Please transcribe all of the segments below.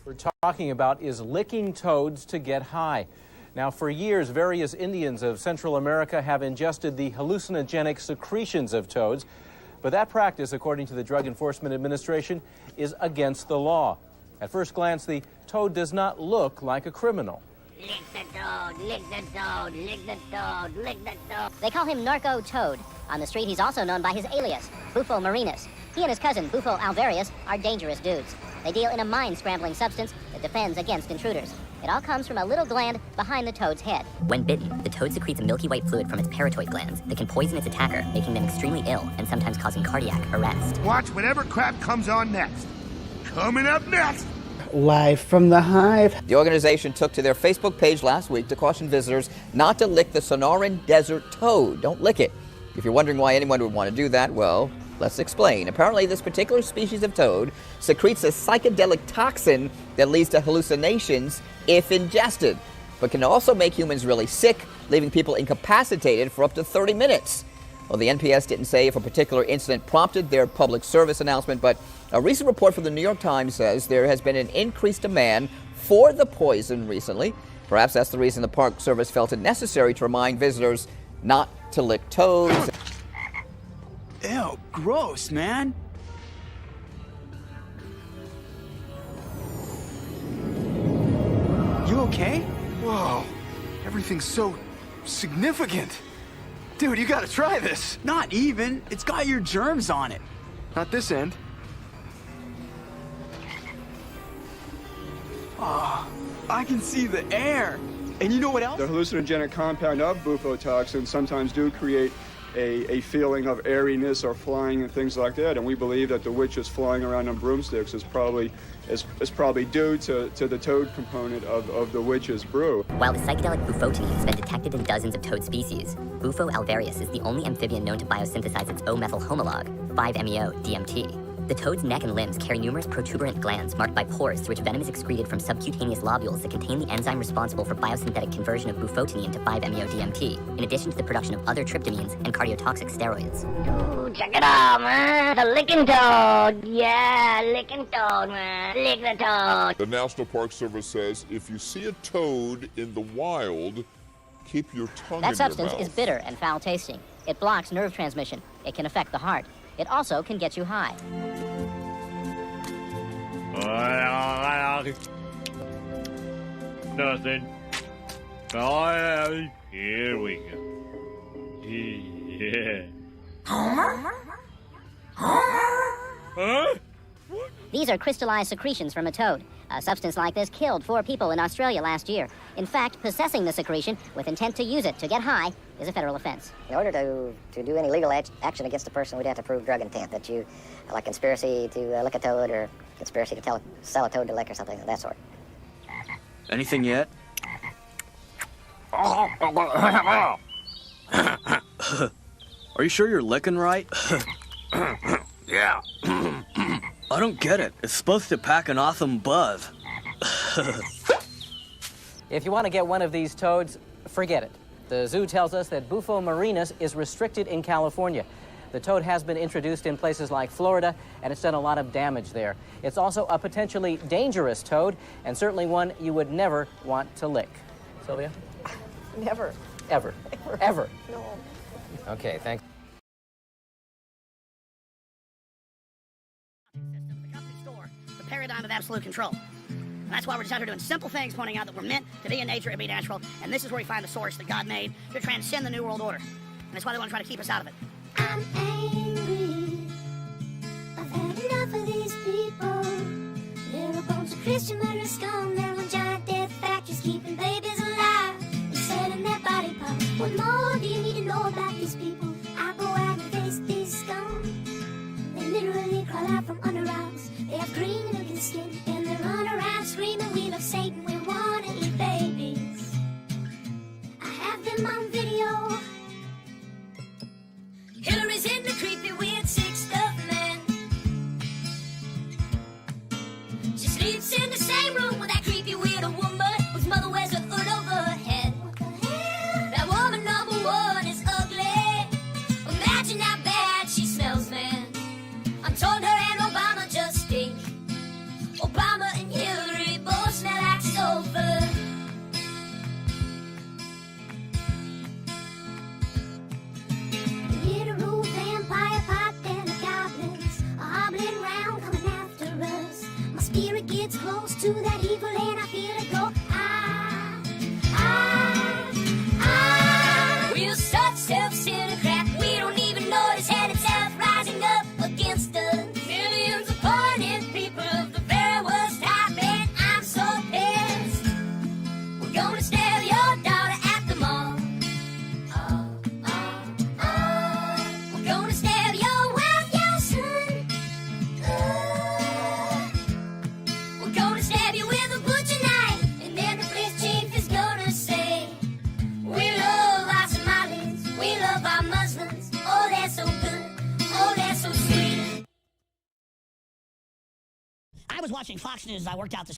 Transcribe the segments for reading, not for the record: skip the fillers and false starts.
we're talking about is licking toads to get high. Now, for years, various Indians of Central America have ingested the hallucinogenic secretions of toads, but that practice, according to the Drug Enforcement Administration, is against the law. At first glance, the toad does not look like a criminal. Lick the toad, lick the toad, lick the toad, lick the toad. They call him Narco Toad. On the street, he's also known by his alias, Bufo Marinus. He and his cousin, Bufo Alvarius, are dangerous dudes. They deal in a mind-scrambling substance that defends against intruders. It all comes from a little gland behind the toad's head. When bitten, the toad secretes a milky white fluid from its parotoid glands that can poison its attacker, making them extremely ill and sometimes causing cardiac arrest. Watch whatever crap comes on next. Coming up next. Live from the Hive. The organization took to their Facebook page last week to caution visitors not to lick the Sonoran desert toad. Don't lick it. If you're wondering why anyone would want to do that, well, let's explain. Apparently, this particular species of toad secretes a psychedelic toxin that leads to hallucinations if ingested, but can also make humans really sick, leaving people incapacitated for up to 30 minutes. Well, the NPS didn't say if a particular incident prompted their public service announcement, but a recent report from the New York Times says there has been an increased demand for the poison recently. Perhaps that's the reason the Park Service felt it necessary to remind visitors not to lick toads. Ew, gross, man. You okay? Whoa, everything's so significant. Dude, you gotta try this. Not even. It's got your germs on it. Not this end. Oh, I can see the air. And you know what else? The hallucinogenic compound of bufotoxins sometimes do create a feeling of airiness or flying and things like that, and we believe that the witches flying around on broomsticks is probably due to the toad component of the witch's brew. While the psychedelic bufotine has been detected in dozens of toad species, Bufo alvarius is the only amphibian known to biosynthesize its O-methyl homolog, 5-MeO-DMT. The toad's neck and limbs carry numerous protuberant glands marked by pores through which venom is excreted from subcutaneous lobules that contain the enzyme responsible for biosynthetic conversion of bufotine into 5-MeO-DMT, in addition to the production of other tryptamines and cardiotoxic steroids. Ooh, check it out, man. The licking toad. Yeah, licking toad, man. Lick the toad. The National Park Service says if you see a toad in the wild, keep your tongue in your mouth. That substance is bitter and foul tasting. It blocks nerve transmission. It can affect the heart. It also can get you high. Nothing. Here we go. Yeah. Homer? Huh? These are crystallized secretions from a toad. A substance like this killed 4 people in Australia last year. In fact, possessing the secretion with intent to use it to get high is a federal offense. In order to do any legal action against a person, we'd have to prove drug intent, that you, like conspiracy to lick a toad or conspiracy to sell a toad to lick or something of that sort. Anything yet? Are you sure you're licking right? Yeah. I don't get it. It's supposed to pack an awesome buzz. If you want to get one of these toads, forget it. The zoo tells us that Bufo marinus is restricted in California. The toad has been introduced in places like Florida, and it's done a lot of damage there. It's also a potentially dangerous toad, and certainly one you would never want to lick. Sylvia? Never. Ever? Ever? No. Okay, thanks. The paradigm of absolute control. And that's why we're just out here doing simple things, pointing out that we're meant to be in nature and be natural, and this is where we find the source that God made to transcend the New World Order. And that's why they want to try to keep us out of it. I'm angry. I've had enough of these people. They're a bunch of Christian murder scum. They're on giant death factories keeping babies alive. They're selling their body parts. What more do you need to know about these people? I go out and face these scum. They literally crawl out from under rocks. They have green looking skin and they run around screaming, we love Satan, we want to eat babies. I have them on video. Hillary's in the creepy weird sick stuff, man. She sleeps in the same room with that creepy weird woman whose mother wears a hood over her head. What the hell? That woman number 1 is ugly. Imagine how bad she smells, man. I'm told her and Obama just stink. Obama and Hillary both smell like sulfur. Literal vampire pot and the goblins are hobbling round coming after us. My spirit gets close to that evil and I feel it go. We're such self-centered crap. We don't even notice head itself rising up against us. Millions of pointed people of the very worst type, and I'm so pissed. We're gonna stab your daughter at the mall. We're gonna stab your wife, your son. We're gonna stab you with a butcher knife, and then the police chief is gonna say, we love our Somalis, we love our Muslims. Oh, they're so good, oh, they're so sweet. I was watching Fox News as I worked out this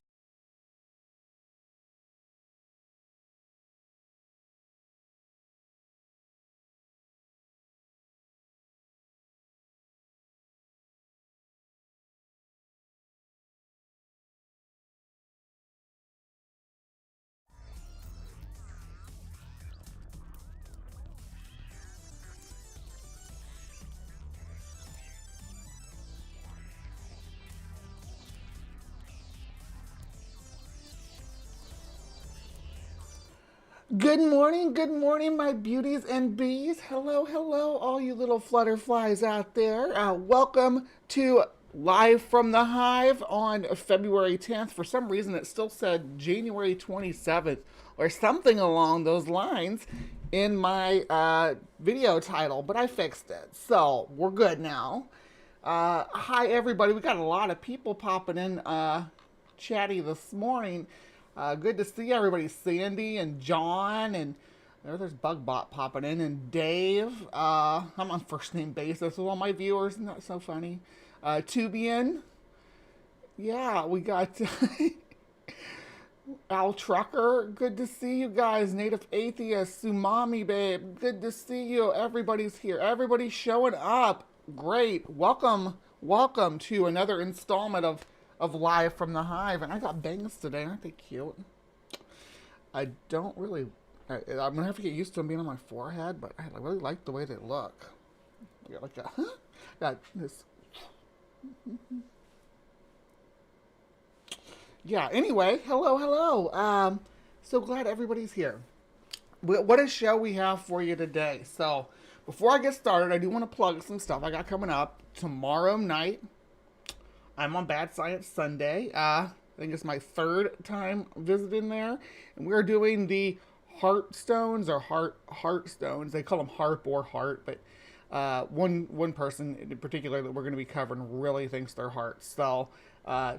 Good morning, my beauties and bees. Hello, hello, all you little flutterflies out there. Welcome to Live from the Hive on February 10th. For some reason, it still said January 27th or something along those lines in my video title, but I fixed it. So, we're good now. Hi, everybody. We got a lot of people popping in chatty this morning. Good to see everybody. Sandy and John and there's Bugbot popping in and Dave. I'm on first name basis with all my viewers. Isn't that so funny? Tubian. Yeah, we got Al Trucker. Good to see you guys. Native Atheist. Sumami Babe. Good to see you. Everybody's here. Everybody's showing up. Great. Welcome to another installment of Live from the Hive. And I got bangs today. Aren't they cute? I don't really... I'm going to have to get used to them being on my forehead, but I really like the way they look. I got like a... got this... Yeah, anyway. Hello. So glad everybody's here. What a show we have for you today. So, before I get started, I do want to plug some stuff I got coming up. Tomorrow night, I'm on Bad Science Sunday. I think it's my third time visiting there. And we're doing the Heartstones or Heartstones. They call them Harp or Heart, but one person in particular that we're going to be covering really thinks they're hearts. So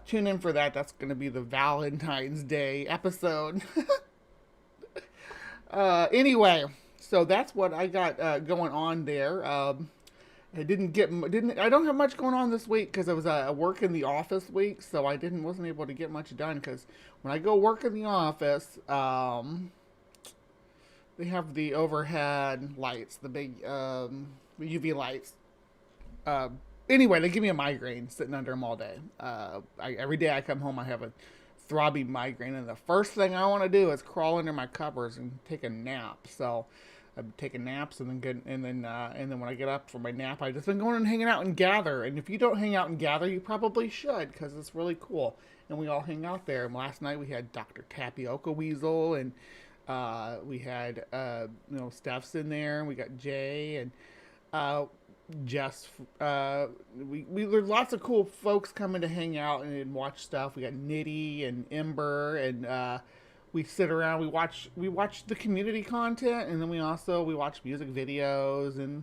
tune in for that. That's going to be the Valentine's Day episode. Anyway, so that's what I got going on there. I don't have much going on this week because it was a work in the office week, so I wasn't able to get much done because when I go work in the office, they have the overhead lights, the big UV lights. Anyway, they give me a migraine sitting under them all day. Every day I come home, I have a throbbing migraine, and the first thing I want to do is crawl under my covers and take a nap. So I'm taking naps, and then when I get up for my nap, I've just been going and hanging out and Gather. And if you don't hang out and Gather, you probably should, because it's really cool. And we all hang out there. And last night we had Dr. Tapioca Weasel, and we had Steph's in there, and we got Jay and Jess. There's lots of cool folks coming to hang out and watch stuff. We got Nitty and Ember, and we sit around, we watch the community content, and then we watch music videos, and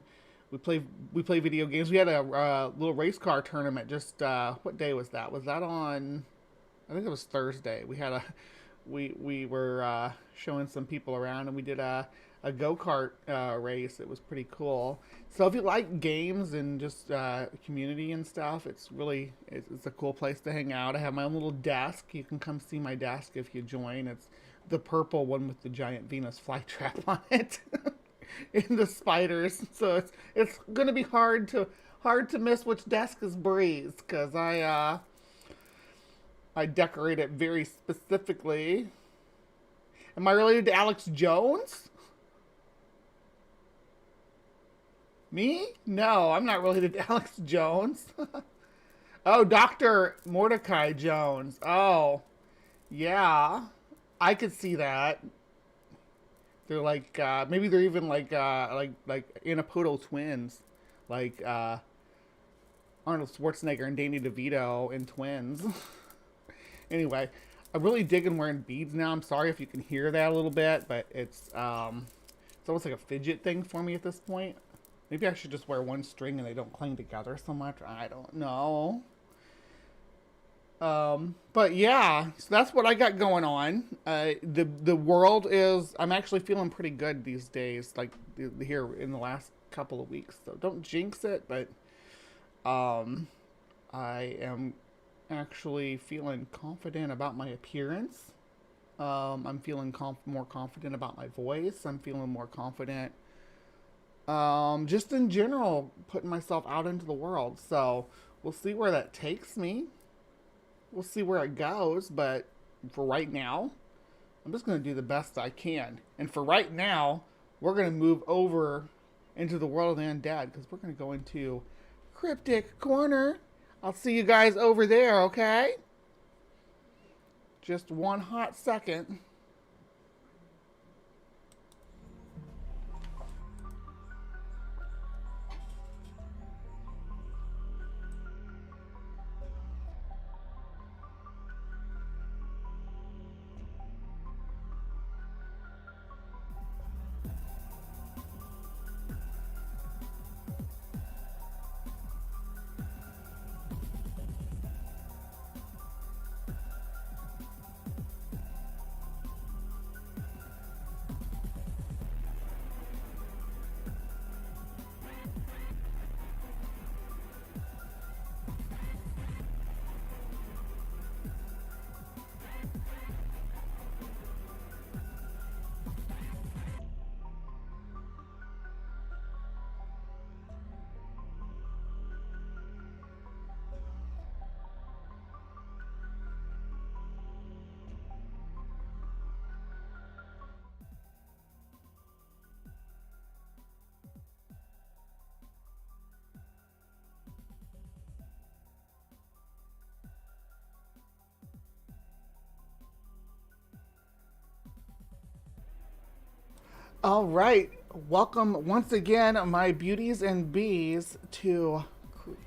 we play video games. We had a little race car tournament just what day was that? Was that on? I think it was Thursday. We were showing some people around, and we did a go-kart race. It was pretty cool. So if you like games and just community and stuff, it's a cool place to hang out. I have my own little desk. You can come see my desk if you join. It's the purple one with the giant Venus flytrap on it and the spiders. So it's going to be hard to miss which desk is Breeze, because I decorate it very specifically. Am I related to Alex Jones? Me? No, I'm not related to Alex Jones. Oh, Dr. Mordecai Jones. Oh, yeah. I could see that. They're like, maybe they're even like antipodal twins. Like, Arnold Schwarzenegger and Danny DeVito in Twins. Anyway, I'm really digging wearing beads now. I'm sorry if you can hear that a little bit, but it's almost like a fidget thing for me at this point. Maybe I should just wear one string and they don't cling together so much. I don't know. But yeah, so that's what I got going on. The world is, I'm actually feeling pretty good these days, like here in the last couple of weeks. So don't jinx it, but I am actually feeling confident about my appearance. I'm feeling more confident about my voice. I'm feeling more confident just in general, putting myself out into the world. So we'll see where that takes me. We'll see where it goes, but for right now, I'm just going to do the best I can. And for right now, we're going to move over into the world of the undead, because we're going to go into Cryptic Corner. I'll see you guys over there, okay? Just one hot second. All right. Welcome once again, my beauties and bees, to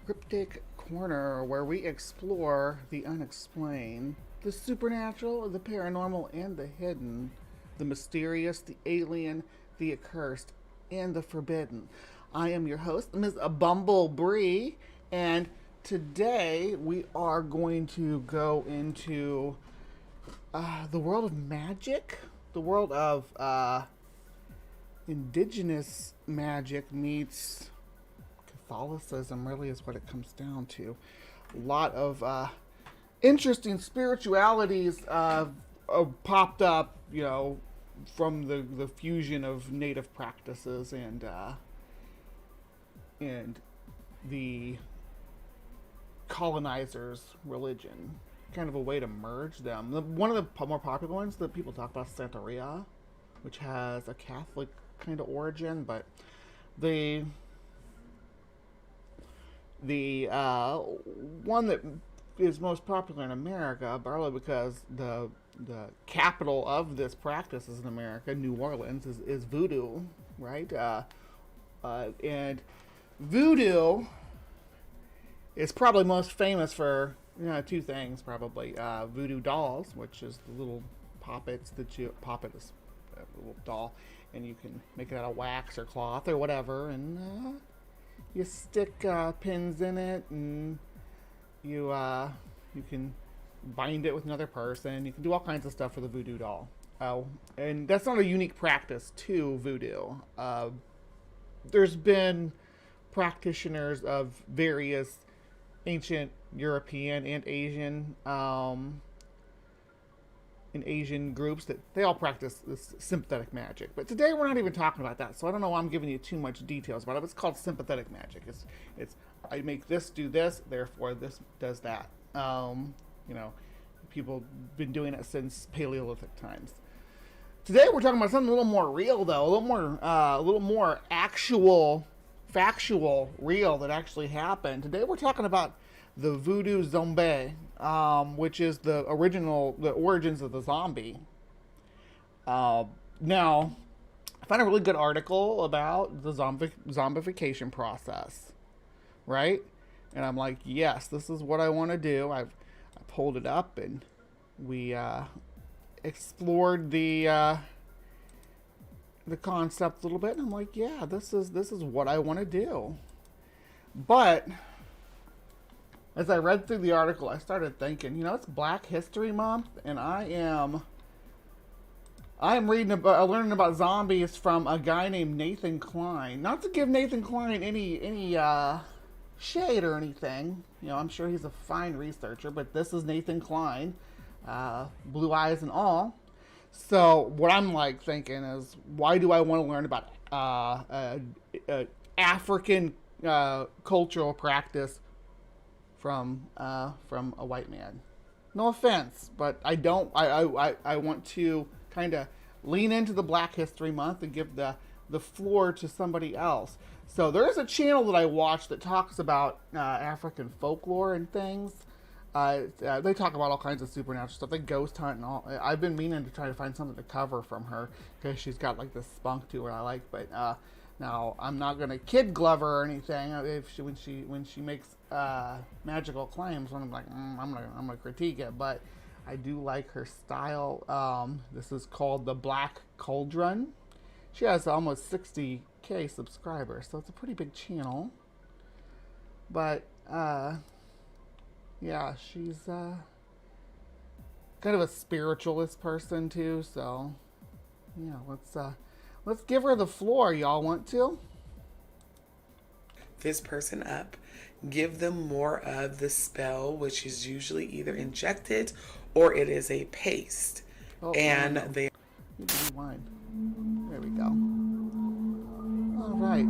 Cryptic Corner, where we explore the unexplained, the supernatural, the paranormal, and the hidden, the mysterious, the alien, the accursed, and the forbidden. I am your host, Ms. Bumblebee, and today we are going to go into the world of magic, the world of indigenous magic meets Catholicism, really is what it comes down to. A lot of interesting spiritualities popped up, you know, from the fusion of native practices and the colonizers' religion. Kind of a way to merge them. One of the more popular ones that people talk about is Santeria, which has a Catholic kind of origin, but the one that is most popular in America, partly because the capital of this practice is in America, New Orleans, is voodoo, right? And voodoo is probably most famous for two things, probably. Voodoo dolls, which is the little poppets that poppet is a little doll, and you can make it out of wax or cloth or whatever, and you stick pins in it, and you can bind it with another person. You can do all kinds of stuff with a voodoo doll. And that's not a unique practice to voodoo. There's been practitioners of various ancient European and Asian groups that they all practice this sympathetic magic. But today we're not even talking about that, so I don't know why I'm giving you too much details about it. It's called sympathetic magic. It's I make this do this, therefore this does that. People have been doing it since Paleolithic times. Today we're talking about something a little more real, though, a little more actual, factual, real that actually happened. Today we're talking about the voodoo zombie, which is the origins of the zombie. Now, I found a really good article about the zombification process, right? And I'm like, yes, this is what I want to do. I pulled it up, and we explored the concept a little bit, and I'm like, yeah, this is what I want to do. But as I read through the article, I started thinking, it's Black History Month, and I am learning about zombies from a guy named Nathan Klein. Not to give Nathan Klein any shade or anything. I'm sure he's a fine researcher, but this is Nathan Klein, blue eyes and all. So what I'm thinking is, why do I want to learn about African cultural practice from a white man? No offense, but I want to kind of lean into the Black History Month and give the floor to somebody else. So there is a channel that I watch that talks about African folklore and things. They talk about all kinds of supernatural stuff. They ghost hunt and all. I've been meaning to try to find something to cover from her because she's got this spunk to her I like. But now I'm not gonna kid glove her or anything. When she makes magical claims, I'm like, I'm gonna critique it. But I do like her style. This is called the Black Cauldron. She has almost 60K subscribers, so it's a pretty big channel. But yeah, she's kind of a spiritualist person too. So yeah, let's give her the floor. Y'all want to? This person up, give them more of the spell, which is usually either injected or it is a paste. And they rewind. There we go. All right.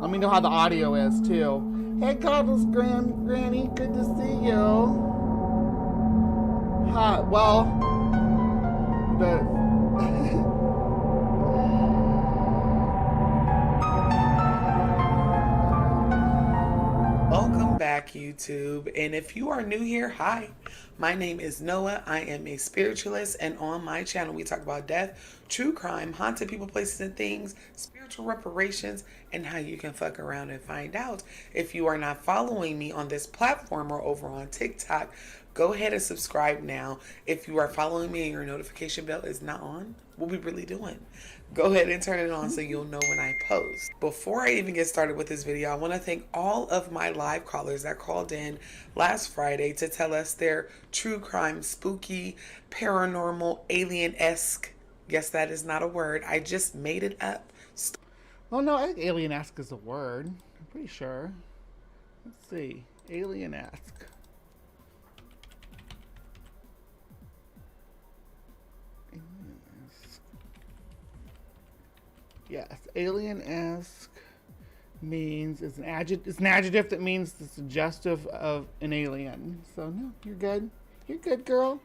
Let me know how the audio is too. Hey, Godless Granny, good to see you. Hi. Well, Welcome back, YouTube. And if you are new here, hi. My name is Noah. I am a spiritualist, and on my channel we talk about death, true crime, haunted people, places, and things, spiritual reparations, and how you can fuck around and find out. If you are not following me on this platform or over on TikTok, go ahead and subscribe now. If you are following me and your notification bell is not on, what we really doing? Go ahead and turn it on so you'll know when I post. Before I even get started with this video, I want to thank all of my live callers that called in last Friday to tell us their true crime, spooky, paranormal, alien-esque, yes, that is not a word, I just made it up. Oh no, I think alien-esque is a word. I'm pretty sure. Let's see. Alien-esque. Yes, alien-esque means it's an adjective that means the suggestive of an alien. So no, you're good. You're good, girl.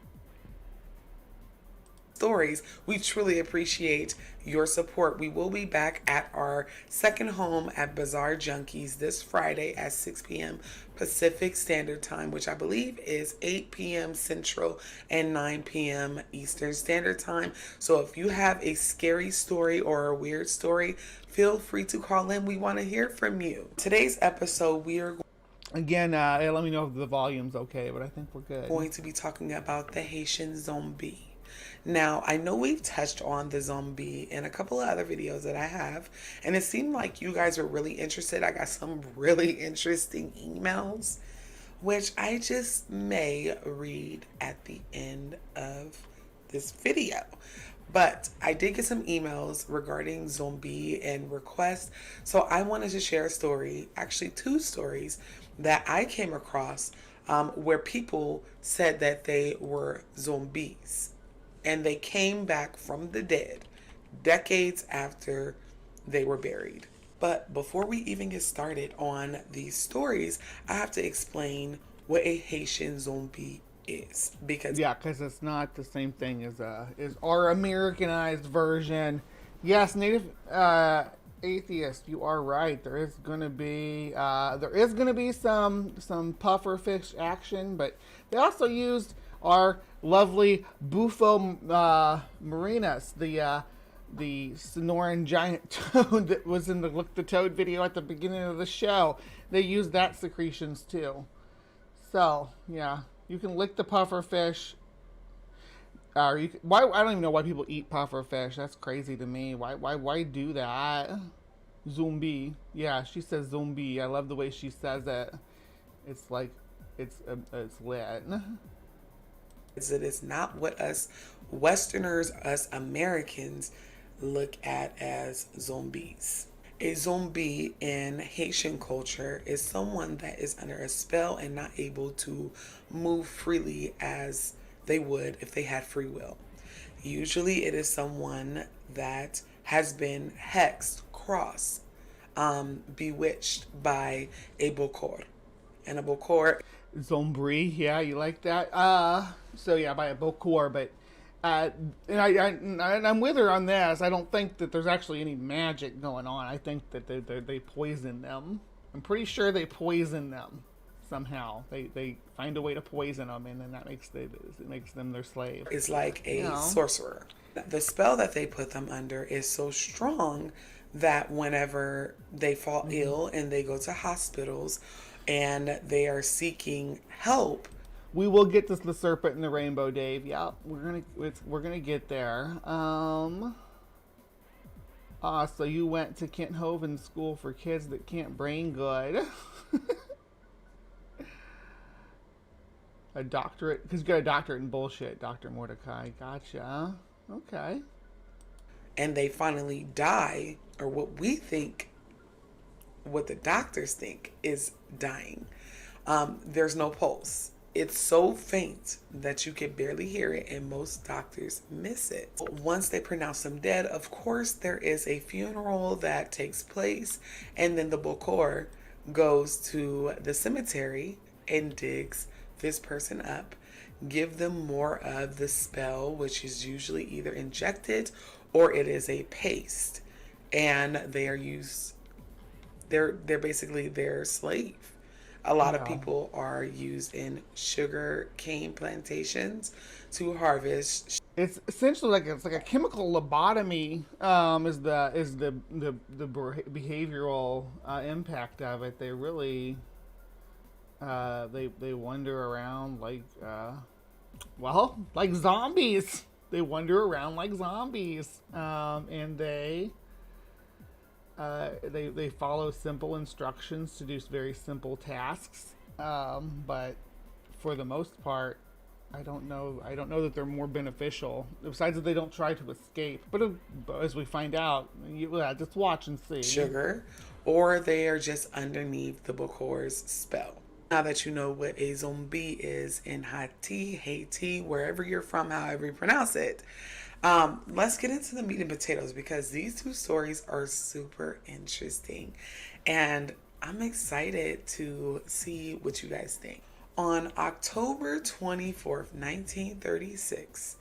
Stories. We truly appreciate your support. We will be back at our second home at Bazaar Junkies this Friday at 6 p.m. Pacific Standard Time, which I believe is 8 p.m. Central and 9 p.m. Eastern Standard Time. So if you have a scary story or a weird story, feel free to call in. We want to hear from you. Today's episode, we are again, let me know if the volume's okay, but I think we're good. Going to be talking about the Haitian zombie. Now, I know we've touched on the zombie in a couple of other videos that I have, and it seemed like you guys were really interested. I got some really interesting emails, which I just may read at the end of this video. But I did get some emails regarding zombie and requests, so I wanted to share a story, actually 2 stories, that I came across where people said that they were zombies. And they came back from the dead decades after they were buried. But before we even get started on these stories, I have to explain what a Haitian zombie is. Because it's not the same thing as our Americanized version. Yes, native atheist, you are right. There is gonna be some pufferfish action, but they also used our lovely Bufo Marinus, the Sonoran giant toad that was in the Look the Toad video at the beginning of the show. They used that secretions too. So yeah, you can lick the pufferfish. I don't even know why people eat pufferfish. That's crazy to me. Why do that? Zombie. Yeah, she says zombie. I love the way she says it. It's like it's lit. It is not what us Westerners, us Americans, look at as zombies. A zombie in Haitian culture is someone that is under a spell and not able to move freely as they would if they had free will. Usually it is someone that has been hexed, crossed, bewitched by a bokor. And a bokor... Zombie, yeah, you like that? So yeah, by a bokor, but and I'm with her on this. I don't think that there's actually any magic going on. I think that they poison them. I'm pretty sure they poison them somehow. They find a way to poison them, and then that makes them their slave. It's like a sorcerer. The spell that they put them under is so strong that whenever they fall ill and they go to hospitals and they are seeking help, we will get to the serpent and the rainbow, Dave. Yeah, we're gonna get there. So you went to Kent Hovind School for Kids That Can't Brain Good. A doctorate, because you got a doctorate in bullshit, Dr. Mordecai. Gotcha. Okay. And they finally die, or what we think, what the doctors think is dying. There's no pulse. It's so faint that you can barely hear it, and most doctors miss it. Once they pronounce them dead, of course, there is a funeral that takes place, and then the bokor goes to the cemetery and digs this person up, give them more of the spell, which is usually either injected or it is a paste, and they are used. They're basically their slave. A lot of people are used in sugar cane plantations to harvest It's essentially like it's like a chemical lobotomy. Is the behavioral impact of it? They really they wander around like like zombies. They wander around like zombies, and they follow simple instructions to do very simple tasks. But for the most part, I don't know that they're more beneficial. Besides that, they don't try to escape. But as we find out, just watch and see. Sugar, or they are just underneath the Bakor's spell. Now that you know what a zombie is in Haiti, wherever you're from, however you pronounce it, let's get into the meat and potatoes, because these two stories are super interesting, and I'm excited to see what you guys think. On October 24th, 1936,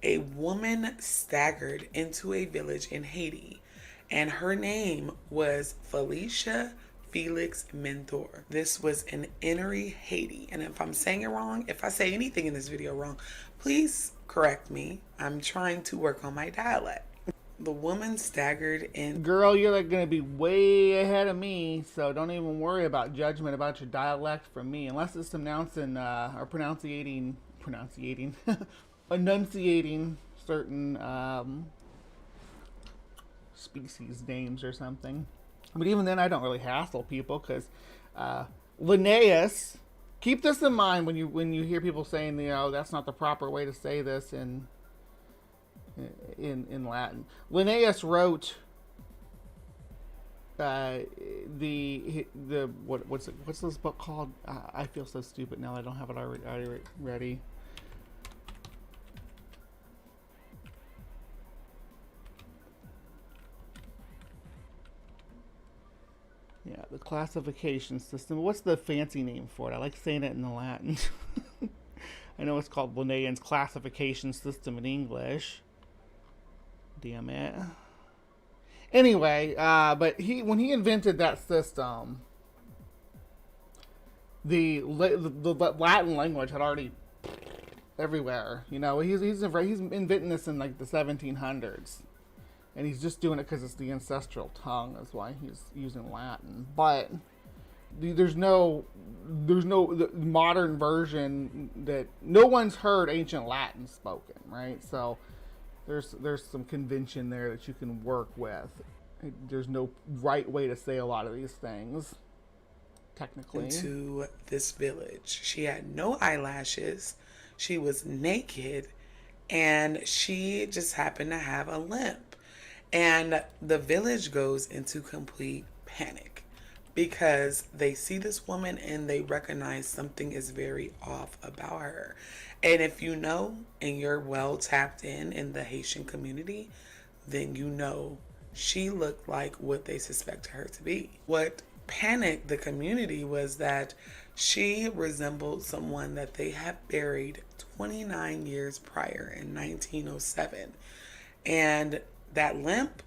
a woman staggered into a village in Haiti, and her name was Felicia Felix Mentor. This was in Eerie, Haiti. And if I'm saying it wrong, if I say anything in this video wrong, please correct me. I'm trying to work on my dialect. The woman staggered in. Girl, you're like gonna be way ahead of me, so don't even worry about judgment about your dialect from me, unless it's announcing or enunciating certain species names or something. But even then, I don't really hassle people, because Linnaeus. Keep this in mind when you hear people saying, that's not the proper way to say this in Latin. Linnaeus wrote what's this book called? I feel so stupid now. I don't have it already ready. Yeah, the classification system. What's the fancy name for it? I like saying it in the Latin. I know it's called Linnaeus classification system in English. Damn it. Anyway, but when he invented that system, the Latin language had already everywhere. He's inventing this in like the 1700s, and he's just doing it because it's the ancestral tongue. That's why he's using Latin. But there's no modern version that no one's heard ancient Latin spoken, right? So there's some convention there that you can work with. There's no right way to say a lot of these things, technically. Into this village. She had no eyelashes. She was naked, and she just happened to have a limp. And the village goes into complete panic because they see this woman and they recognize something is very off about her. And if you know and you're well tapped in the Haitian community, then you know she looked like what they suspected her to be. What panicked the community was that she resembled someone that they had buried 29 years prior in 1907. And that limp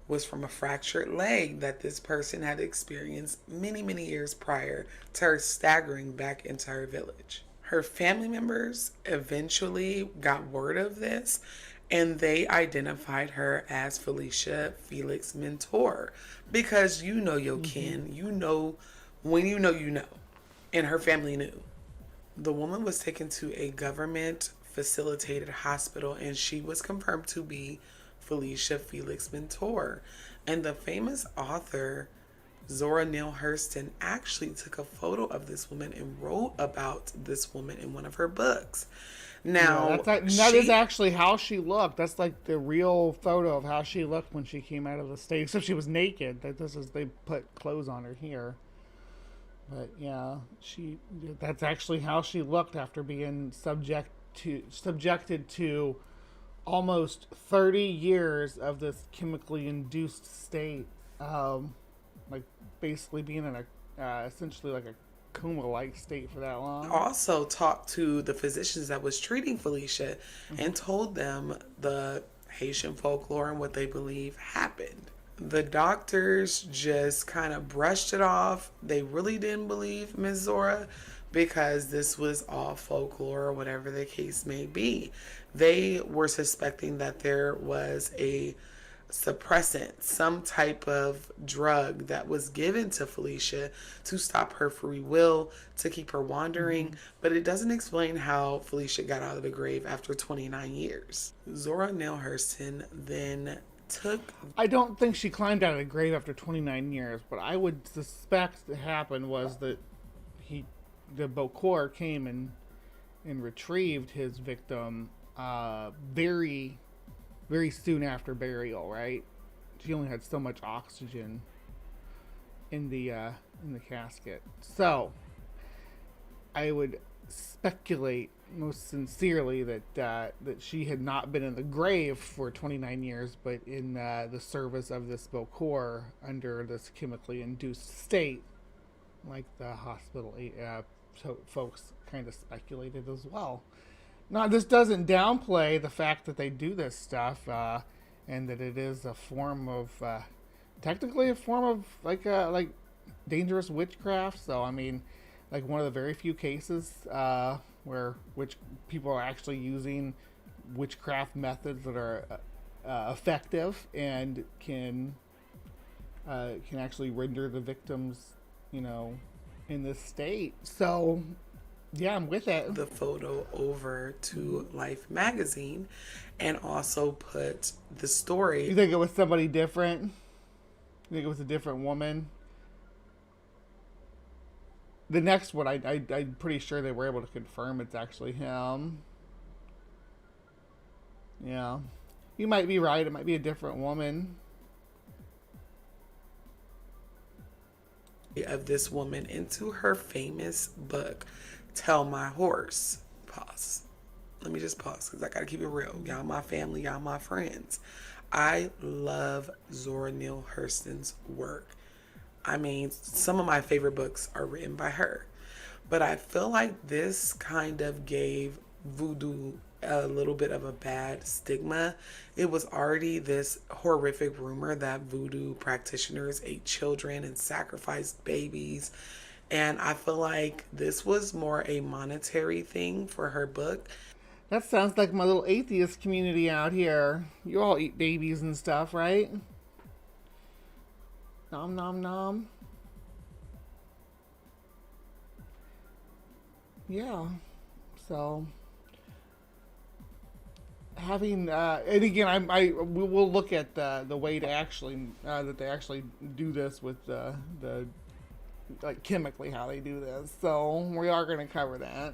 was from a fractured leg that this person had experienced many, many years prior to her staggering back into her village. Her family members eventually got word of this, and they identified her as Felicia Felix Mentor, because you know your kin, you know when you know, and her family knew. The woman was taken to a government facilitated hospital, and she was confirmed to be Felicia Felix Mentor. And the famous author Zora Neale Hurston actually took a photo of this woman and wrote about this woman in one of her books. Now, that is actually how she looked. That's like the real photo of how she looked when she came out of the stage. So she was naked. They put clothes on her here. But yeah, that's actually how she looked after being subjected to almost 30 years of this chemically induced state, like basically being in a essentially like a coma-like state for that long. Also talked to the physicians that was treating Felicia and told them the Haitian folklore and what they believe happened. The doctors just kind of brushed it off. They really didn't believe Ms. Zora, because this was all folklore or whatever the case may be. They were suspecting that there was a suppressant, some type of drug that was given to Felicia to stop her free will, to keep her wandering, but it doesn't explain how Felicia got out of the grave after 29 years. Zora Neale Hurston then took... I don't think she climbed out of the grave after 29 years, but I would suspect what happened was that the Bokor came and retrieved his victim very, very soon after burial, right? She only had so much oxygen in the casket. So I would speculate most sincerely that she had not been in the grave for 29 years, but in the service of this Bokor under this chemically induced state, like the hospital folks kind of speculated as well. Now, this doesn't downplay the fact that they do this stuff, and that it is a form of, technically a form of like dangerous witchcraft. So I mean, like one of the very few cases where people are actually using witchcraft methods that are effective and can actually render the victims, in this state. So yeah, I'm with it. The photo over to Life magazine and also put the story. You think it was somebody different? You think it was a different woman? The next one, I'm pretty sure they were able to confirm it's actually him. Yeah. You might be right. It might be a different woman. Of this woman into her famous book, Tell My Horse. Pause. Let me just pause because I got to keep it real. Y'all my family, y'all my friends. I love Zora Neale Hurston's work. I mean, some of my favorite books are written by her. But I feel like this kind of gave voodoo a little bit of a bad stigma. It was already this horrific rumor that voodoo practitioners ate children and sacrificed babies. And I feel like this was more a monetary thing for her book. That sounds like my little atheist community out here. You all eat babies and stuff, right? Nom nom nom. Yeah. So having and again, we will look at the way to actually that they actually do this with the like chemically how they do this. So we are going to cover that.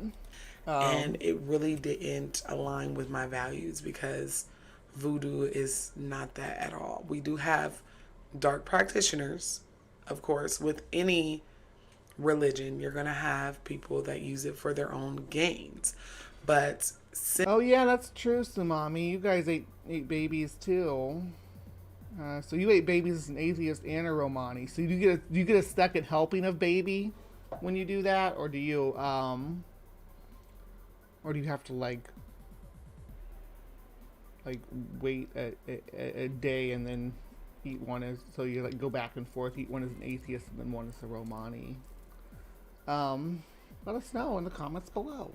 And it really didn't align with my values because voodoo is not that at all. We do have dark practitioners, of course. With any religion, you're going to have people that use it for their own gains. But oh yeah, that's true, Sumami. You guys ate babies too. So you ate babies as an atheist and a Romani. So do you get a second helping of baby when you do that, or do you have to like wait a day and then eat one as, so you like go back and forth, eat one as an atheist and then one as a Romani? Let us know in the comments below.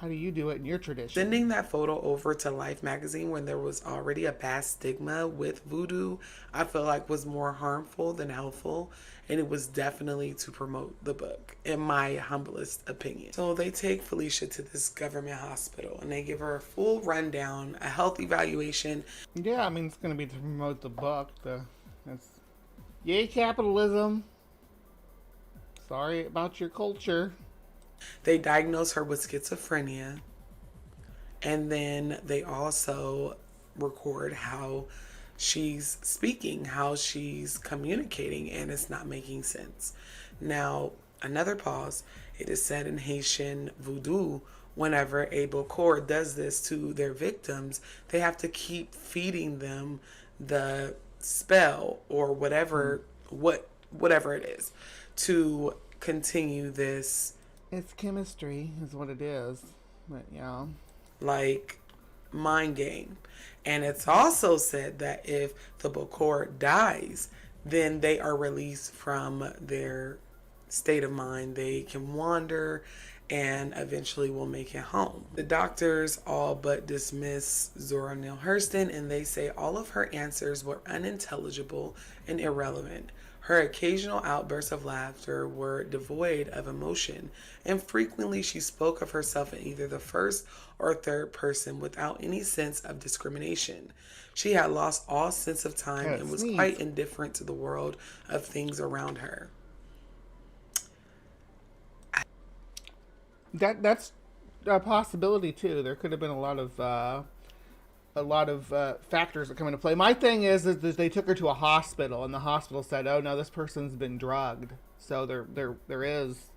How do you do it in your tradition? Sending that photo over to Life magazine when there was already a bad stigma with voodoo, I feel like was more harmful than helpful. And it was definitely to promote the book, in my humblest opinion. So they take Felicia to this government hospital and they give her a full rundown, a health evaluation. Yeah, I mean, it's going to be to promote the book. Yay, capitalism. Sorry about your culture. They diagnose her with schizophrenia, and then they also record how she's speaking, how she's communicating, and it's not making sense. Now, another pause. It is said in Haitian voodoo, whenever a Bokor does this to their victims, they have to keep feeding them the spell or whatever it is to continue this. It's chemistry is what it is. But yeah. Like mind game. And it's also said that if the Bokor dies, then they are released from their state of mind, they can wander and eventually will make it home. The doctors all but dismiss Zora Neale Hurston, and they say all of her answers were unintelligible and irrelevant. Her occasional outbursts of laughter were devoid of emotion, and frequently she spoke of herself in either the first or third person without any sense of discrimination. She had lost all sense of time and was quite indifferent to the world of things around her. That's a possibility too. There could have been a lot of factors that come into play. My thing is that they took her to a hospital, and the hospital said, "Oh no, this person's been drugged." So there is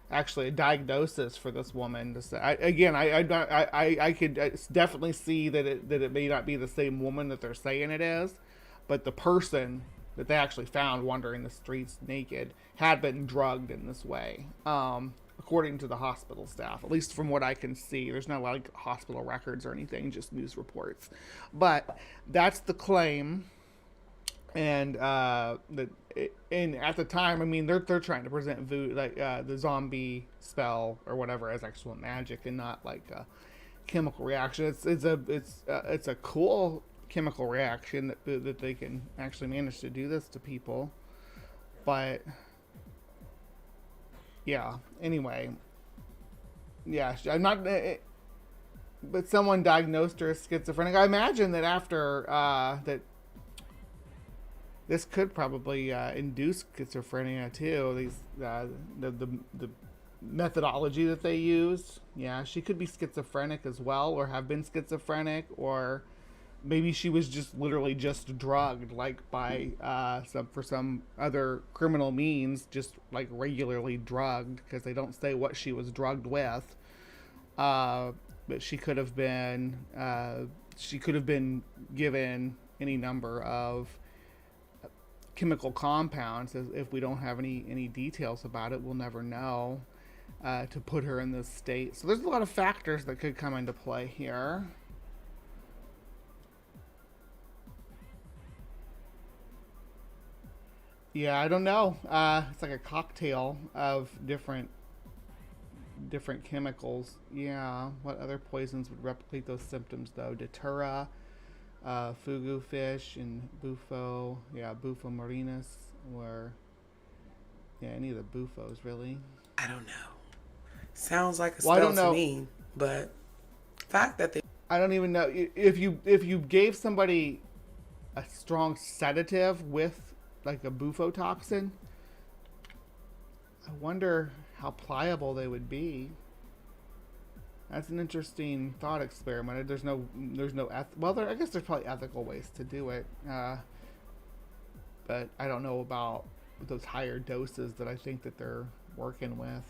actually a diagnosis for this woman. I could definitely see that it may not be the same woman that they're saying it is, but the person that they actually found wandering the streets naked had been drugged in this way. According to the hospital staff, at least from what I can see. There's not like hospital records or anything, just news reports. But that's the claim. And at the time, I mean, they're trying to present the zombie spell or whatever as actual magic and not like a chemical reaction. It's a cool chemical reaction that they can actually manage to do this to people, but. Yeah, anyway. Yeah, I'm not... but someone diagnosed her as schizophrenic. I imagine that after... that this could probably induce schizophrenia, too. These the methodology that they used. Yeah, she could be schizophrenic as well, or have been schizophrenic, or... maybe she was just literally just drugged, like by for some other criminal means, just like regularly drugged, because they don't say what she was drugged with. But she could have been given any number of chemical compounds. If we don't have any details about it, we'll never know. To put her in this state. So there's a lot of factors that could come into play here. Yeah, I don't know. It's like a cocktail of different chemicals. Yeah, what other poisons would replicate those symptoms though? Datura, fugu fish, and bufo. Yeah, bufo marinus, or any of the bufos really. I don't know. Sounds like a spell to me, but the fact that I don't even know if you gave somebody a strong sedative with like a bufo toxin, I wonder how pliable they would be. That's an interesting thought experiment. There's no I guess there's probably ethical ways to do it, but I don't know about those higher doses that I think that they're working with.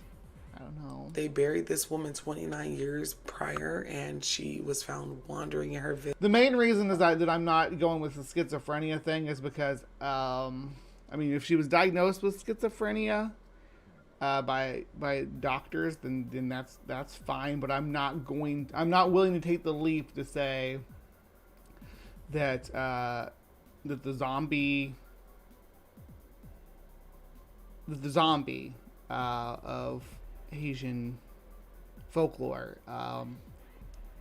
I don't know. They buried this woman 29 years prior, and she was found wandering in her village. The main reason is that I'm not going with the schizophrenia thing is because, I mean, if she was diagnosed with schizophrenia by doctors, then that's fine. But I'm not willing to take the leap to say that that the zombie of Asian folklore and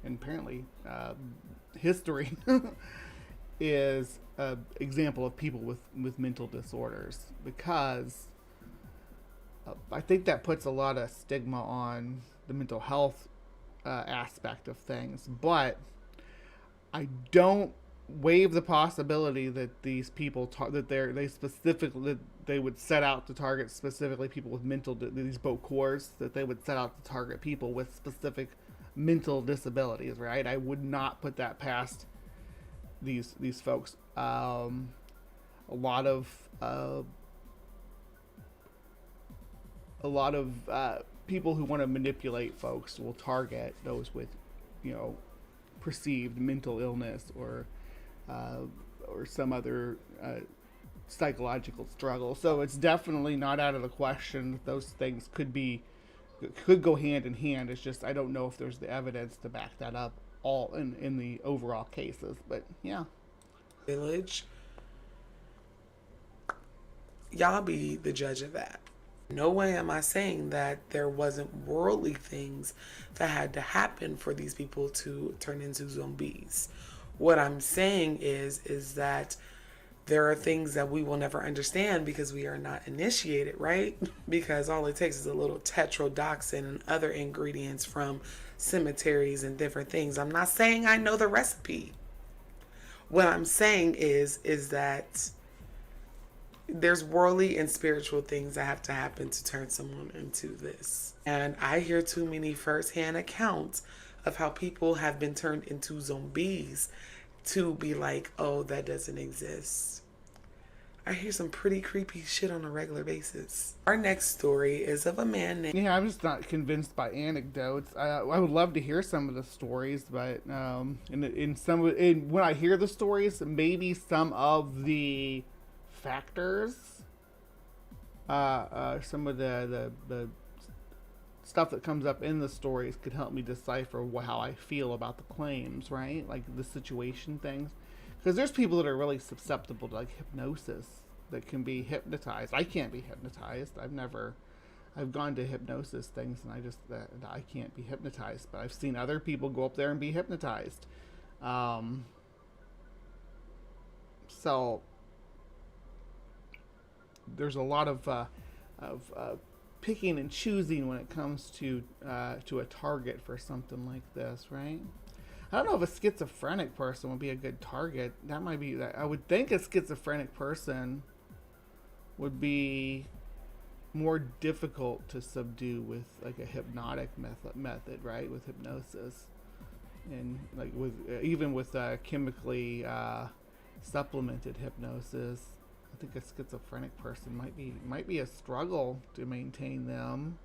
apparently history is an example of people with mental disorders, because I think that puts a lot of stigma on the mental health aspect of things. But I don't waive the possibility that these people they would set out to target specifically people with these boat corps, that they would set out to target people with specific mental disabilities, right? I would not put that past these folks. A lot of people who want to manipulate folks will target those with, perceived mental illness or some other psychological struggle. So it's definitely not out of the question that those things could go hand in hand. It's just I don't know if there's the evidence to back that up all in the overall cases. But yeah. Village. Y'all be the judge of that. No way am I saying that there wasn't worldly things that had to happen for these people to turn into zombies. What I'm saying is that there are things that we will never understand because we are not initiated, right? Because all it takes is a little tetrodotoxin and other ingredients from cemeteries and different things. I'm not saying I know the recipe. What I'm saying is that there's worldly and spiritual things that have to happen to turn someone into this. And I hear too many firsthand accounts of how people have been turned into zombies to be like, oh, that doesn't exist. I hear some pretty creepy shit on a regular basis. Our next story is of a man named... Yeah, I'm just not convinced by anecdotes. I would love to hear some of the stories, but when I hear the stories, maybe some of the factors, some of the stuff that comes up in the stories could help me decipher how I feel about the claims, right? Like the situation things. Because there's people that are really susceptible to like hypnosis that can be hypnotized. I can't be hypnotized. I've gone to hypnosis things and I can't be hypnotized. But I've seen other people go up there and be hypnotized. So there's a lot of picking and choosing when it comes to a target for something like this, right? I don't know if a schizophrenic person would be a good target. That might be that. I would think a schizophrenic person would be more difficult to subdue with like a hypnotic method, right? With hypnosis, and like even with chemically supplemented hypnosis. I think a schizophrenic person might be a struggle to maintain them.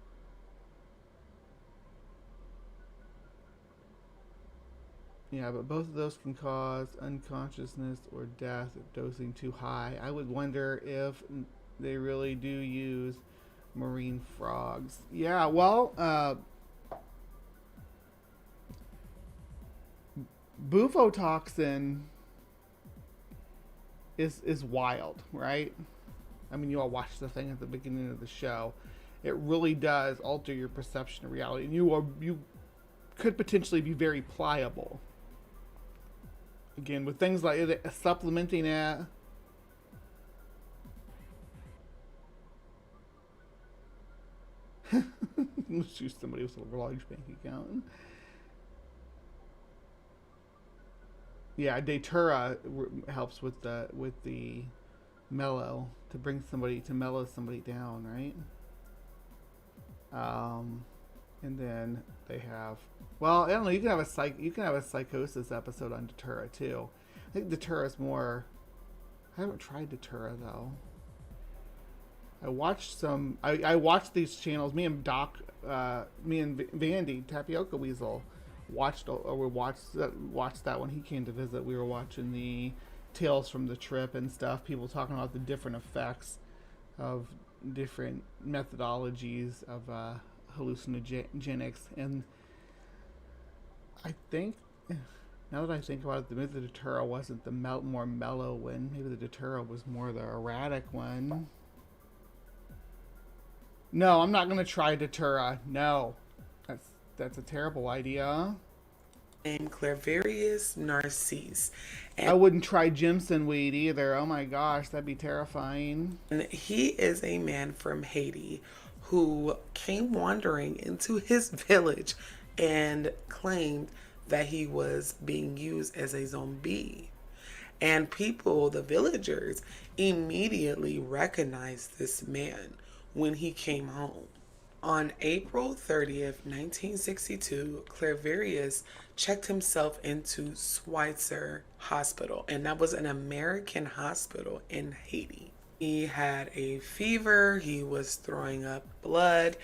Yeah, but both of those can cause unconsciousness or death if dosing too high. I would wonder if they really do use marine frogs. Yeah, well, bufotoxin is wild, right? I mean, you all watched the thing at the beginning of the show. It really does alter your perception of reality, and you could potentially be very pliable. Again, with things like supplementing it. Let's use somebody with a large bank account. Yeah, Datura helps with the mellow to mellow somebody down, right? And then they have, well, I don't know. You can have a psychosis episode on Datura too. I think Datura is more. I haven't tried Datura though. I watched I watched these channels. Me and Vandy Tapioca Weasel watched that when he came to visit. We were watching the Tales from the Trip and stuff. People talking about the different effects of different methodologies of hallucinogenics, and I think, now that I think about it, maybe the Datura wasn't the more mellow one. Maybe the Datura was more the erratic one. No, I'm not gonna try Datura. No, that's a terrible idea. Named Clavarius Narcisse. And I wouldn't try Jimson weed either. Oh my gosh, that'd be terrifying. And he is a man from Haiti who came wandering into his village and claimed that he was being used as a zombie. And people, the villagers, immediately recognized this man when he came home. On April 30th, 1962, Clavarius checked himself into Schweitzer Hospital, and that was an American hospital in Haiti. He had a fever, he was throwing up blood,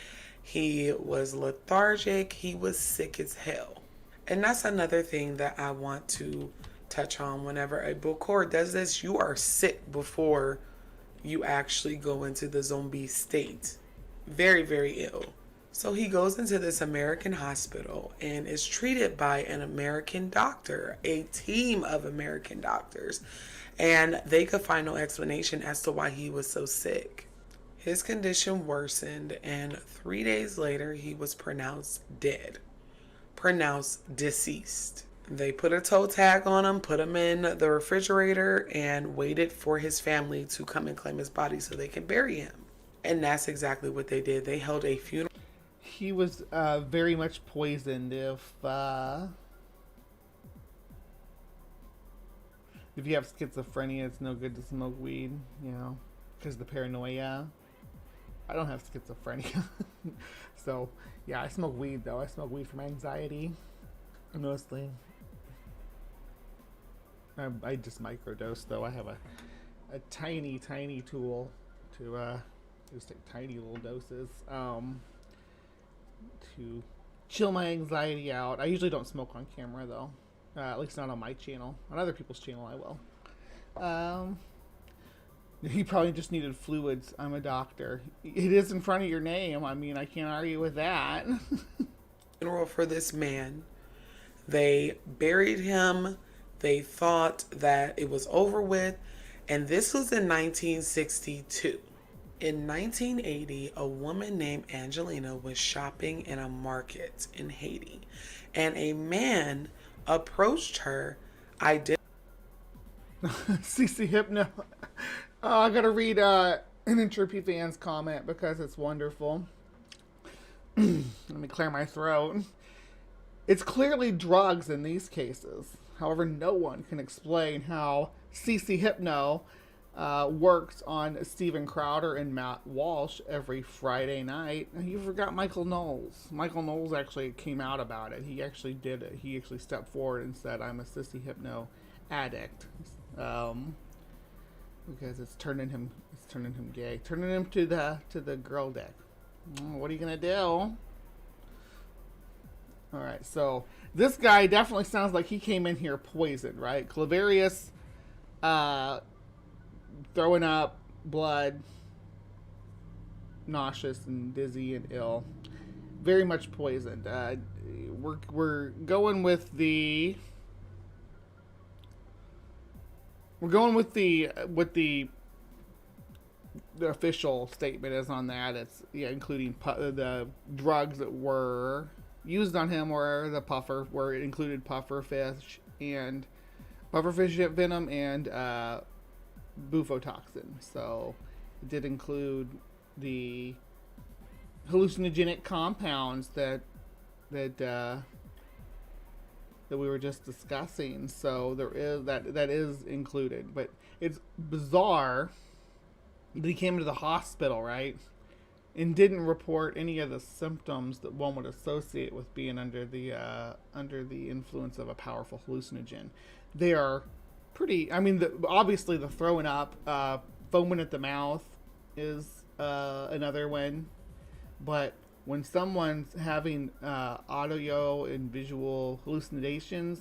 he was lethargic, he was sick as hell. And that's another thing that I want to touch on. Whenever a Bokor does this, you are sick before you actually go into the zombie state. Very, very ill. So he goes into this American hospital and is treated by an American doctor, a team of American doctors, and they could find no explanation as to why he was so sick. His condition worsened, and 3 days later, he was pronounced dead. Pronounced deceased. They put a toe tag on him, put him in the refrigerator, and waited for his family to come and claim his body so they can bury him. And that's exactly what they did. They held a funeral. He was very much poisoned. If you have schizophrenia, it's no good to smoke weed, you know, because of the paranoia. I don't have schizophrenia. So, yeah, I smoke weed, though. I smoke weed for my anxiety, mostly. I just microdose, though. I have a tiny, tiny tool to just take tiny little doses to chill my anxiety out. I usually don't smoke on camera, though. At least not on my channel. On other people's channel, I will. He probably just needed fluids. I'm a doctor. It is in front of your name. I mean, I can't argue with that. Funeral for this man. They buried him. They thought that it was over with. And this was in 1962. In 1980, a woman named Angelina was shopping in a market in Haiti. And a man approached her. CC Hypno. I gotta read an Entropy Fans comment because it's wonderful. Let me clear my throat. It's clearly drugs in these cases. However, no one can explain how CC Hypno works on Steven Crowder and Matt Walsh every Friday night. You forgot Michael Knowles. Michael Knowles actually came out about it. He actually did it. He actually stepped forward and said, "I'm a CC Hypno addict." Because it's turning him gay, turning him to the girl deck. What are you gonna do? All right, so this guy definitely sounds like he came in here poisoned, right? Clavarius, throwing up, blood, nauseous and dizzy and ill, very much poisoned. We're going with the. We're going with the official statement is on that. It's including the drugs that were used on him were included pufferfish venom and bufotoxin. So it did include the hallucinogenic compounds that we were just discussing. So there is that is included, but it's bizarre that he came to the hospital, right, and didn't report any of the symptoms that one would associate with being under the influence of a powerful hallucinogen. They are pretty. I mean, obviously the throwing up, foaming at the mouth is another one, but when someone's having audio and visual hallucinations,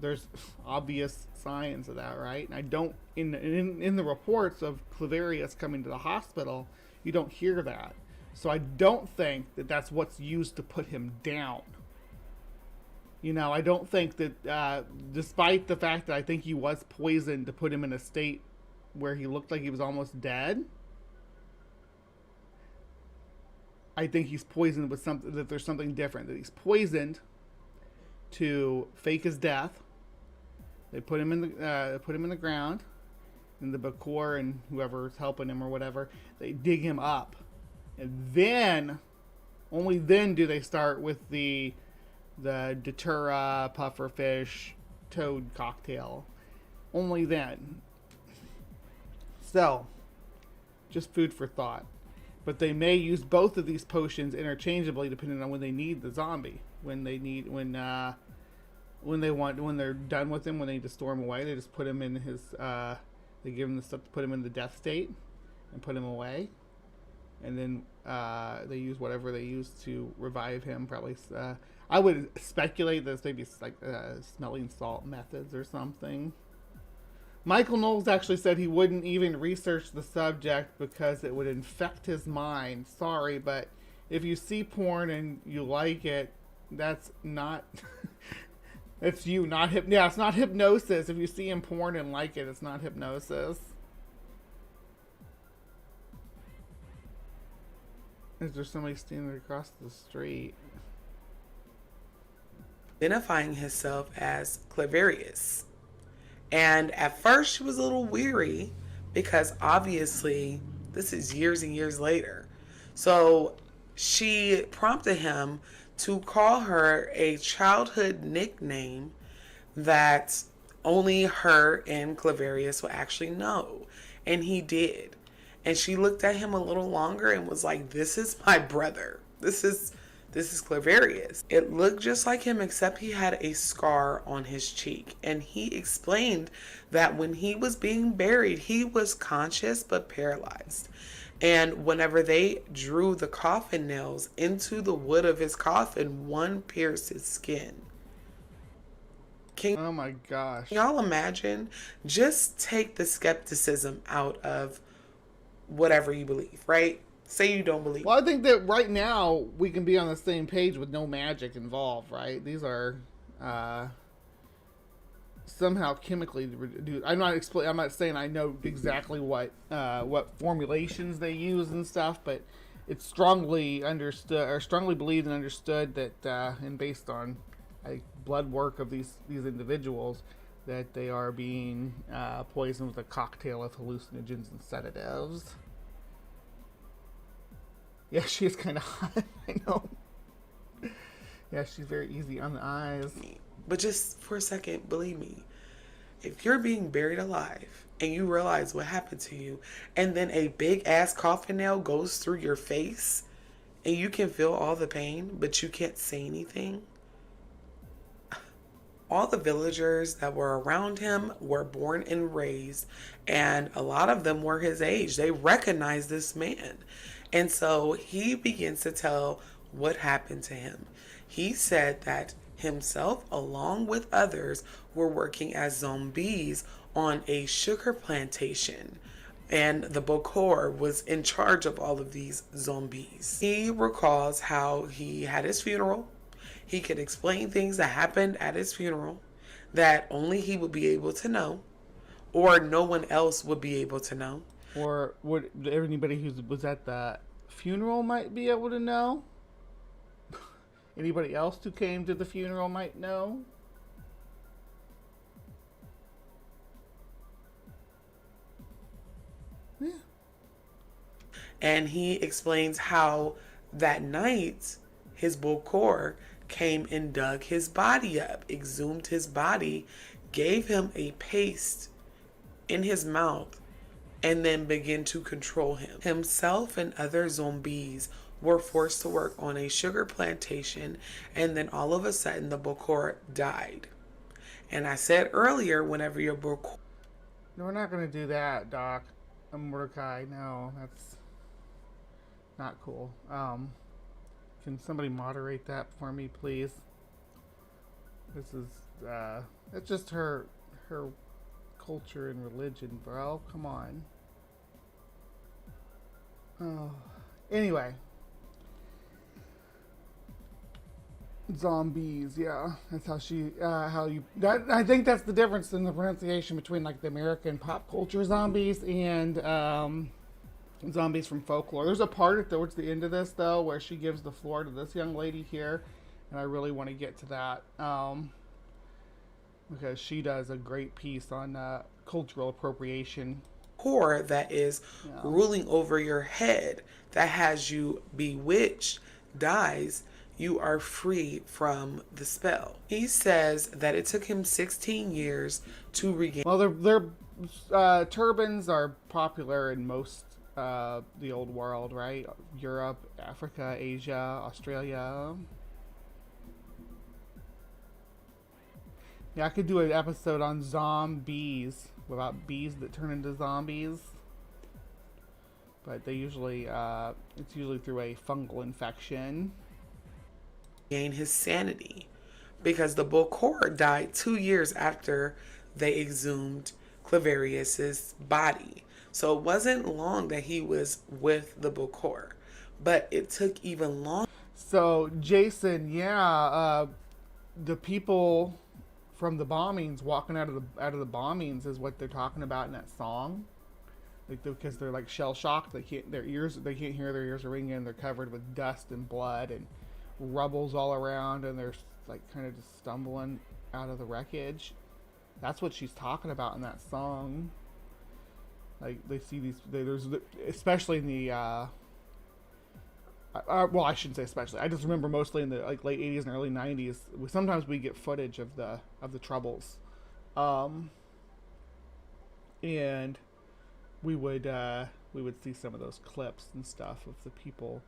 there's obvious signs of that, right? And I don't, in the reports of Clavarius coming to the hospital, you don't hear that. So I don't think that that's what's used to put him down. You know, I don't think that, despite the fact that I think he was poisoned to put him in a state where he looked like he was almost dead, I think he's poisoned with something, that there's something different, that he's poisoned to fake his death. They put him in the ground, and the Bakor and whoever's helping him or whatever, they dig him up, and then, only then do they start with the Datura pufferfish toad cocktail. Only then. So, just food for thought. But they may use both of these potions interchangeably depending on when they need the zombie. When they're done with him, when they just store him away, they just put him in his. They give him the stuff to put him in the death state, and put him away, and then they use whatever they use to revive him. Probably, I would speculate that it's maybe like smelling salt methods or something. Michael Knowles actually said he wouldn't even research the subject because it would infect his mind. Sorry, but if you see porn and you like it, that's not... it's you, not it's not hypnosis. If you see him porn and like it, it's not hypnosis. Is there somebody standing across the street? Identifying himself as Claverius. And at first she was a little weary because obviously this is years and years later. So she prompted him to call her a childhood nickname that only her and Claverius would actually know. And he did. And she looked at him a little longer and was like, this is my brother. This is Claverius. It looked just like him, except he had a scar on his cheek. And he explained that when he was being buried, he was conscious but paralyzed. And whenever they drew the coffin nails into the wood of his coffin, one pierced his skin. Oh my gosh. Can y'all imagine? Just take the skepticism out of whatever you believe, right? Say you don't believe. Well, I think that right now we can be on the same page with no magic involved, right? These are somehow chemically reduced. I'm not saying I know exactly what formulations they use and stuff, but it's strongly understood or strongly believed and understood that, and based on blood work of these individuals, that they are being poisoned with a cocktail of hallucinogens and sedatives. Yeah, she is kind of hot. I know. Yeah, she's very easy on the eyes. But just for a second, believe me, if you're being buried alive and you realize what happened to you, and then a big ass coffin nail goes through your face and you can feel all the pain, but you can't say anything. All the villagers that were around him were born and raised, and a lot of them were his age. They recognized this man. And so he begins to tell what happened to him. He said that himself, along with others, were working as zombies on a sugar plantation. And the Bokor was in charge of all of these zombies. He recalls how he had his funeral. He could explain things that happened at his funeral that only he would be able to know, or no one else would be able to know. Or would anybody who was at the funeral might be able to know? Anybody else who came to the funeral might know? Yeah. And he explains how that night his Bokor came and dug his body up, exhumed his body, gave him a paste in his mouth, and then began to control him. Himself and other zombies were forced to work on a sugar plantation, and then all of a sudden the Bokor died. And I said earlier, whenever your Bokor... No, we're not going to do that, Doc. Mordecai, no, that's not cool. Can somebody moderate that for me, please? This is, it's just her culture and religion, bro. Come on. Oh. Anyway. Zombies, yeah. That's how she, I think that's the difference in the pronunciation between like the American pop culture zombies and, zombies from folklore. There's a part towards the end of this though where she gives the floor to this young lady here, and I really want to get to that because she does a great piece on cultural appropriation. Core that is ruling over your head, that has you bewitched, dies, you are free from the spell. He says that it took him 16 years to regain. Well, their turbans are popular in most the old world, right? Europe, Africa, Asia, Australia. Yeah, I could do an episode on zombies, about bees that turn into zombies. But they usually, it's usually through a fungal infection. Gain his sanity, because the Bokor died 2 years after they exhumed Claverius's body. So it wasn't long that he was with the Bokor, but it took even longer. So Jason, yeah, the people from the bombings walking out of the bombings is what they're talking about in that song. like because they're like shell shocked. They can't hear, their ears are ringing. They're covered with dust and blood and rubbles all around, and they're like kind of just stumbling out of the wreckage. That's what she's talking about in that song. Like they see these, there's especially in the well, I shouldn't say especially. I just remember mostly in the like late 80s and early 90s. Sometimes we get footage of the troubles, and we would see some of those clips and stuff of the people.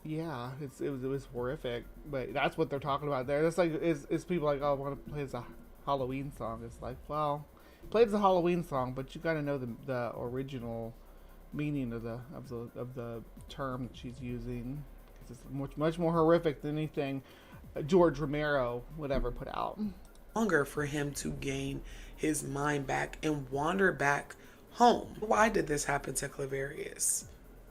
Yeah, it was horrific, but that's what they're talking about there. That's like is people like, oh, I want to play as a Halloween song. It's like, well, play as a Halloween song, but you got to know the original meaning of the term that she's using, because it's much more horrific than anything George Romero would ever put out. Longer for him to gain his mind back and wander back home. Why did this happen to Claverius?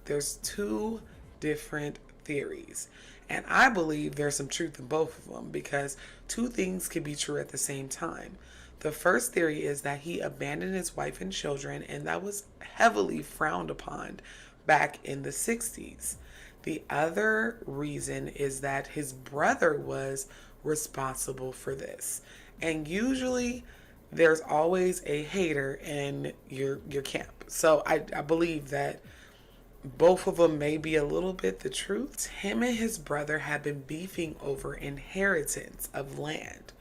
There's two different theories, and I believe there's some truth in both of them, because two things can be true at the same time. The first theory is that he abandoned his wife and children, and that was heavily frowned upon back in the 60s. The other reason is that his brother was responsible for this. And usually there's always a hater in your camp. So I believe that both of them may be a little bit the truth. Him and his brother had been beefing over inheritance of land.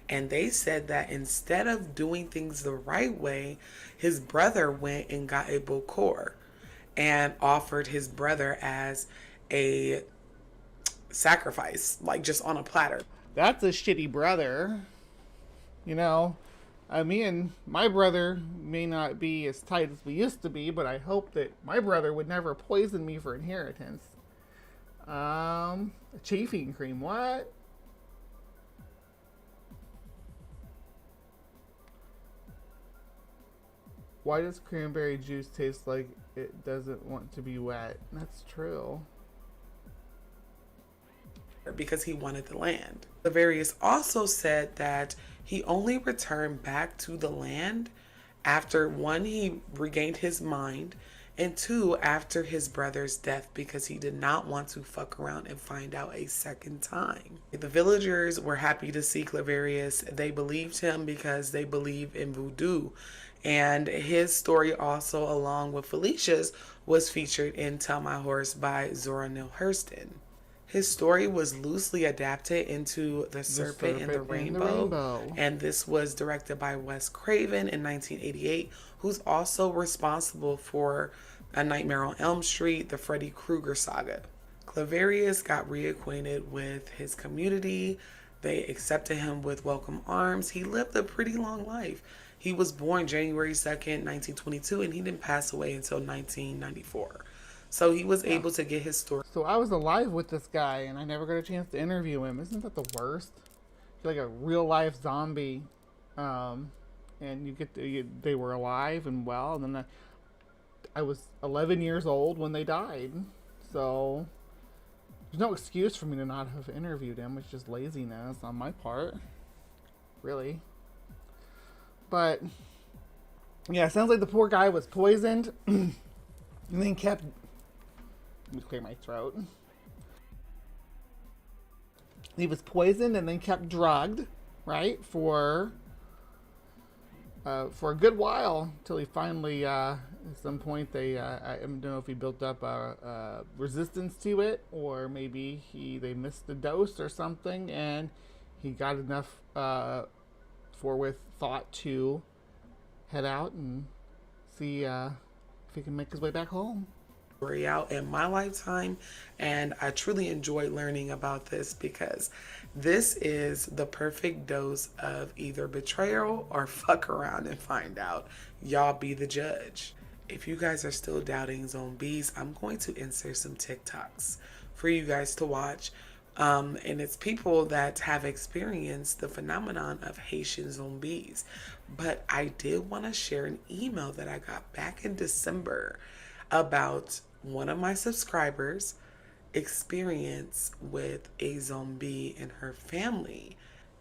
And they said that instead of doing things the right way, his brother went and got a bokor and offered his brother as a sacrifice, like just on a platter. That's a shitty brother. You know, me and my brother may not be as tight as we used to be, but I hope that my brother would never poison me for inheritance. Chafing cream, what? Why does cranberry juice taste like it doesn't want to be wet? That's true. Because he wanted the land. Claverius also said that he only returned back to the land after, one, he regained his mind, and two, after his brother's death, because he did not want to fuck around and find out a second time. The villagers were happy to see Claverius. They believed him because they believe in voodoo. And his story also, along with Felicia's, was featured in Tell My Horse by Zora Neale Hurston. His story was loosely adapted into The Serpent and the Rainbow, and this was directed by Wes Craven in 1988, who's also responsible for A Nightmare on Elm Street, the Freddy Krueger saga. Claverius got reacquainted with his community. They accepted him with welcome arms. He lived a pretty long life. He was born January 2nd, 1922, and he didn't pass away until 1994. So he was able to get his story. So I was alive with this guy, and I never got a chance to interview him. Isn't that the worst? Like a real life zombie, and they were alive and well, and then I was 11 years old when they died. So there's no excuse for me to not have interviewed him. It's just laziness on my part, really. But yeah, it sounds like the poor guy was poisoned and then kept. Let me clear my throat. He was poisoned and then kept drugged, right, for a good while, until he finally, at some point, I don't know if he built up a resistance to it, or maybe they missed the dose or something, and he got enough forthwith thought to head out and see if he can make his way back home. Out in my lifetime, and I truly enjoy learning about this, because this is the perfect dose of either betrayal or fuck around and find out. Y'all be the judge. If you guys are still doubting zombies, I'm going to insert some TikToks for you guys to watch. And it's people that have experienced the phenomenon of Haitian zombies. But I did want to share an email that I got back in December about one of my subscribers' experience with a zombie in her family.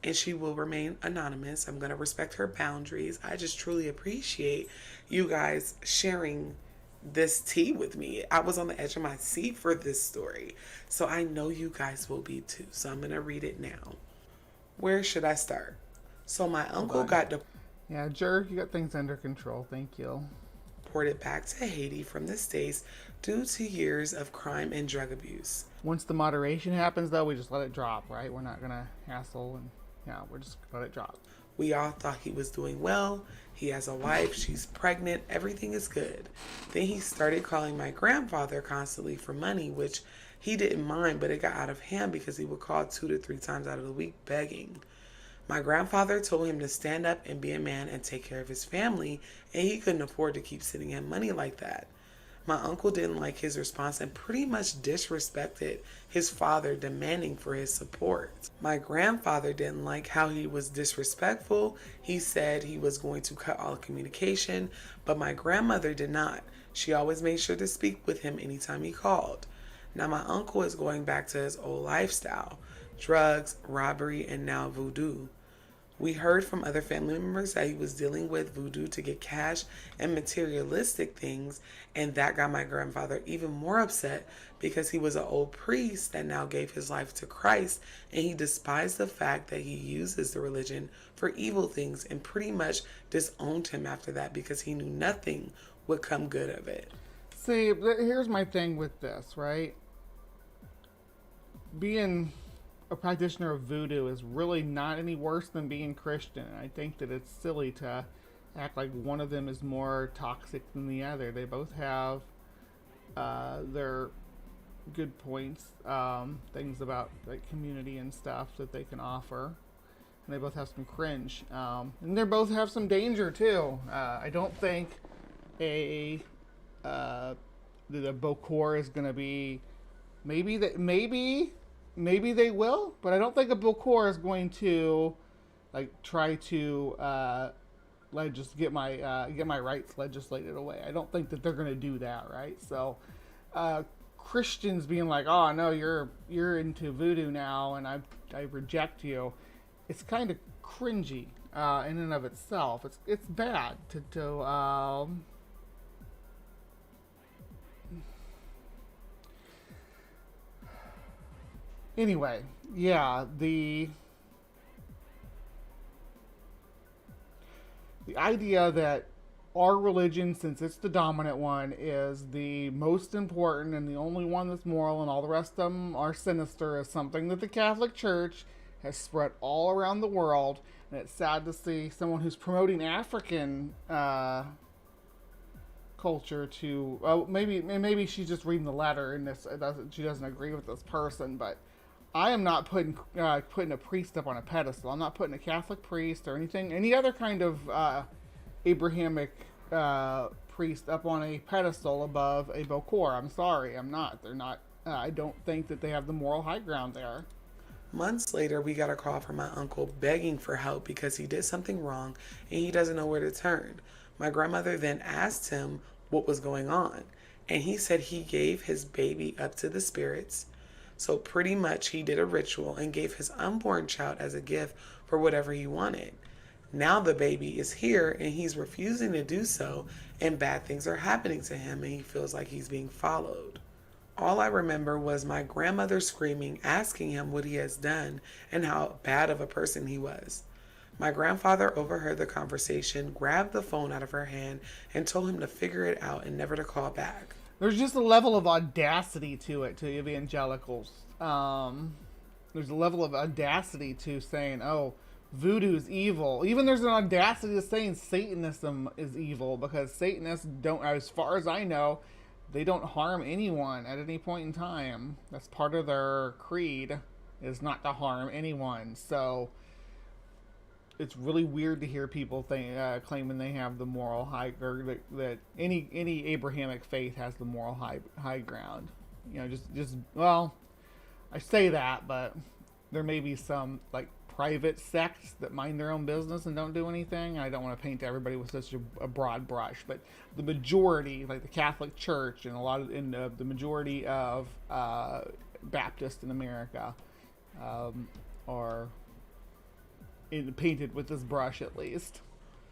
and she will remain anonymous. I'm going to respect her boundaries. I just truly appreciate you guys sharing this tea with me. I was on the edge of my seat for this story, so I know you guys will be too. So I'm going to read it now. Where should I start? So my uncle got Yeah, Jerk, you got things under control. Thank you. deported back to Haiti from the States due to years of crime and drug abuse. Once the moderation happens, though, we just let it drop, right? We're not going to hassle, and yeah, we're just going to let it drop. We all thought he was doing well. He has a wife, she's pregnant, everything is good. Then he started calling my grandfather constantly for money, which he didn't mind, but it got out of hand because he would call 2 to 3 times out of the week begging. My grandfather told him to stand up and be a man and take care of his family, and he couldn't afford to keep sending him money like that. My uncle didn't like his response and pretty much disrespected his father, demanding for his support. My grandfather didn't like how he was disrespectful. He said he was going to cut all communication, but my grandmother did not. She always made sure to speak with him anytime he called. Now my uncle is going back to his old lifestyle: drugs, robbery, and now voodoo. We heard from other family members that he was dealing with voodoo to get cash and materialistic things, and that got my grandfather even more upset because he was an old priest that now gave his life to Christ, and he despised the fact that he uses the religion for evil things and pretty much disowned him after that because he knew nothing would come good of it. See, here's my thing with this, right? Being a practitioner of voodoo is really not any worse than being Christian. I think that it's silly to act like one of them is more toxic than the other. They both have their good points, things about like community and stuff that they can offer, and they both have some cringe, and they both have some danger too. I don't think the Bokor is going to be, maybe they will, but I don't think a Bokor is going to like try to just get my rights legislated away. I don't think that they're going to do that, right? So Christians being like, "Oh no, you're into voodoo now, and I reject you," it's kind of cringy in and of itself. It's bad to Anyway, yeah, the idea that our religion, since it's the dominant one, is the most important and the only one that's moral and all the rest of them are sinister is something that the Catholic Church has spread all around the world. And it's sad to see someone who's promoting African culture to, maybe she's just reading the letter and she doesn't agree with this person, but I am not putting a priest up on a pedestal. I'm not putting a Catholic priest or any other kind of Abrahamic priest up on a pedestal above a Bokor. I'm sorry, I'm not. They're not. I don't think that they have the moral high ground there. Months later, we got a call from my uncle begging for help because he did something wrong and he doesn't know where to turn. My grandmother then asked him what was going on, and he said he gave his baby up to the spirits. So pretty much he did a ritual and gave his unborn child as a gift for whatever he wanted. Now the baby is here and he's refusing to do so, and bad things are happening to him and he feels like he's being followed. All I remember was my grandmother screaming, asking him what he has done and how bad of a person he was. My grandfather overheard the conversation, grabbed the phone out of her hand, and told him to figure it out and never to call back. There's just a level of audacity to it, to evangelicals. There's a level of audacity to saying, oh, voodoo is evil. Even there's an audacity to saying Satanism is evil, because Satanists don't, as far as I know, they don't harm anyone at any point in time. That's part of their creed, is not to harm anyone. So it's really weird to hear people claiming they have the moral high, or that any Abrahamic faith has the moral high ground. You know, just well, I say that, but there may be some like private sects that mind their own business and don't do anything. I don't want to paint everybody with such a broad brush, but the majority, like the Catholic Church and the majority of Baptists in America, are painted with this brush at least.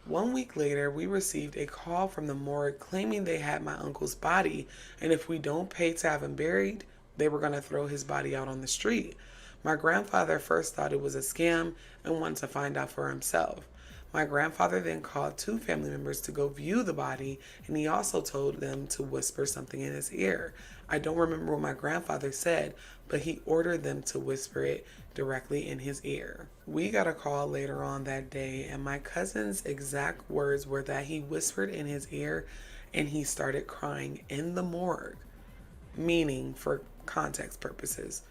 1 week later, we received a call from the morgue claiming they had my uncle's body, and if we don't pay to have him buried, they were going to throw his body out on the street. My grandfather first thought it was a scam and wanted to find out for himself. My grandfather then called 2 family members to go view the body, and he also told them to whisper something in his ear. I don't remember what my grandfather said, but he ordered them to whisper it directly in his ear. We got a call later on that day, and my cousin's exact words were that he whispered in his ear and he started crying in the morgue. Meaning, for context purposes,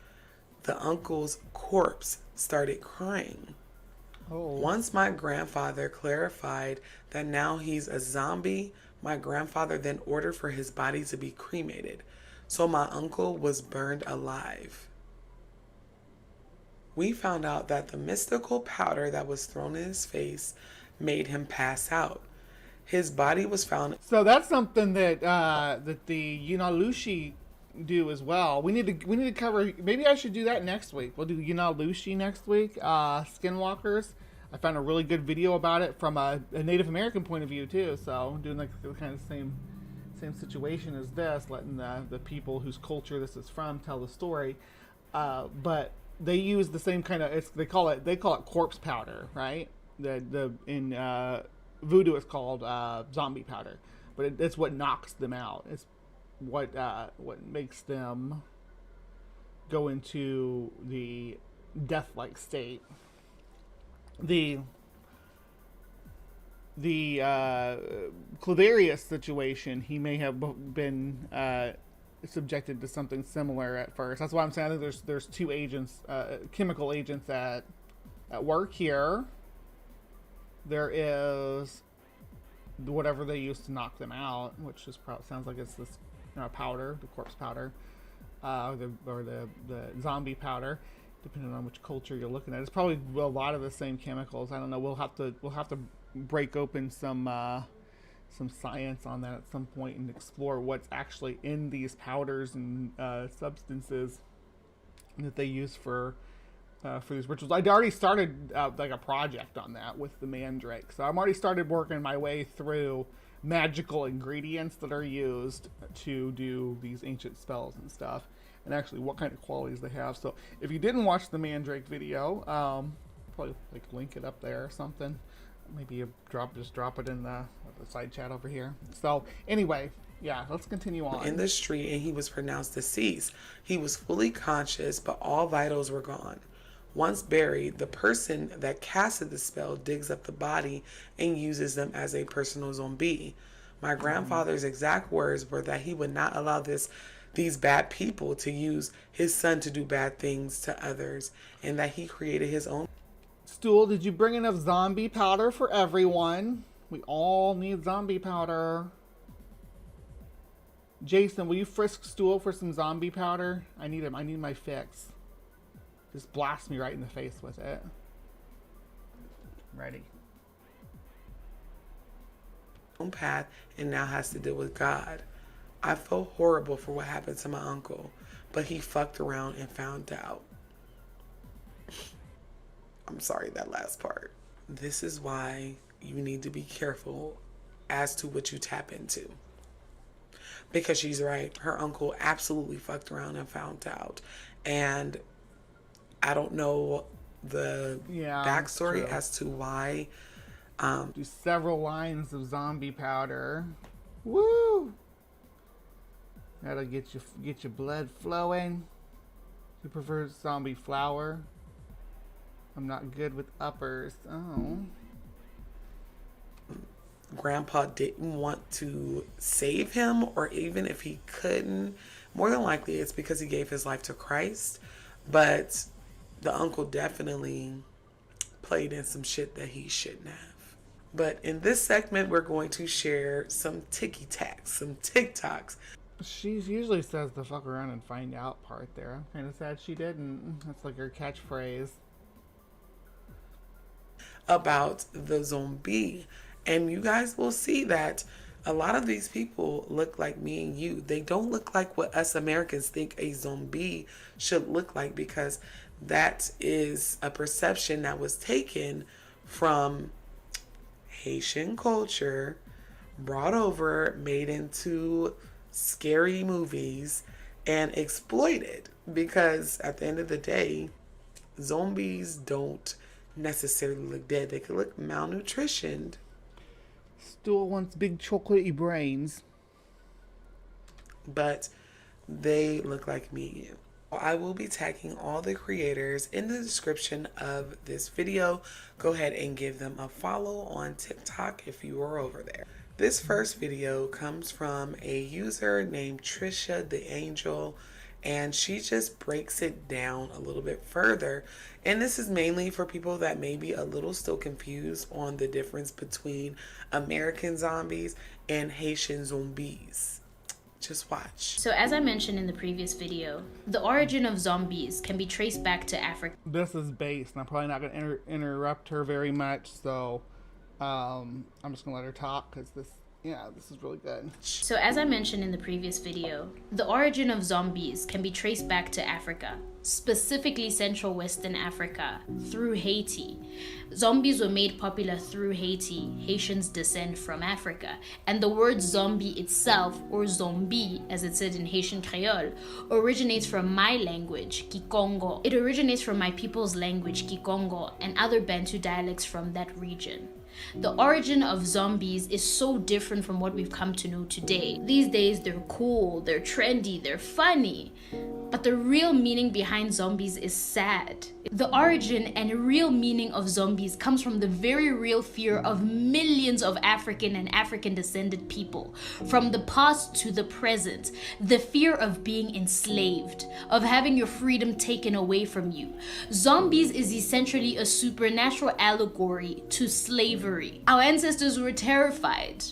the uncle's corpse started crying. Once my grandfather clarified that now he's a zombie, my grandfather then ordered for his body to be cremated. So my uncle was burned alive. We found out that the mystical powder that was thrown in his face made him pass out. His body was found. So that's something that that the Yunalushi do as well. We need to cover. Maybe I should do that next week. We'll do Yunalushi next week. Skinwalkers. I found a really good video about it from a Native American point of view too. So doing like the kind of same situation as this, letting the people whose culture this is from tell the story. But they use the same kind of. They call it corpse powder, right? In voodoo it's called zombie powder, but it's what knocks them out. It's what makes them go into the death-like state. The Claverius situation, he may have been subjected to something similar at first. That's why I'm saying I think there's 2 agents, chemical agents at work here. There is whatever they use to knock them out, which is sounds like it's this powder, the corpse powder, or the zombie powder, depending on which culture you're looking at. It's probably a lot of the same chemicals. I don't know. We'll have to break open some science on that at some point and explore what's actually in these powders and substances that they use for these rituals. I'd already started like a project on that with the mandrake, so I'm already started working my way through magical ingredients that are used to do these ancient spells and stuff, and actually what kind of qualities they have. So if you didn't watch the mandrake video, probably like link it up there or something. Maybe you just drop it in the side chat over here. So anyway, yeah, let's continue on. In the street, and he was pronounced deceased. He was fully conscious, but all vitals were gone. Once buried, the person that casted the spell digs up the body and uses them as a personal zombie. My grandfather's exact words were that he would not allow these bad people to use his son to do bad things to others, and that he created his own. Stool, did you bring enough zombie powder for everyone? We all need zombie powder. Jason, will you frisk Stool for some zombie powder? I need him. I need my fix. Just blast me right in the face with it. Ready. Own path, and now has to deal with God. I felt horrible for what happened to my uncle, but he fucked around and found out. I'm sorry, that last part. This is why you need to be careful as to what you tap into. Because she's right. Her uncle absolutely fucked around and found out. And I don't know the backstory as to why. Do several lines of zombie powder. Woo! That'll get your blood flowing. You prefer zombie flour? I'm not good with uppers. Oh. Grandpa didn't want to save him, or even if he couldn't, more than likely it's because he gave his life to Christ. But the uncle definitely played in some shit that he shouldn't have. But in this segment, we're going to share some ticky-tacks, some TikToks. She usually says the fuck around and find out part there. I'm kind of sad she didn't. That's like her catchphrase. About the zombie. And you guys will see that A lot of these people look like me and you. They don't look like what us Americans think a zombie should look like, because that is a perception that was taken from Haitian culture, brought over, made into scary movies, and exploited. Because at the end of the day, zombies don't necessarily look dead. They could look malnutritioned. Still wants big chocolatey brains. But they look like me and you. I will be tagging all the creators in the description of this video. Go ahead and give them a follow on TikTok if you are over there. This first video comes from a user named Trisha the Angel, and she just breaks it down a little bit further. And this is mainly for people that may be a little still confused on the difference between American zombies and Haitian zombies. Just watch. So as I mentioned in the previous video, the origin of zombies can be traced back to Africa. This is based, and I'm probably not going to interrupt her very much, so I'm just going to let her talk, because this is really good. So as I mentioned in the previous video, the origin of zombies can be traced back to Africa, specifically Central Western Africa, through Haiti. Zombies were made popular through Haiti. Haitians descend from Africa. And the word zombie itself, or zombie, as it's said in Haitian Creole, originates from my language, Kikongo. It originates from my people's language, Kikongo, and other Bantu dialects from that region. The origin of zombies is so different from what we've come to know today. These days, they're cool, they're trendy, they're funny. But the real meaning behind zombies is sad. The origin and real meaning of zombies comes from the very real fear of millions of African and African descended people, from the past to the present. The fear of being enslaved, of having your freedom taken away from you. Zombies is essentially a supernatural allegory to slavery. Our ancestors were terrified.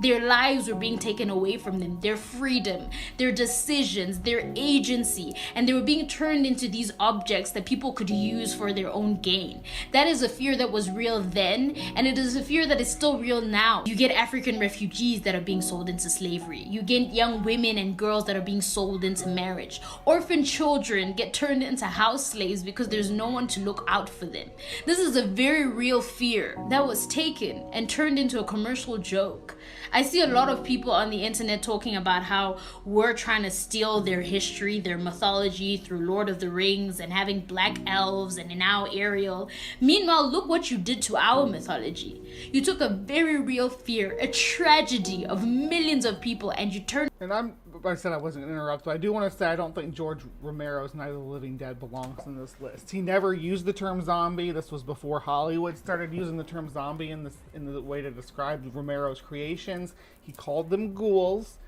Their lives were being taken away from them, their freedom, their decisions, their agency, and they were being turned into these objects that people could use for their own gain. That is a fear that was real then, and it is a fear that is still real now. You get African refugees that are being sold into slavery. You get young women and girls that are being sold into marriage. Orphan children get turned into house slaves because there's no one to look out for them. This is a very real fear that was taken and turned into a commercial joke. I see a lot of people on the internet talking about how we're trying to steal their history, their mythology through Lord of the Rings and having black elves and now Ariel. Meanwhile, look what you did to our mythology. You took a very real fear, a tragedy of millions of people, and you turned... And I said I wasn't going to interrupt, but I do want to say I don't think George Romero's Night of the Living Dead belongs in this list. He never used the term zombie. This was before Hollywood started using the term zombie in the way to describe Romero's creations. He called them ghouls,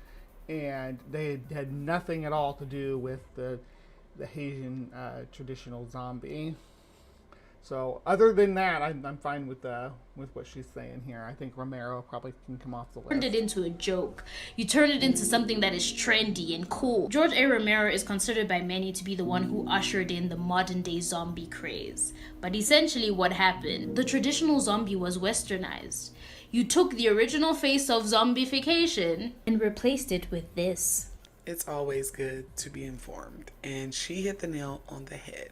and they had nothing at all to do with the Haitian traditional zombie. So other than that, I'm fine with what she's saying here. I think Romero probably can come off the list. Turned it into a joke. You turn it into something that is trendy and cool. George A. Romero is considered by many to be the one who ushered in the modern day zombie craze. But essentially what happened, the traditional zombie was westernized. You took the original face of zombification and replaced it with this. It's always good to be informed, and she hit the nail on the head.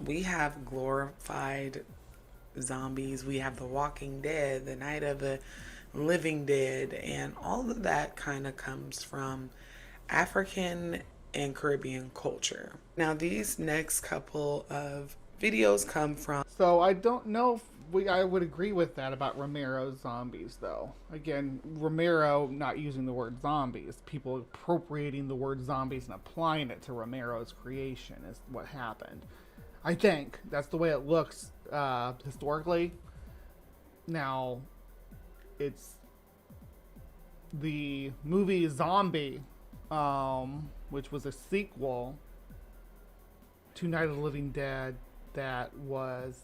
We have glorified zombies. We have The Walking Dead, The Night of the Living Dead, and all of that kind of comes from African and Caribbean culture. Now, these next couple of videos come from... So I don't know if I would agree with that about Romero's zombies, though. Again, Romero not using the word zombies. People appropriating the word zombies and applying it to Romero's creation is what happened. I think that's the way it looks historically. Now, it's the movie Zombie, which was a sequel to Night of the Living Dead that was...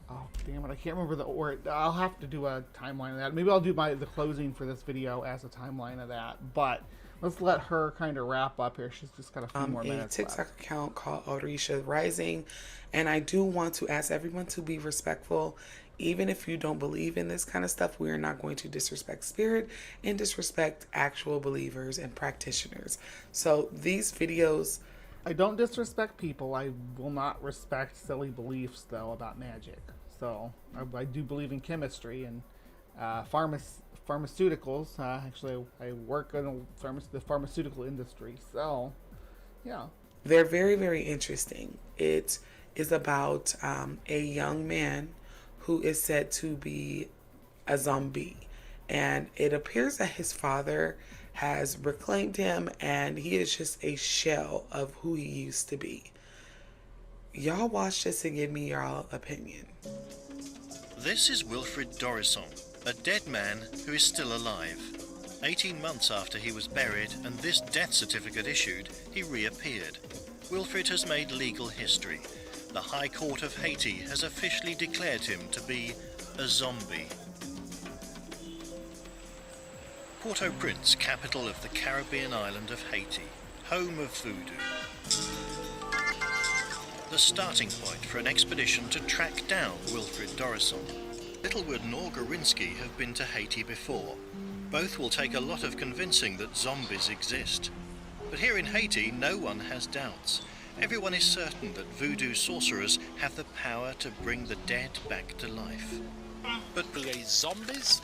Oh, damn it, I can't remember the order. I'll have to do a timeline of that. Maybe I'll do the closing for this video as a timeline of that. But let's let her kind of wrap up here. She's just got a few more minutes a TikTok left. account called Orisha Rising. And I do want to ask everyone to be respectful. Even if you don't believe in this kind of stuff, we are not going to disrespect spirit and disrespect actual believers and practitioners. So these videos... I don't disrespect people. I will not respect silly beliefs, though, about magic. So I do believe in chemistry and pharmaceuticals. Actually, I work in the pharmaceutical industry. So, yeah. They're very, very interesting. It is about a young man who is said to be a zombie. And it appears that his father has reclaimed him and he is just a shell of who he used to be. Y'all watch this and give me y'all opinion. This is Wilfred Dorison, a dead man who is still alive. 18 months after he was buried and this death certificate issued, he reappeared. Wilfred has made legal history. The High Court of Haiti has officially declared him to be a zombie. Port-au-Prince, capital of the Caribbean island of Haiti, home of voodoo. The starting point for an expedition to track down Wilfred Dorison. Littlewood nor Gorinsky have been to Haiti before. Both will take a lot of convincing that zombies exist. But here in Haiti, no one has doubts. Everyone is certain that voodoo sorcerers have the power to bring the dead back to life. But zombies?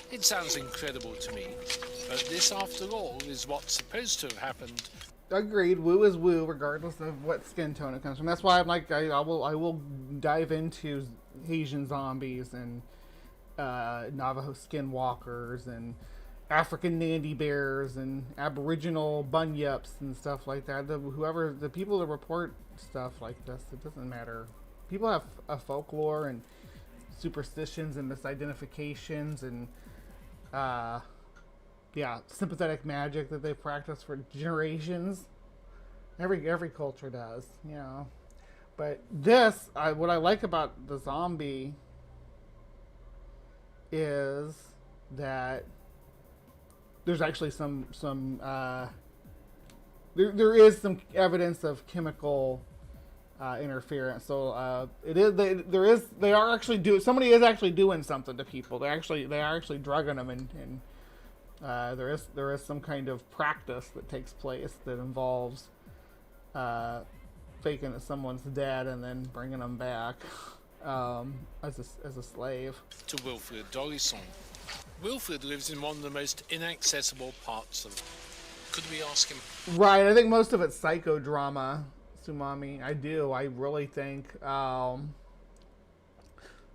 It sounds incredible to me, but this, after all, is what's supposed to have happened. Agreed. Woo is woo, regardless of what skin tone it comes from. That's why I'm like, I will dive into Asian zombies and Navajo skinwalkers and African Nandy bears and Aboriginal bunyips and stuff like that. The people that report stuff like this, it doesn't matter. People have a folklore and superstitions and misidentifications and sympathetic magic that they've practiced for generations. Every culture does, you know. But this, what I like about the zombie is that there's actually there is some evidence of chemical interference. So they are actually somebody is actually doing something to people. They are actually drugging them, and there is some kind of practice that takes place that involves faking that someone's dead and then bringing them back as a slave. To Wilfred Dorison. Wilfred lives in one of the most inaccessible parts of... Could we ask him? Right, I think most of it's psychodrama, Sumami. I really think.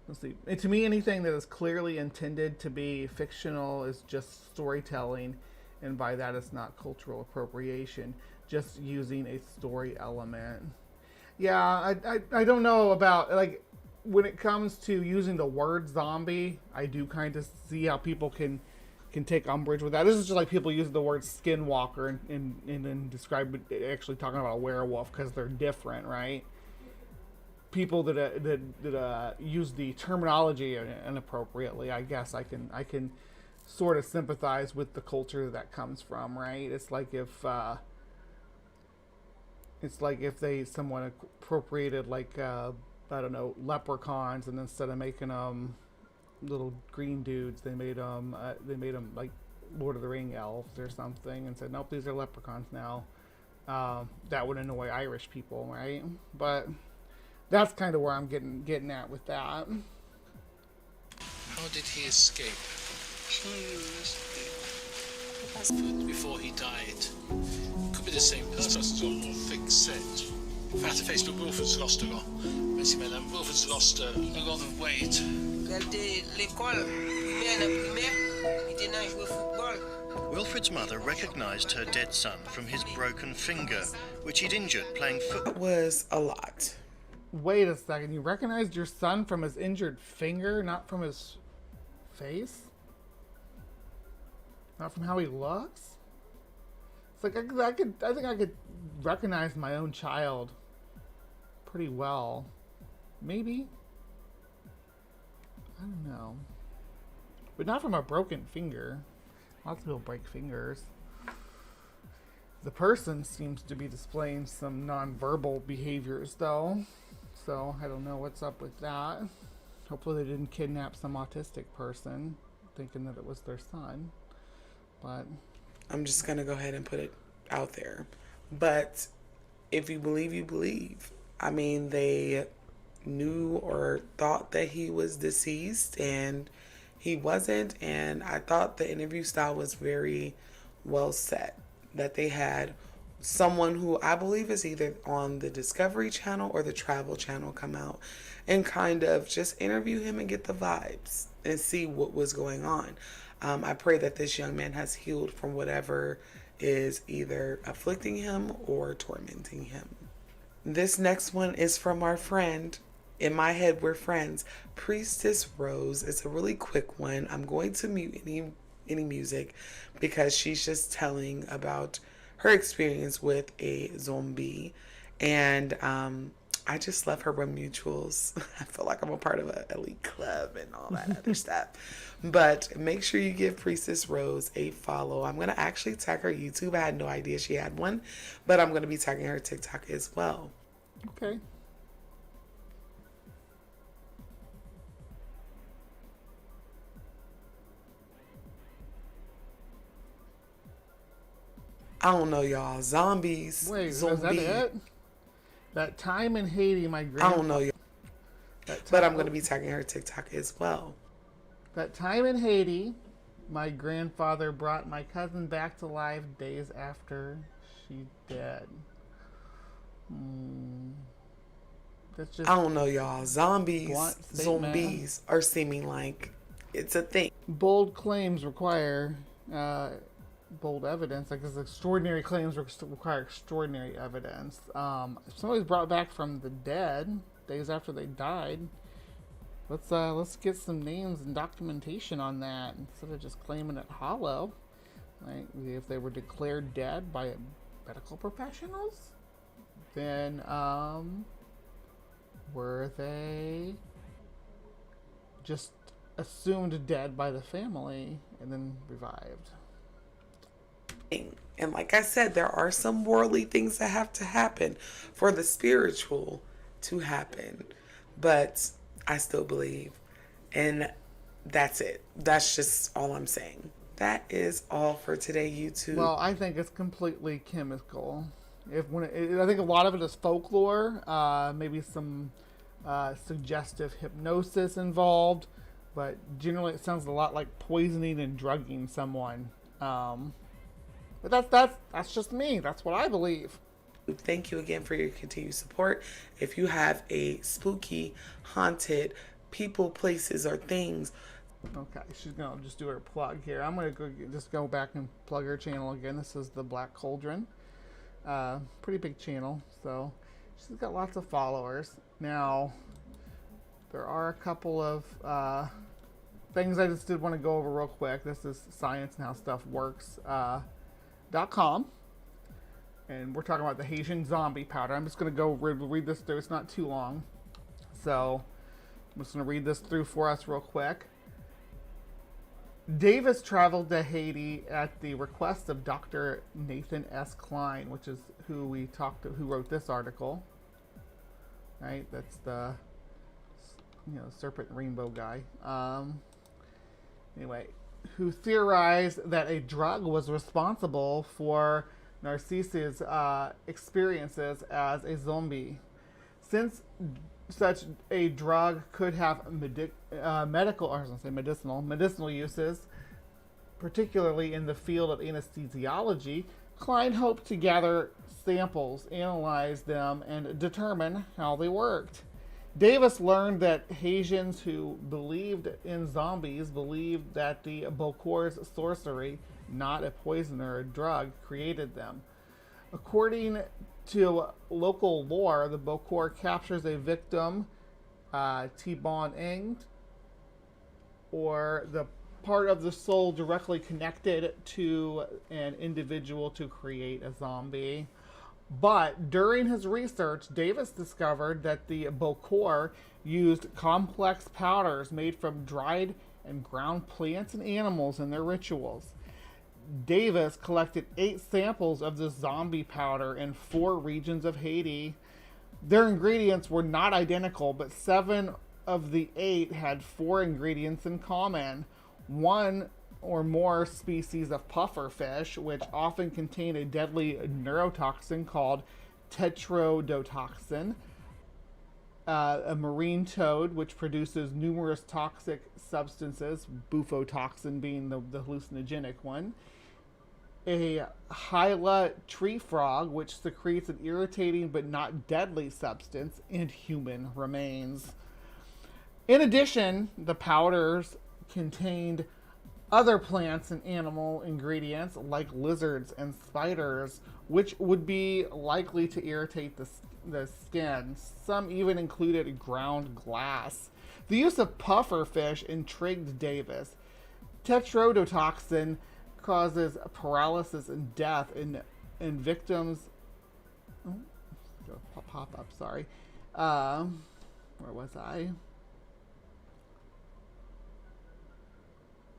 Let's see. And to me, anything that is clearly intended to be fictional is just storytelling, and by that it's not cultural appropriation, just using a story element. Yeah, I don't know about, like, when it comes to using the word zombie, I do kind of see how people can take umbrage with that. This is just like people use the word skinwalker and then describe it, actually talking about a werewolf, because they're different, right? People that use the terminology inappropriately, I guess I can sort of sympathize with the culture that comes from, right? It's like if someone appropriated, like I don't know, leprechauns, and instead of making them little green dudes, they made them like Lord of the Ring elves or something, and said, nope, these are leprechauns now. That would annoy Irish people, right? But that's kind of where I'm getting at with that. How did he escape? Before he died. Could be the same person as on more thick set. Fat face, but Wilfred's lost a lot. Wilfred's lost a lot of weight. Wilfred's mother recognized her dead son from his broken finger, which he'd injured playing football. That was a lot. Wait a second, you recognized your son from his injured finger, not from his face? Not from how he looks? It's like I think I could recognize my own child pretty well. Maybe. I don't know. But not from a broken finger. Lots of people break fingers. The person seems to be displaying some nonverbal behaviors, though. So I don't know what's up with that. Hopefully they didn't kidnap some autistic person thinking that it was their son. But I'm just going to go ahead and put it out there. But if you believe, you believe. I mean, they knew or thought that he was deceased and he wasn't. And I thought the interview style was very well set. That they had someone who I believe is either on the Discovery Channel or the Travel Channel come out and kind of just interview him and get the vibes and see what was going on. I pray that this young man has healed from whatever is either afflicting him or tormenting him. This next one is from our friend. In my head, we're friends. Priestess Rose. It's a really quick one. I'm going to mute any music because she's just telling about her experience with a zombie, and I just love her mutuals. I feel like I'm a part of an elite club and all that other stuff. But make sure you give Priestess Rose a follow. I'm going to actually tag her YouTube. I had no idea she had one, but I'm going to be tagging her TikTok as well. Okay. I don't know, y'all. Zombies. Wait, zombie. is that it? That time in Haiti, my grandpa. I don't know, y'all. But I'm going to be tagging her TikTok as well. That time in Haiti, my grandfather brought my cousin back to life days after she died. That's just I don't know, y'all. Zombies are seeming like it's a thing. Bold claims require bold evidence. Like, this extraordinary claims require extraordinary evidence. If somebody's brought back from the dead days after they died, let's get some names and documentation on that instead of just claiming it hollow. Like, if they were declared dead by medical professionals, then were they just assumed dead by the family and then revived? And like I said, there are some worldly things that have to happen for the spiritual to happen. But I still believe. And that's it. That's just all I'm saying. That is all for today, YouTube. Well, I think it's completely chemical. I think a lot of it is folklore, maybe some suggestive hypnosis involved, but generally it sounds a lot like poisoning and drugging someone. But that's just me. That's what I believe. Thank you again for your continued support. If you have a spooky, haunted people, places, or things. Okay, she's gonna just do her plug here. I'm gonna just go back and plug her channel again. This is the Black Cauldron. Pretty big channel, so she's got lots of followers. Now, there are a couple of things I just did want to go over real quick. This is Science and How Stuff Works. .com, and we're talking about the Haitian zombie powder. I'm just going to go read this through. It's not too long, so I'm just going to read this through for us real quick. Davis traveled to Haiti at the request of Dr. Nathan S. Klein, which is who we talked to, who wrote this article. Right, that's the serpent rainbow guy. Anyway, who theorized that a drug was responsible for Narcisse's experiences as a zombie. Since such a drug could have medicinal uses, particularly in the field of anesthesiology, Klein hoped to gather samples, analyze them, and determine how they worked. Davis learned that Haitians who believed in zombies believed that the Bocor's sorcery, not a poison or a drug, created them. According to local lore, the Bocor captures a victim, T-bond-ing, or the part of the soul directly connected to an individual to create a zombie. But during his research, Davis discovered that the Bocor used complex powders made from dried and ground plants and animals in their rituals. Davis collected 8 samples of the zombie powder in 4 regions of Haiti, Their ingredients were not identical, but 7 of the 8 had 4 ingredients in common. One or more species of pufferfish, which often contain a deadly neurotoxin called tetrodotoxin. A marine toad, which produces numerous toxic substances, bufotoxin being the hallucinogenic one. A hyla tree frog, which secretes an irritating but not deadly substance, and human remains. In addition, the powders contained other plants and animal ingredients like lizards and spiders, which would be likely to irritate the skin. Some even included ground glass. The use of pufferfish intrigued Davis. Tetrodotoxin causes paralysis and death in victims. Pop up, sorry. Where was I?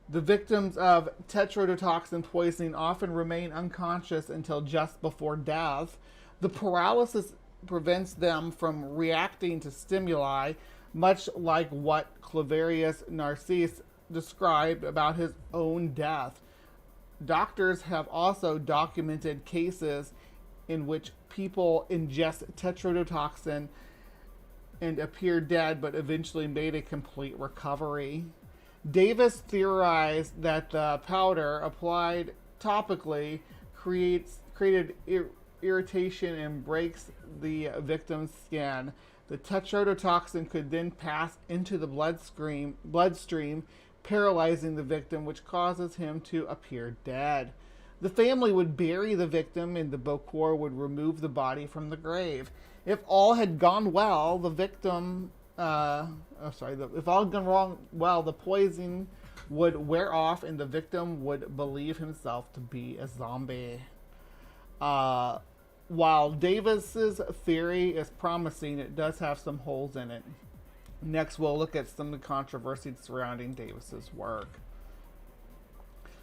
The victims of tetrodotoxin poisoning often remain unconscious until just before death. The paralysis prevents them from reacting to stimuli, much like what Claverius Narcisse described about his own death. Doctors have also documented cases in which people ingest tetrodotoxin and appear dead but eventually made a complete recovery. Davis theorized that the powder applied topically created irritation and breaks the victim's skin. The tetrodotoxin could then pass into the bloodstream, paralyzing the victim, which causes him to appear dead. The family would bury the victim, and the Bokor would remove the body from the grave. If all had gone well, the victim, if all had gone wrong, well, the poison would wear off, and the victim would believe himself to be a zombie. While Davis's theory is promising, it does have some holes in it. Next, we'll look at some of the controversies surrounding Davis's work.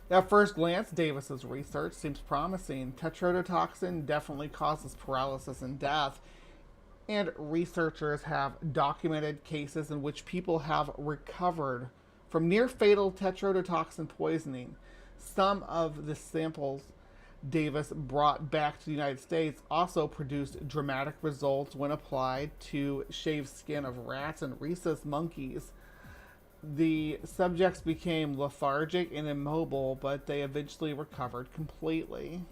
At first glance, Davis's research seems promising. Tetrodotoxin definitely causes paralysis and death, and researchers have documented cases in which people have recovered from near-fatal tetrodotoxin poisoning. Some of the samples Davis brought back to the United States also produced dramatic results when applied to shaved skin of rats and rhesus monkeys. The subjects became lethargic and immobile, but they eventually recovered completely.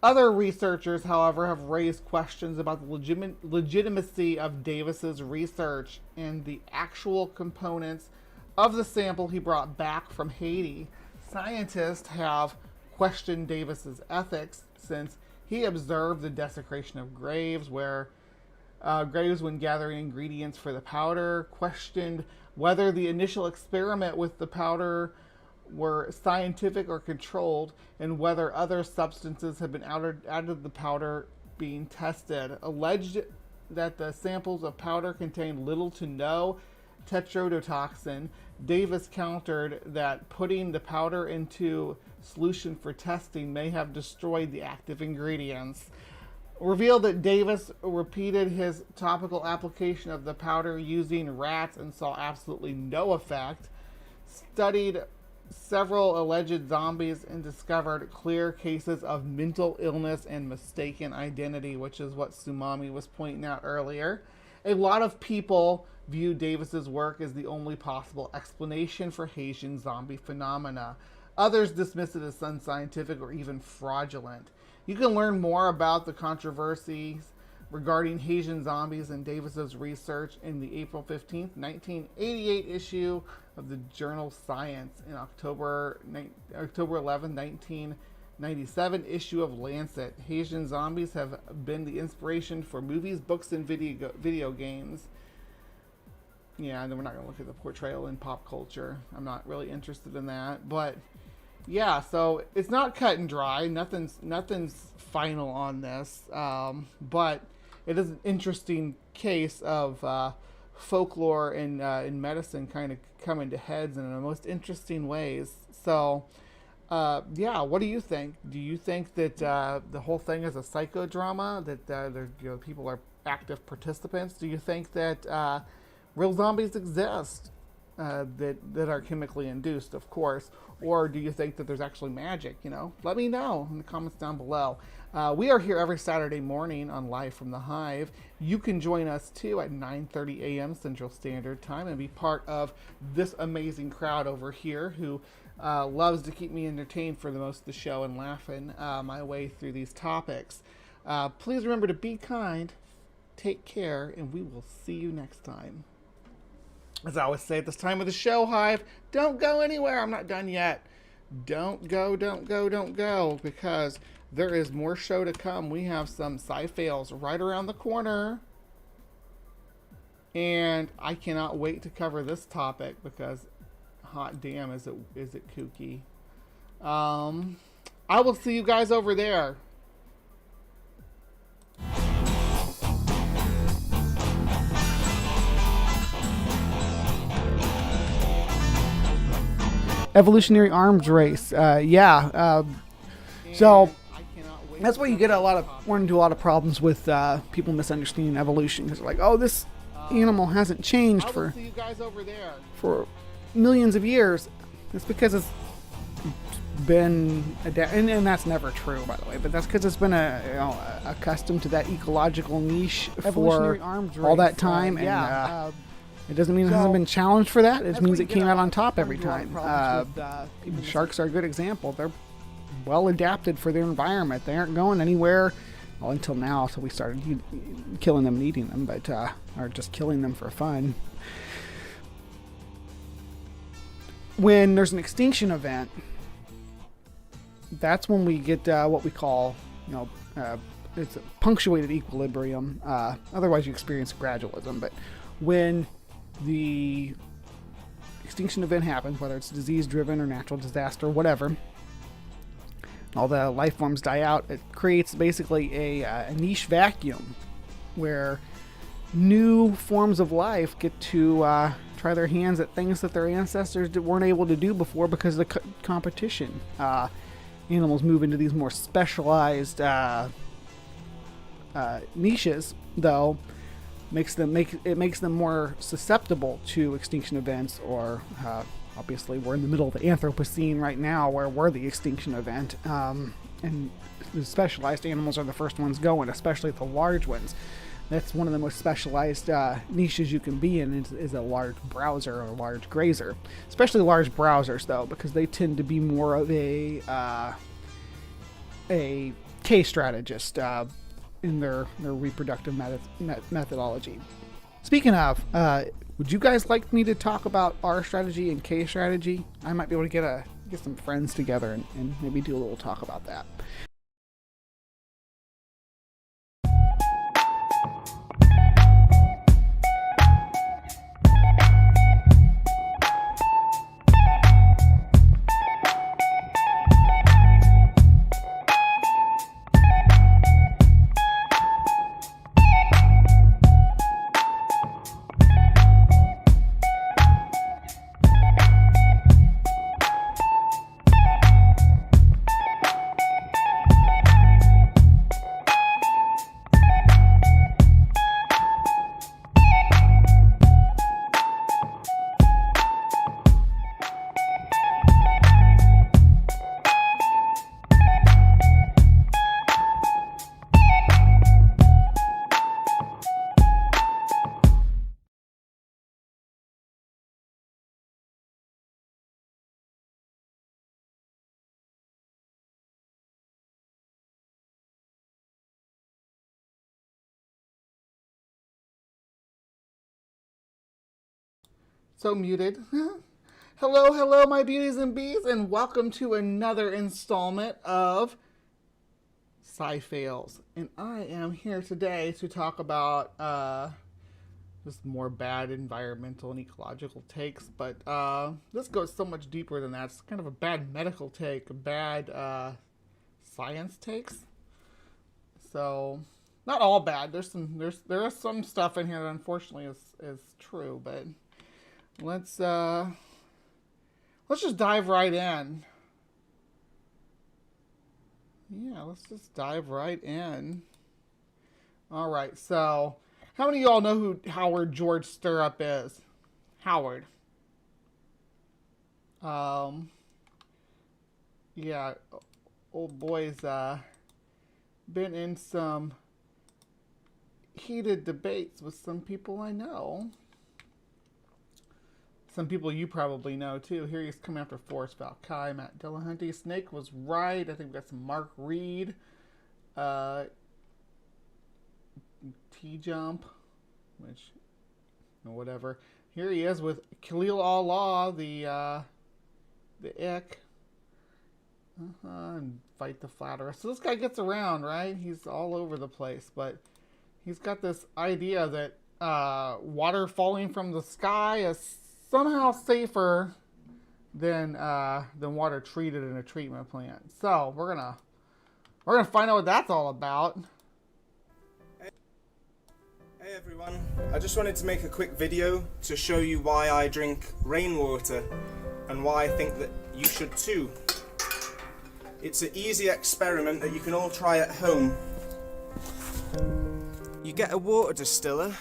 Other researchers, however, have raised questions about the legitimacy of Davis's research and the actual components of the sample he brought back from Haiti. Scientists have questioned Davis's ethics since he observed the desecration of graves when gathering ingredients for the powder, questioned whether the initial experiment with the powder were scientific or controlled, and whether other substances had been added to the powder being tested. Alleged that the samples of powder contained little to no tetrodotoxin, Davis countered that putting the powder into solution for testing may have destroyed the active ingredients. Revealed that Davis repeated his topical application of the powder using rats and saw absolutely no effect. Studied several alleged zombies and discovered clear cases of mental illness and mistaken identity, which is what Sumami was pointing out earlier. A lot of people view Davis's work as the only possible explanation for Haitian zombie phenomena. Others dismiss it as unscientific or even fraudulent. You can learn more about the controversies regarding Haitian zombies and Davis's research in the April 15th, 1988 issue of the journal Science, and October 11, 1997 issue of Lancet. Haitian zombies have been the inspiration for movies, books, and video games. Yeah, and then we're not going to look at the portrayal in pop culture. I'm not really interested in that, but yeah, so it's not cut and dry. Nothing's final on this, but it is an interesting case of folklore and medicine kind of coming to heads in the most interesting ways. So Yeah, what do you think? Do you think that the whole thing is a psychodrama, that people are active participants? Do you think that real zombies exist that are chemically induced, of course? Or do you think that there's actually magic? Let me know in the comments down below. We are here every Saturday morning on Live from the Hive. You can join us too at 9:30 a.m. Central Standard Time and be part of this amazing crowd over here who loves to keep me entertained for the most of the show and laughing my way through these topics. Please remember to be kind, take care, and we will see you next time. As I always say at this time of the show, Hive, don't go anywhere. I'm not done yet. Don't go, because there is more show to come. We have some sci-fails right around the corner. And I cannot wait to cover this topic because hot damn, is it kooky. I will see you guys over there. Evolutionary arms race. So that's why you get run into a lot of problems with people misunderstanding evolution, because they're like, oh, this animal hasn't changed for millions of years. It's because it's been and that's never true, by the way, but that's because it's been accustomed to that ecological niche for all that time. It doesn't mean it hasn't been challenged for that. It just means it came out on top every time. Sharks are a good example. They're well adapted for their environment. They aren't going anywhere, well, until now, until we started killing them and eating them, or just killing them for fun. When there's an extinction event, that's when we get what we call, it's a punctuated equilibrium. Otherwise, you experience gradualism. But when the extinction event happens, whether it's disease-driven or natural disaster, whatever, all the life forms die out, it creates basically a niche vacuum where new forms of life get to try their hands at things that their ancestors weren't able to do before because of the competition. Animals move into these more specialized niches, though. Makes them more susceptible to extinction events, or obviously we're in the middle of the Anthropocene right now, where we're the extinction event, and the specialized animals are the first ones going, especially the large ones. That's one of the most specialized niches you can be in is a large browser or a large grazer, especially large browsers though, because they tend to be more of a K strategist in their reproductive methodology. Speaking of, would you guys like me to talk about R strategy and K strategy? I might be able to get some friends together and maybe do a little talk about that. So muted. Hello, my beauties and bees, and welcome to another installment of Sci-Fails. And I am here today to talk about just more bad environmental and ecological takes, but this goes so much deeper than that. It's kind of a bad medical take, a bad science takes. So, not all bad. There is some stuff in here that unfortunately is true, but let's just dive right in. Yeah, let's just dive right in. All right, so how many of y'all know who Howard George Stirrup is? Howard. Yeah, old boy's been in some heated debates with some people I know. Some people you probably know too. Here he's coming after Forrest Valkai, Matt Dillahunty. Snake was right. I think we got some Mark Reed. T-Jump, which, whatever. Here he is with Khalil Allah, the Ick. And Fight the Flatterer. So this guy gets around, right? He's all over the place, but he's got this idea that water falling from the sky is somehow safer than water treated in a treatment plant. So we're gonna find out what that's all about. Hey everyone, I just wanted to make a quick video to show you why I drink rainwater and why I think that you should too. It's an easy experiment that you can all try at home. You get a water distiller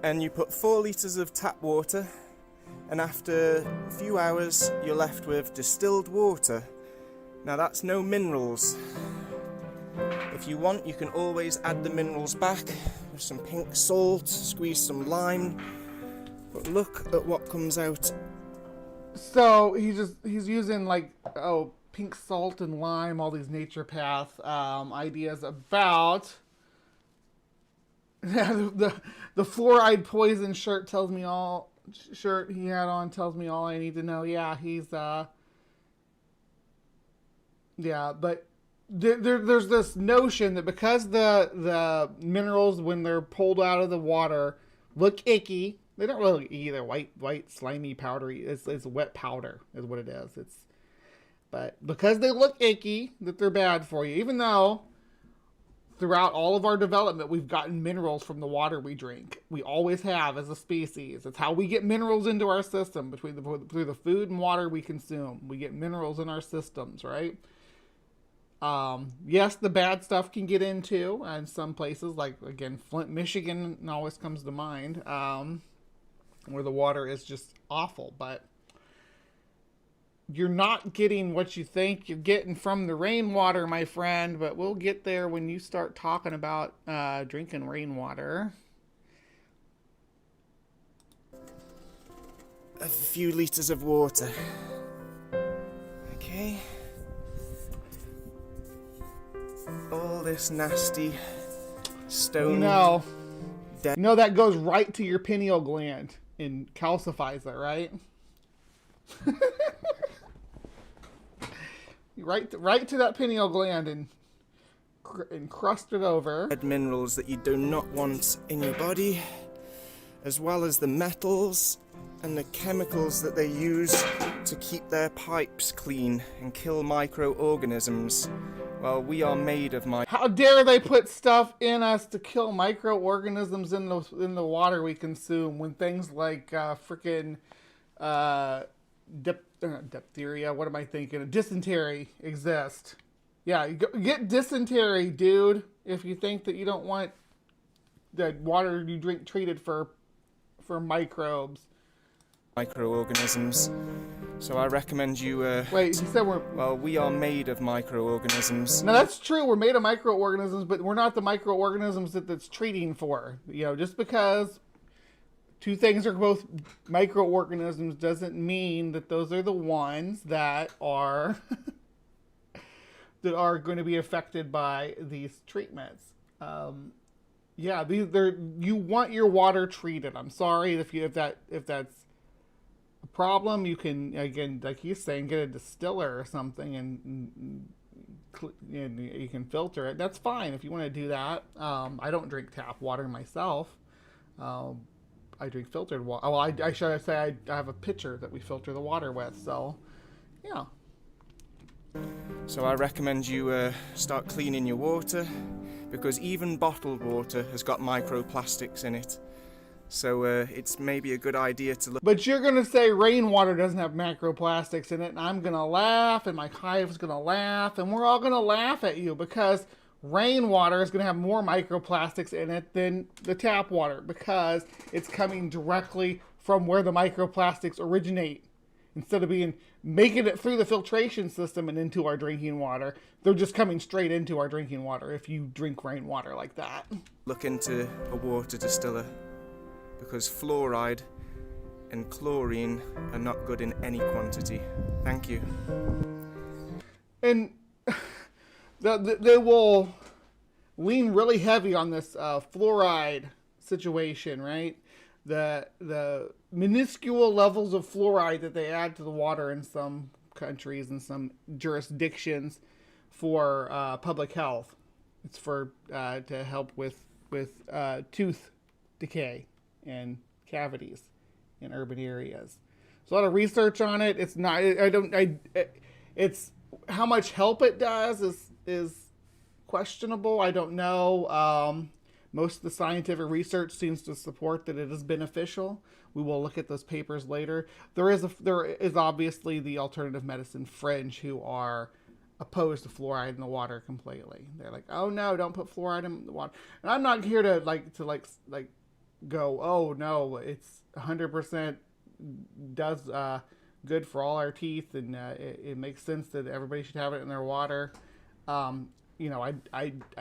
and you put 4 litres of tap water, and after a few hours you're left with distilled water. Now that's no minerals. If you want, you can always add the minerals back with some pink salt, squeeze some lime, but look at what comes out. So he's using like pink salt and lime, all these naturopath ideas about the fluoride poison shirt tells me all. Shirt he had on tells me all I need to know. Yeah, he's yeah, but there's this notion that because the minerals when they're pulled out of the water look icky. They don't really look icky. They're white, slimy, powdery. It's wet powder is what it is. But because they look icky, that they're bad for you. Even though throughout all of our development, we've gotten minerals from the water we drink. We always have as a species. It's how we get minerals into our system through the food and water we consume. We get minerals in our systems, right? Yes, the bad stuff can get into in some places, like again, Flint, Michigan always comes to mind. Where the water is just awful, but you're not getting what you think you're getting from the rainwater, my friend, but we'll get there when you start talking about drinking rainwater. A few litres of water. Okay. All this nasty stone. You know that goes right to your pineal gland and calcifies it, right? right to that pineal gland and crust it over. Minerals that you do not want in your body, as well as the metals and the chemicals that they use to keep their pipes clean and kill microorganisms. Well, we are made of How dare they put stuff in us to kill microorganisms in the water we consume when things like frickin' diphtheria, what am I thinking? Dysentery exist. Yeah, get dysentery, dude, if you think that you don't want the water you drink treated for microbes. Microorganisms. So I recommend you Wait, you said well, we are made of microorganisms. No, that's true. We're made of microorganisms, but we're not the microorganisms that's treating for. Just because two things are both microorganisms doesn't mean that those are the ones that are that are going to be affected by these treatments. Yeah, you want your water treated. I'm sorry if that's a problem. You can, again, like he's saying, get a distiller or something and you can filter it. That's fine if you want to do that. I don't drink tap water myself. I drink filtered water. Well, I should say I have a pitcher that we filter the water with. So, yeah. So I recommend you start cleaning your water, because even bottled water has got microplastics in it. So it's maybe a good idea to look. But you're going to say rainwater doesn't have microplastics in it, and I'm going to laugh, and my hive's going to laugh, and we're all going to laugh at you because rainwater is going to have more microplastics in it than the tap water because it's coming directly from where the microplastics originate. Instead of making it through the filtration system and into our drinking water, they're just coming straight into our drinking water if you drink rainwater like that. Look into a water distiller, because fluoride and chlorine are not good in any quantity. Thank you. And they will lean really heavy on this fluoride situation, right? The minuscule levels of fluoride that they add to the water in some countries and some jurisdictions for public health. It's for to help with tooth decay and cavities in urban areas. There's a lot of research on it. It's not. It's how much help it does is questionable. I don't know. Most of the scientific research seems to support that it is beneficial. We will look at those papers later. There is obviously the alternative medicine fringe who are opposed to fluoride in the water completely. They're like, oh no, don't put fluoride in the water. And I'm not here to go, oh no, it's 100% does good for all our teeth, and it makes sense that everybody should have it in their water. I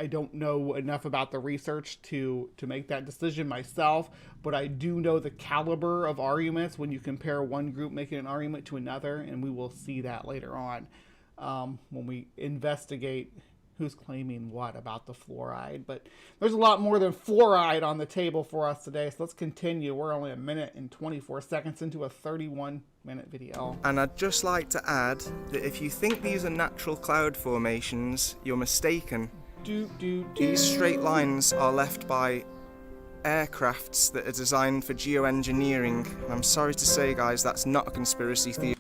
don't know enough about the research to make that decision myself, but I do know the caliber of arguments when you compare one group making an argument to another, and we will see that later on when we investigate who's claiming what about the fluoride. But there's a lot more than fluoride on the table for us today, so let's continue. We're only 1 minute and 24 seconds into a 31-minute video. And I'd just like to add that if you think these are natural cloud formations, you're mistaken. These straight lines are left by aircrafts that are designed for geoengineering. And I'm sorry to say, guys, that's not a conspiracy theory.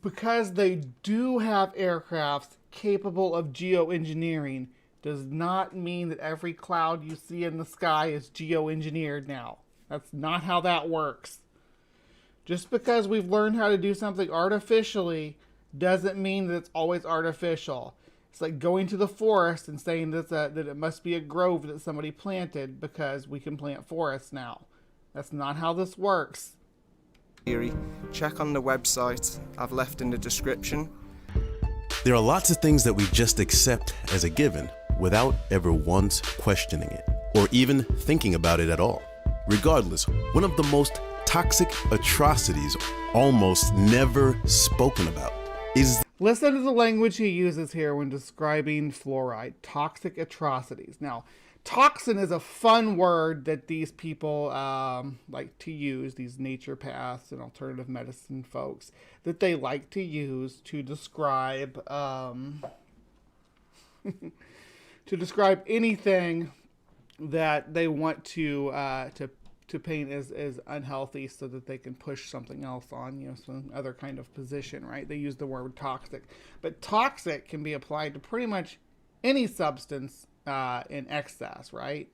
Because they do have aircrafts capable of geoengineering does not mean that every cloud you see in the sky is geoengineered now. That's not how that works. Just because we've learned how to do something artificially doesn't mean that it's always artificial. It's like going to the forest and saying that it must be a grove that somebody planted because we can plant forests now. That's not how this works. Check on the website I've left in the description. There are lots of things that we just accept as a given without ever once questioning it or even thinking about it at all. Regardless, one of the most toxic atrocities almost never spoken about is... Listen to the language he uses here when describing fluoride. Toxic atrocities. Now, toxin is a fun word that these people like to use, these naturopaths and alternative medicine folks, that they like to use to describe to describe anything that they want to paint as unhealthy so that they can push something else on, some other kind of position, right? They use the word toxic. But toxic can be applied to pretty much any substance in excess, right?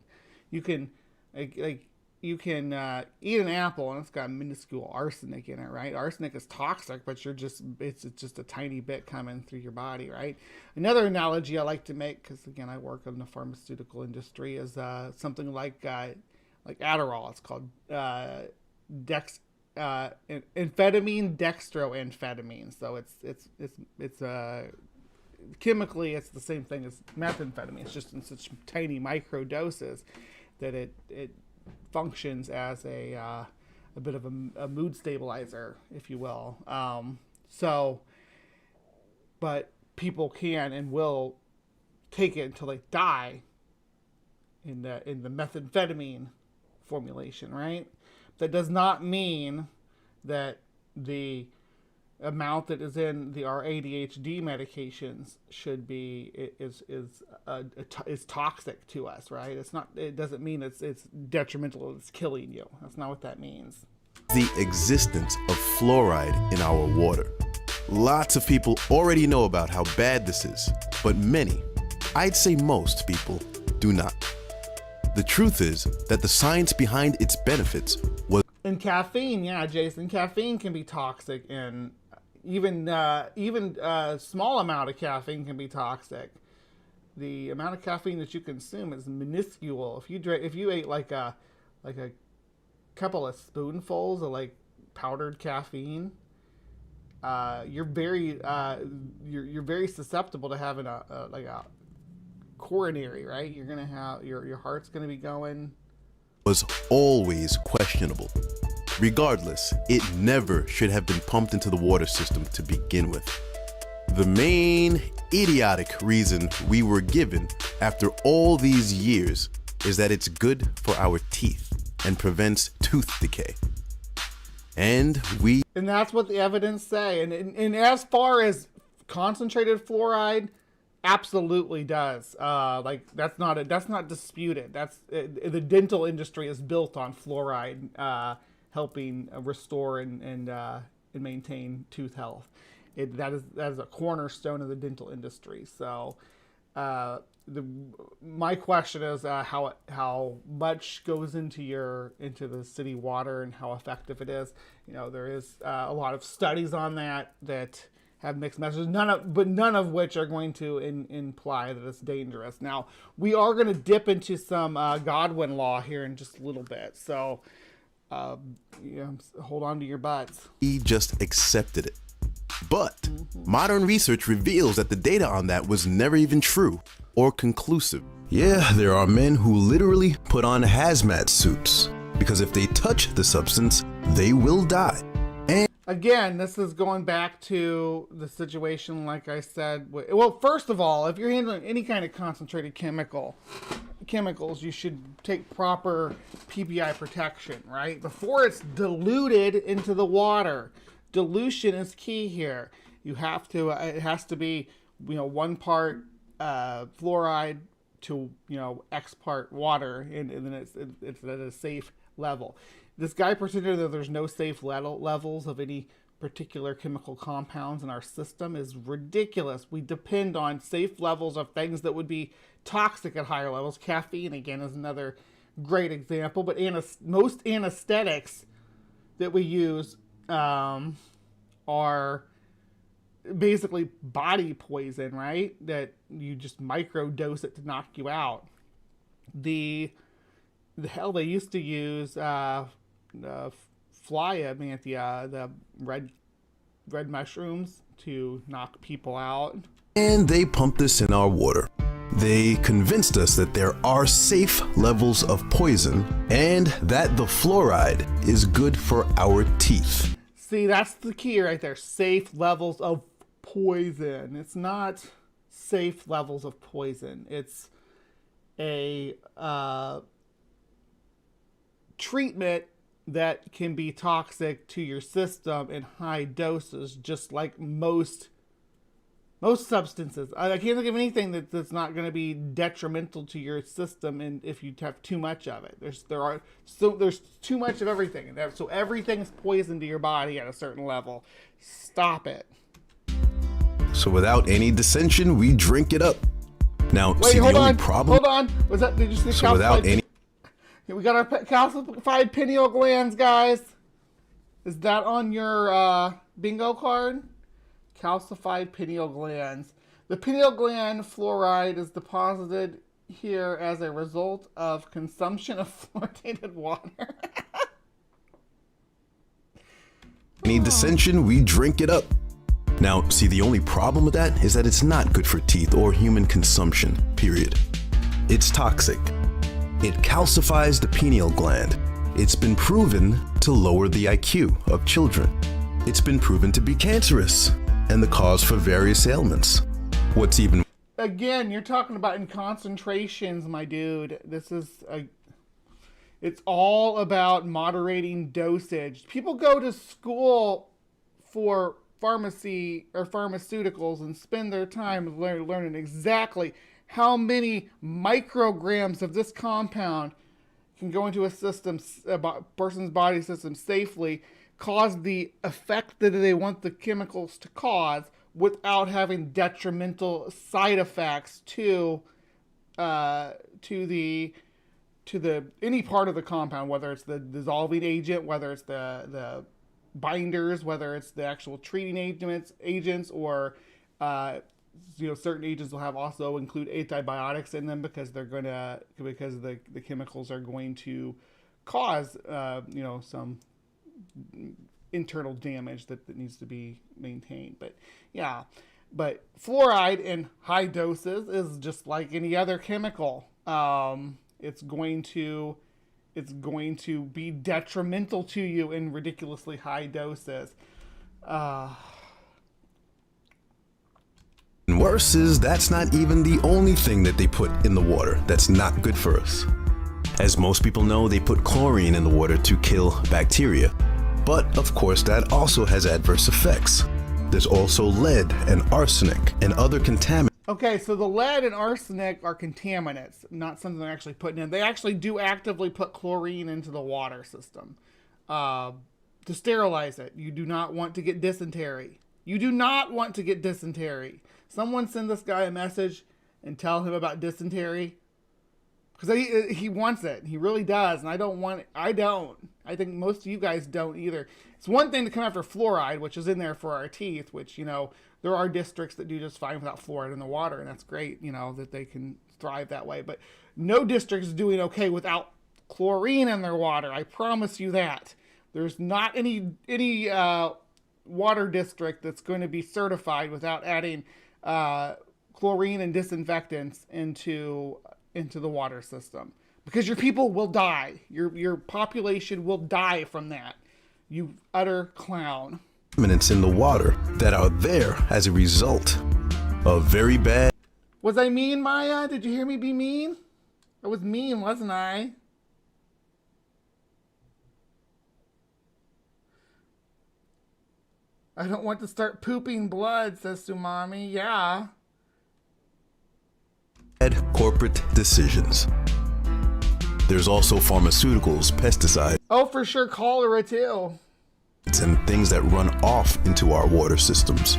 You can eat an apple and it's got minuscule arsenic in it, right? Arsenic is toxic, but it's just a tiny bit coming through your body, right? Another analogy I like to make, because again I work in the pharmaceutical industry, is something like Adderall. It's called amphetamine dextroamphetamine. So it's chemically, it's the same thing as methamphetamine. It's just in such tiny micro doses that it functions as a bit of a mood stabilizer, if you will. But people can and will take it until they die in the methamphetamine formulation, right? That does not mean that the amount that is in our ADHD medications is toxic to us, right? It's not. It doesn't mean it's detrimental. It's killing you. That's not what that means. The existence of fluoride in our water. Lots of people already know about how bad this is, but many, I'd say most people, do not. The truth is that the science behind its benefits was. And caffeine, yeah, Jason, caffeine can be toxic, and even a small amount of caffeine can be toxic. The amount of caffeine that you consume is minuscule. If you ate like a couple of spoonfuls of like powdered caffeine, you're very susceptible to having a coronary, right? You're gonna have your heart's gonna be going. Was always questionable. Regardless, it never should have been pumped into the water system to begin with. The main idiotic reason we were given after all these years is that it's good for our teeth and prevents tooth decay. And that's what the evidence say. And as far as concentrated fluoride, absolutely does. That's not disputed. The dental industry is built on fluoride helping restore and maintain tooth health. That is a cornerstone of the dental industry. So my question is how much goes into the city water and how effective it is. There is a lot of studies on that have mixed messages, none of which are going to imply that it's dangerous. Now, we are going to dip into some Godwin law here in just a little bit, so hold on to your butts. He just accepted it. But modern research reveals that the data on that was never even true or conclusive. Yeah, there are men who literally put on hazmat suits because if they touch the substance, they will die. Again, this is going back to the situation, like I said. Well, first of all, if you're handling any kind of concentrated chemicals, you should take proper PPI protection, right? Before it's diluted into the water. Dilution is key here. It has to be, 1 part fluoride to, X part water, and then it's at a safe level. This guy pretended that there's no safe levels of any particular chemical compounds in our system is ridiculous. We depend on safe levels of things that would be toxic at higher levels. Caffeine, again, is another great example. But most anesthetics that we use are basically body poison, right? That you just microdose it to knock you out. The hell they used to use Flymantia, the red mushrooms, to knock people out. And they pumped this in our water. They convinced us that there are safe levels of poison and that the fluoride is good for our teeth. See, that's the key right there. Safe levels of poison. It's not safe levels of poison. It's a treatment that can be toxic to your system in high doses, just like most substances. I can't think of anything that's not going to be detrimental to your system, and if you have too much of it. There's too much of everything, so everything's poison to your body at a certain level. Stop it. So without any dissension, we drink it up. Now, wait, see, hold the on, only problem. Hold on. Was that? Did you say so without any? We got our calcified pineal glands, guys. Is that on your bingo card? Calcified pineal glands. The pineal gland fluoride is deposited here as a result of consumption of fluoridated water. Any dissension, we drink it up. Now, see, the only problem with that is that it's not good for teeth or human consumption, period. It's toxic. It calcifies the pineal gland. It's been proven to lower the IQ of children. It's been proven to be cancerous and the cause for various ailments. What's even... Again, you're talking about in concentrations, my dude. It's all about moderating dosage. People go to school for pharmacy or pharmaceuticals and spend their time learning exactly how many micrograms of this compound can go into a person's body system safely, cause the effect that they want the chemicals to cause without having detrimental side effects to the any part of the compound, whether it's the dissolving agent, whether it's the binders, whether it's the actual treating agents, or certain agents will have also include antibiotics in them because the chemicals are going to cause some internal damage that needs to be maintained. But yeah, but fluoride in high doses is just like any other chemical. It's going to be detrimental to you in ridiculously high doses. And worse is that's not even the only thing that they put in the water that's not good for us. As most people know, they put chlorine in the water to kill bacteria. But of course, that also has adverse effects. There's also lead and arsenic and other contaminants. Okay, so the lead and arsenic are contaminants, not something they're actually putting in. They actually do actively put chlorine into the water system to sterilize it. You do not want to get dysentery. You do not want to get dysentery. Someone send this guy a message and tell him about dysentery, because he wants it. He really does, and I don't want it. I don't. I think most of you guys don't either. It's one thing to come after fluoride, which is in there for our teeth, which, there are districts that do just fine without fluoride in the water, and that's great, that they can thrive that way. But no district is doing okay without chlorine in their water. I promise you that. There's not any water district that's going to be certified without adding chlorine and disinfectants into the water system, because your people will die. Your population will die from that. You utter clown. Contaminants in the water that are there as a result of very bad. Was I mean, Maya? Did you hear me be mean? I was mean, wasn't I? I don't want to start pooping blood, says Sumami. Yeah. Corporate decisions. There's also pharmaceuticals, pesticides. Oh, for sure, cholera too. And things that run off into our water systems.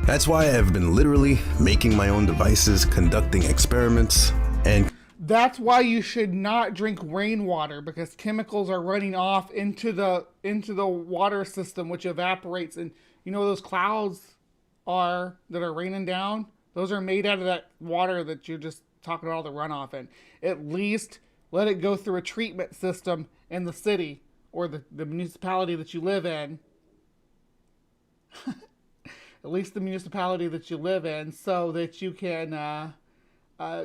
That's why I've been literally making my own devices, conducting experiments, and that's why you should not drink rainwater, because chemicals are running off into the water system, which evaporates. And those clouds that are raining down, those are made out of that water that you're just talking about all the runoff in. At least let it go through a treatment system in the city or the municipality that you live in. At least the municipality that you live in, so that you can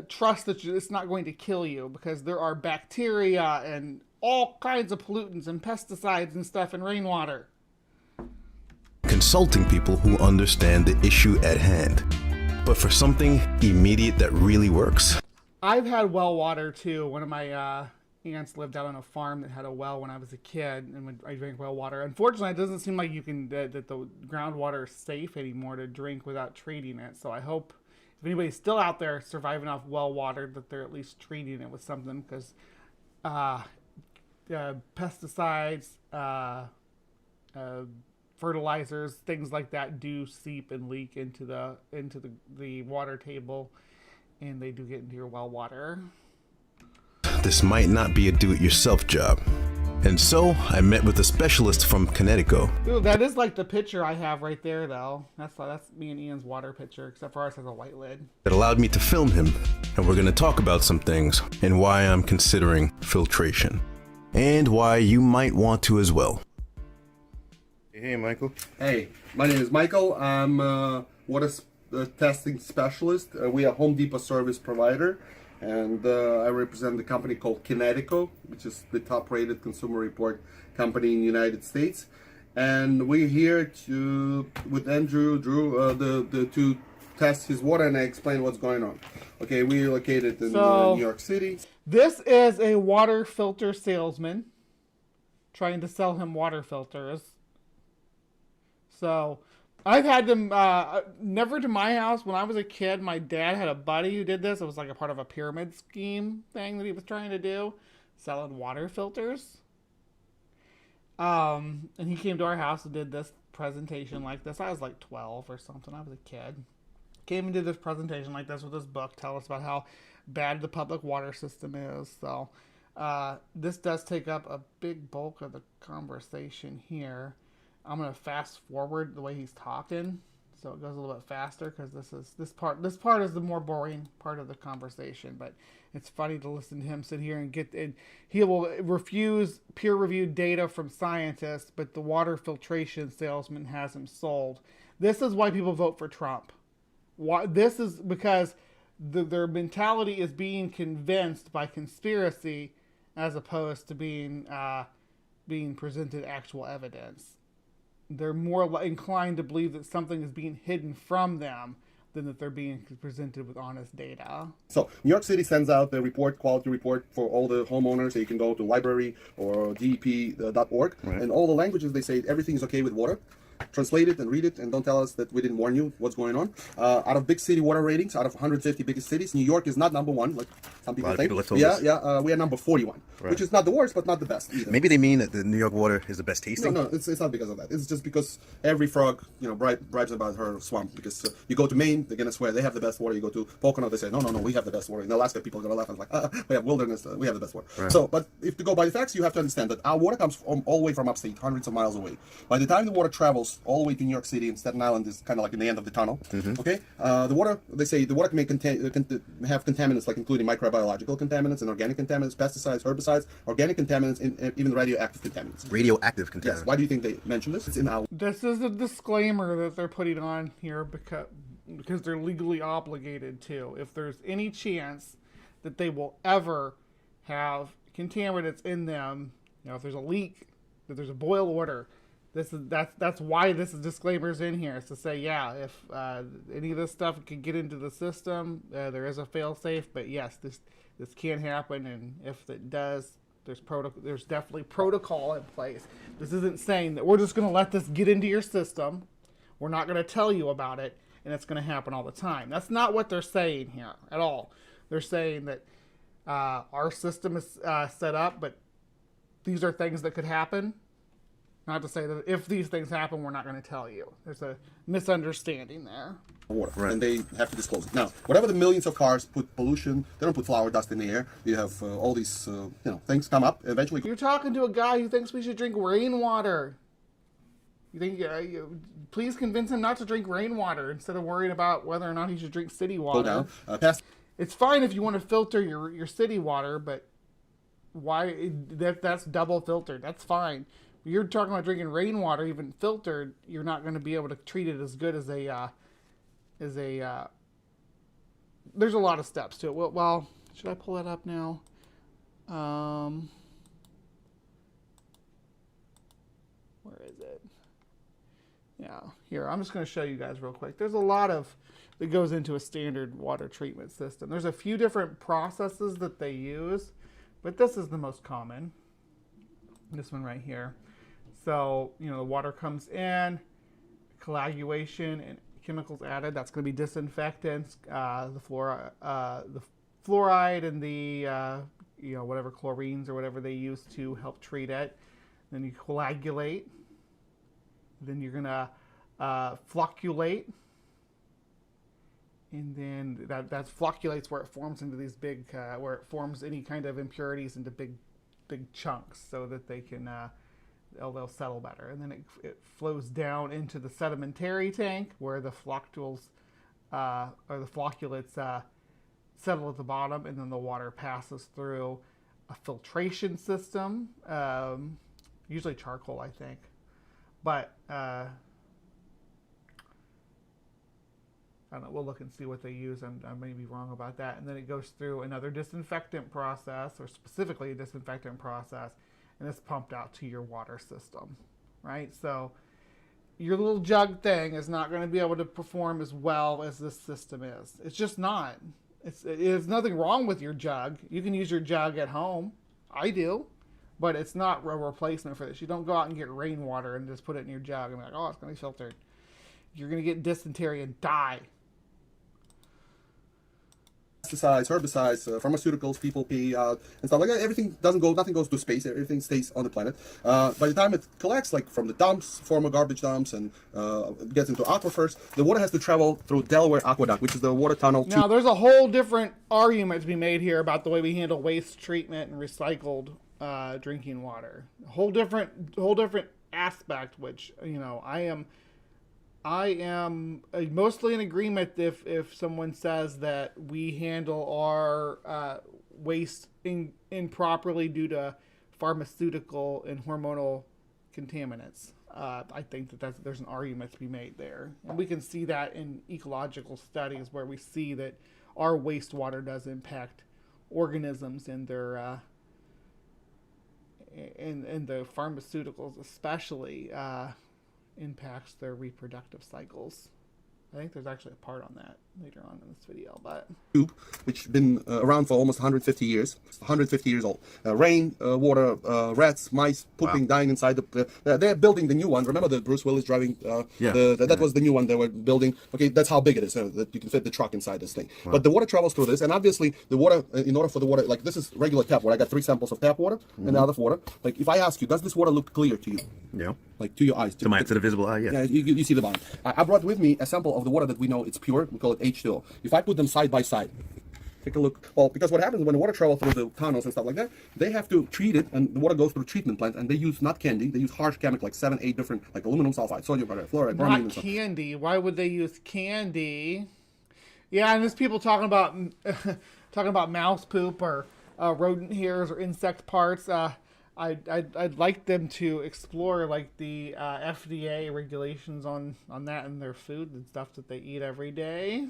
trust that it's not going to kill you, because there are bacteria and all kinds of pollutants and pesticides and stuff in rainwater. Consulting people who understand the issue at hand. But for something immediate that really works. I've had well water too. One of my aunts lived out on a farm that had a well when I was a kid, and when I drank well water. Unfortunately, it doesn't seem like that the groundwater is safe anymore to drink without treating it. So I hope if anybody's still out there surviving off well water, that they're at least treating it with something, because pesticides, fertilizers, things like that do seep and leak into the water table, and they do get into your well water. This might not be a do-it-yourself job. And so I met with a specialist from Connecticut. Ooh, that is like the picture I have right there, though. That's me and Ian's water picture, except for ours has a white lid. That allowed me to film him, and we're going to talk about some things and why I'm considering filtration, and why you might want to as well. Hey, Michael. Hey, my name is Michael. I'm a water testing specialist. We are Home Depot service provider, and I represent the company called Connecticut, which is the top-rated consumer report company in the United States. And we're here with Andrew Drew to test his water, and I explain what's going on. Okay, we're located in New York City. This is a water filter salesman trying to sell him water filters. So I've had them, never to my house. When I was a kid, my dad had a buddy who did this. It was like a part of a pyramid scheme thing that he was trying to do, selling water filters. And he came to our house and did this presentation like this. I was like 12 or something. I was a kid. came into this presentation like this with this book, tell us about how bad the public water system is. So this does take up a big bulk of the conversation here. I'm going to fast forward the way he's talking, so it goes a little bit faster, because this part is the more boring part of the conversation. But it's funny to listen to him sit here and he will refuse peer-reviewed data from scientists, but the water filtration salesman has him sold. This is why people vote for Trump. This is because their mentality is being convinced by conspiracy, as opposed to being presented actual evidence. They're more inclined to believe that something is being hidden from them than that they're being presented with honest data. So New York City sends out the quality report for all the homeowners. So you can go to library or DEP.org, and all the languages, they say everything is okay with water. Translate it and read it, and don't tell us that we didn't warn you what's going on. Out of big city water ratings, out of 150 biggest cities, New York is not number one, like some people think. We are number 41, which is not the worst, but not the best either. Maybe they mean that the New York water is the best tasting. No, it's not because of that. It's just because every frog, bribes about her swamp. Because you go to Maine, they're gonna swear they have the best water. You go to Pocono, they say no, we have the best water. In Alaska, people are gonna laugh and like, we have wilderness, we have the best water. Right. So, but if you go by the facts, you have to understand that our water comes from all the way from upstate, hundreds of miles away. By the time the water travels all the way to New York City, and Staten Island is kind of like in the end of the tunnel. Okay, the water, they say the water may have contaminants, like including microbiological contaminants and organic contaminants, pesticides, herbicides, organic contaminants, and even radioactive contaminants. Radioactive contaminants. Yes. Why do you think they mention this? It's in our. This is a disclaimer that they're putting on here because they're legally obligated to. If there's any chance that they will ever have contaminants in them, if there's a leak, that there's a boil order. That's why this disclaimer's in here. It's to say, if any of this stuff can get into the system, there is a fail-safe. But yes, this can happen, and if it does, there's definitely protocol in place. This isn't saying that we're just going to let this get into your system. We're not going to tell you about it, and it's going to happen all the time. That's not what they're saying here at all. They're saying that our system is set up, but these are things that could happen. Not to say that if these things happen, we're not going to tell you. There's a misunderstanding there. Water, and they have to disclose it. Now, whatever the millions of cars put pollution, they don't put flour dust in the air. You have all these, things come up. Eventually, you're talking to a guy who thinks we should drink rainwater. You think? Please convince him not to drink rainwater instead of worrying about whether or not he should drink city water. Go down. It's fine if you want to filter your city water, but why? That's double filtered. That's fine. You're talking about drinking rainwater, even filtered. You're not going to be able to treat it as good as a. There's a lot of steps to it. Well, should I pull that up now? Where is it? Yeah, here. I'm just going to show you guys real quick. There's a lot that goes into a standard water treatment system. There's a few different processes that they use, but this is the most common. This one right here. So, the water comes in, coagulation and chemicals added. That's going to be disinfectants, the fluoride and the, whatever chlorines or whatever they use to help treat it. Then you coagulate. Then you're going to flocculate. And then that flocculates where it forms into these big, where it forms any kind of impurities into big chunks so that they can... they'll settle better, and then it flows down into the sedimentary tank where the flocculates settle at the bottom, and then the water passes through a filtration system, usually charcoal, I think, but I don't know. We'll look and see what they use. I may be wrong about that. And then it goes through another disinfectant process, or specifically a disinfectant process, and it's pumped out to your water system, right? So your little jug thing is not going to be able to perform as well as this system is. It's just not. There's nothing wrong with your jug. You can use your jug at home. I do. But it's not a replacement for this. You don't go out and get rainwater and just put it in your jug and be like, oh, it's going to be filtered. You're going to get dysentery and die. pesticides, herbicides, pharmaceuticals, people pee out, and stuff like that. Everything nothing goes to space. Everything stays on the planet. By the time it collects, like from the dumps, former garbage dumps, and gets into aquifers, the water has to travel through Delaware Aqueduct, which is the water tunnel. Now, there's a whole different argument to be made here about the way we handle waste treatment and recycled drinking water. A whole different aspect, which, you know, I am mostly in agreement if someone says that we handle our waste improperly due to pharmaceutical and hormonal contaminants. I think that there's an argument to be made there. And we can see that in ecological studies where we see that our wastewater does impact organisms and their and the pharmaceuticals especially impacts their reproductive cycles. I think there's actually a part on that later on in this video, but tube, which has been around for almost 150 years. It's 150 years old. Rain, water, rats, mice pooping, dying inside they're building the new one. Remember the Bruce Willis driving? That was the new one they were building. Okay, that's how big it is. That you can fit the truck inside this thing. Wow. But the water travels through this, and obviously the water, in order for the water, like this is regular tap water. I got 3 samples of tap water and the other water. Like if I ask you, does this water look clear to you? Yeah. Like to your eyes. To the visible eye, yeah. Yeah, you see the bottom. I brought with me a sample of the water that we know it's pure. We call it H2O. If I put them side by side, take a look. Well, because what happens when the water travels through the tunnels and stuff like that, they have to treat it, and the water goes through treatment plants, and they use not candy, they use harsh chemical, like 7, 8 different, like aluminum sulfide, sodium chloride, fluoride, bromine, not candy. Why would they use candy? Yeah, and there's people talking about mouse poop or rodent hairs or insect parts. I'd like them to explore like the FDA regulations on that and their food and stuff that they eat every day.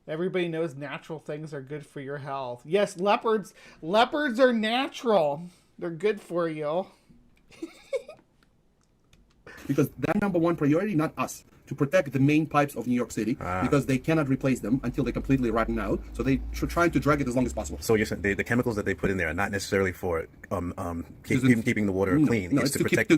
Everybody knows natural things are good for your health. Yes, leopards are natural. They're good for you. Because their number one priority, not us, to protect the main pipes of New York City, because they cannot replace them until they completely rotten out. So they trying to drag it as long as possible. So you're saying the chemicals that they put in there are not necessarily for keeping the water clean. No, it's to protect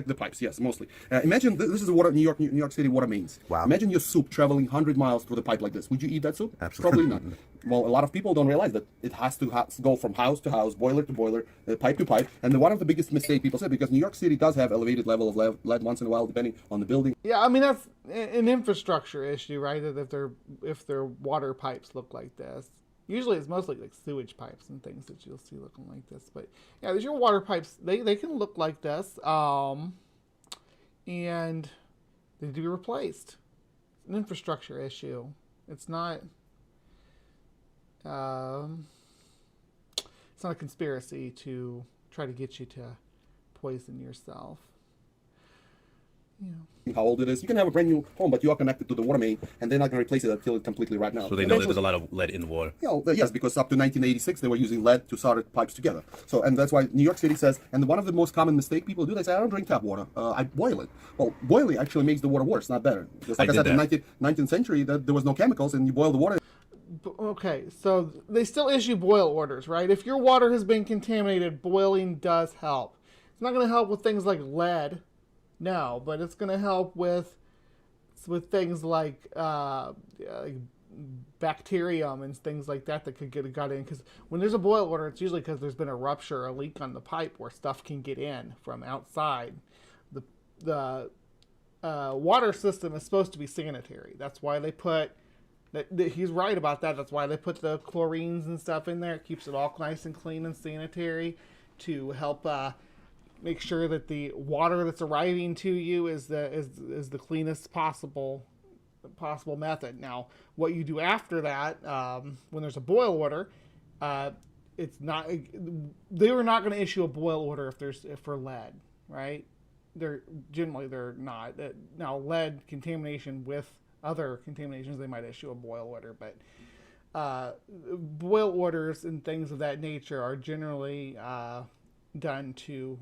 the pipes. Yes, mostly. Imagine this is the water New York City water mains. Wow. Imagine your soup traveling 100 miles through the pipe like this. Would you eat that soup? Absolutely. Probably not. Well, a lot of people don't realize that it has to go from house to house, boiler to boiler, pipe to pipe. And one of the biggest mistakes people say, because New York City does have elevated level of lead once in a while, depending on the building. Yeah, I mean that's an infrastructure issue, right? That if their water pipes look like this, usually it's mostly like sewage pipes and things that you'll see looking like this. But yeah, these your water pipes. They can look like this, and they need to be replaced. It's an infrastructure issue. It's not. It's not a conspiracy to try to get you to poison yourself. Yeah. How old it is. You can have a brand new home, but you are connected to the water main, and they're not going to replace it until it completely right now. So they know that there's a lot of lead in the water. Yes, because up to 1986 they were using lead to solder pipes together. So, and that's why New York City says, and one of the most common mistake people do, they say, I don't drink tap water, I boil it. Well, boiling actually makes the water worse, not better. Just like I said, in the 19th century, there was no chemicals, and you boil the water. Okay, so they still issue boil orders, right? If your water has been contaminated, boiling does help. It's not going to help with things like lead, no, but it's going to help with things like bacterium and things like that could get got in. Because when there's a boil order, it's usually because there's been a rupture or a leak on the pipe where stuff can get in from outside. The water system is supposed to be sanitary. That's why they put. He's right about that. That's why they put the chlorines and stuff in there. It keeps it all nice and clean and sanitary to help make sure that the water that's arriving to you is the cleanest possible method. Now, what you do after that, when there's a boil order, it's not. They were not going to issue a boil order if for lead, right? They're not. Now, lead contamination with other contaminations, they might issue a boil order, but boil orders and things of that nature are generally done to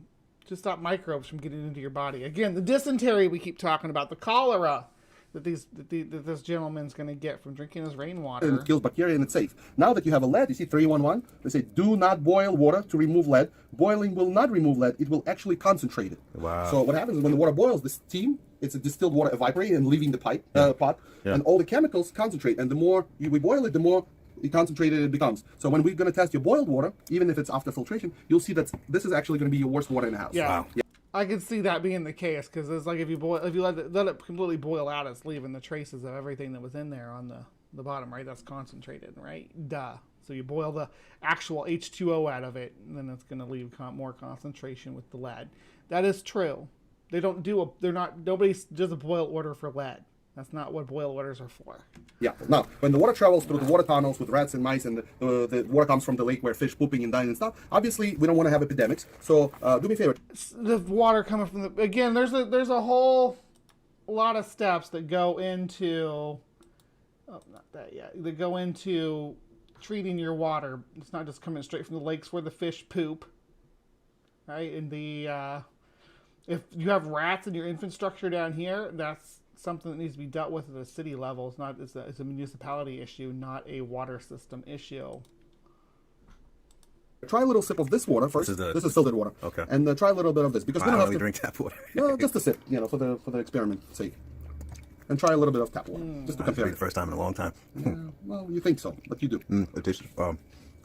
stop microbes from getting into your body. Again, the dysentery we keep talking about, the cholera that this gentleman's going to get from drinking his rainwater. And it kills bacteria and it's safe. Now that you have a lead, you see 311, they say do not boil water to remove lead. Boiling will not remove lead, it will actually concentrate it. Wow. So what happens is when the water boils, the steam it's a distilled water evaporating and leaving the pot, and all the chemicals concentrate. And the more we boil it, the more concentrated it becomes. So when we're going to test your boiled water, even if it's after filtration, you'll see that this is actually going to be your worst water in the house. Yeah. I can see that being the case, because it's like if you let it completely boil out, it's leaving the traces of everything that was in there on the bottom, right? That's concentrated, right? Duh. So you boil the actual H2O out of it, and then it's going to leave more concentration with the lead. That is true. Nobody does a boil order for lead. That's not what boil orders are for. Yeah. Now, when the water travels through the water tunnels with rats and mice, and the water comes from the lake where fish pooping and dying and stuff, obviously we don't want to have epidemics. So do me a favor. The water coming from again, there's a whole lot of steps that go into. Oh, not that yet. That go into treating your water. It's not just coming straight from the lakes where the fish poop, right? And if you have rats in your infrastructure down here, that's something that needs to be dealt with at a city level. It's a municipality issue, not a water system issue. Try a little sip of this water first. This is filtered water. Okay. And try a little bit of this, because we don't have to drink tap water. No, just a sip, for the experiment's sake. And try a little bit of tap water, just to compare. The first time in a long time. Well, you think so, but you do. It tastes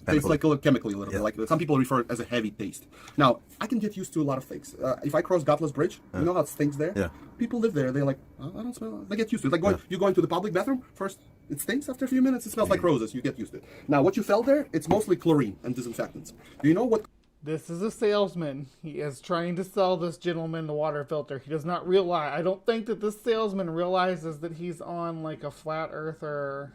tastes like chemically a little bit. Like some people refer it as a heavy taste. Now, I can get used to a lot of things. If I cross Gutless Bridge, you know how it stinks there? Yeah. People live there. They're like, I don't smell it. They get used to it. Like you go into the public bathroom, first it stinks. After a few minutes, it smells like roses. You get used to it. Now, what you felt there, it's mostly chlorine and disinfectants. Do you know what? This is a salesman. He is trying to sell this gentleman the water filter. He does not realize. I don't think that this salesman realizes that he's on like a flat earther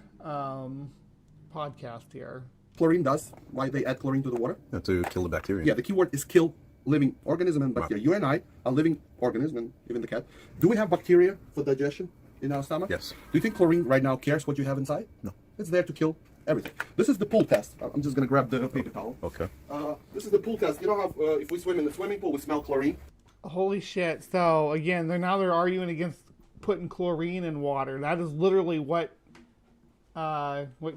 podcast here. Chlorine does. Why they add chlorine to the water? To kill the bacteria. Yeah, the key word is kill living organism and bacteria. Wow. You and I are living organism, and even the cat. Do we have bacteria for digestion in our stomach? Yes. Do you think chlorine right now cares what you have inside? No. It's there to kill everything. This is the pool test. I'm just going to grab the paper towel. Okay. This is the pool test. You know how if we swim in the swimming pool, we smell chlorine? Holy shit. So, again, they're arguing against putting chlorine in water. That is literally what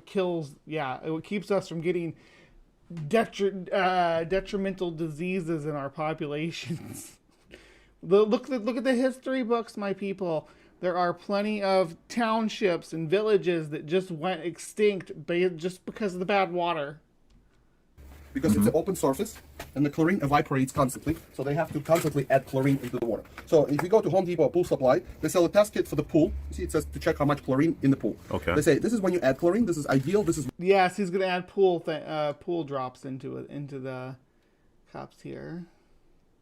kills, what keeps us from getting detrimental diseases in our populations. Look at the history books, my people. There are plenty of townships and villages that just went extinct just because of the bad water. Because it's an open surface, and the chlorine evaporates constantly, so they have to constantly add chlorine into the water. So if you go to Home Depot or Pool Supply, they sell a test kit for the pool. You see, it says to check how much chlorine in the pool. Okay. They say this is when you add chlorine. This is ideal. This is. Yes, he's gonna add pool drops into the cups here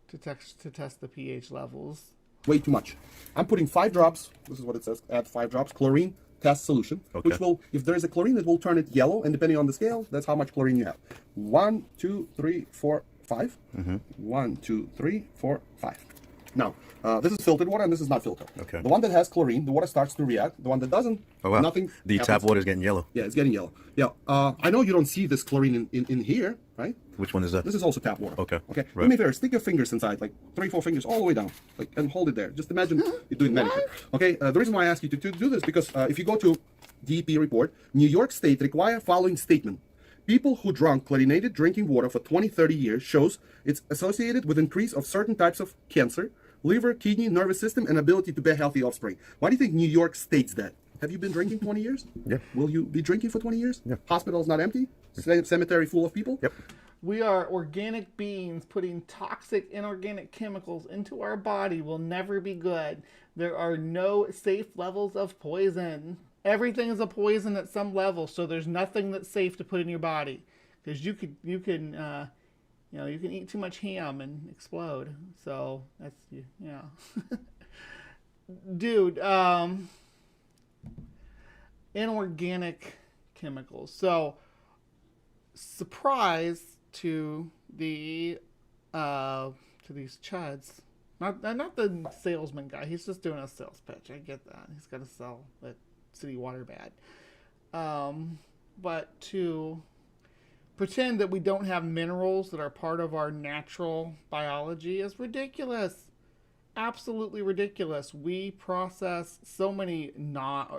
to test the pH levels. Way too much. I'm putting 5 drops. This is what it says. Add 5 drops chlorine test solution, which will, if there is a chlorine, it will turn it yellow, and depending on the scale, that's how much chlorine you have. 1, 2, 3, 4, 5. 1, 2, 3, 4, 5. Now, this is filtered water, and this is not filtered. Okay. The one that has chlorine, the water starts to react. The one that doesn't, nothing. The happens. tap water is getting yellow. Yeah, it's getting yellow. Yeah. I know you don't see this chlorine in here, right? Which one is that? This is also tap water. Okay. Okay. Right. Do me a favor, stick your fingers inside, like 3-4 fingers all the way down, and hold it there. Just imagine you're doing manicure. Okay. The reason why I ask you to do this because if you go to DEP report, New York State require following statement. People who drank chlorinated drinking water for 20-30 years shows it's associated with increase of certain types of cancer, liver, kidney, nervous system, and ability to bear healthy offspring. Why do you think New York states that? Have you been drinking 20 years? Yeah. Will you be drinking for 20 years? Yeah. Hospital's not empty? Cemetery full of people? Yep. We are organic beings. Putting toxic inorganic chemicals into our body will never be good. There are no safe levels of poison. Everything is a poison at some level, so there's nothing that's safe to put in your body. Because you can eat too much ham and explode. So that's dude. Inorganic chemicals. So surprise to these chuds. Not the salesman guy. He's just doing a sales pitch. I get that. He's got to sell that city water bad. But to pretend that we don't have minerals that are part of our natural biology is ridiculous. Absolutely ridiculous. We process so many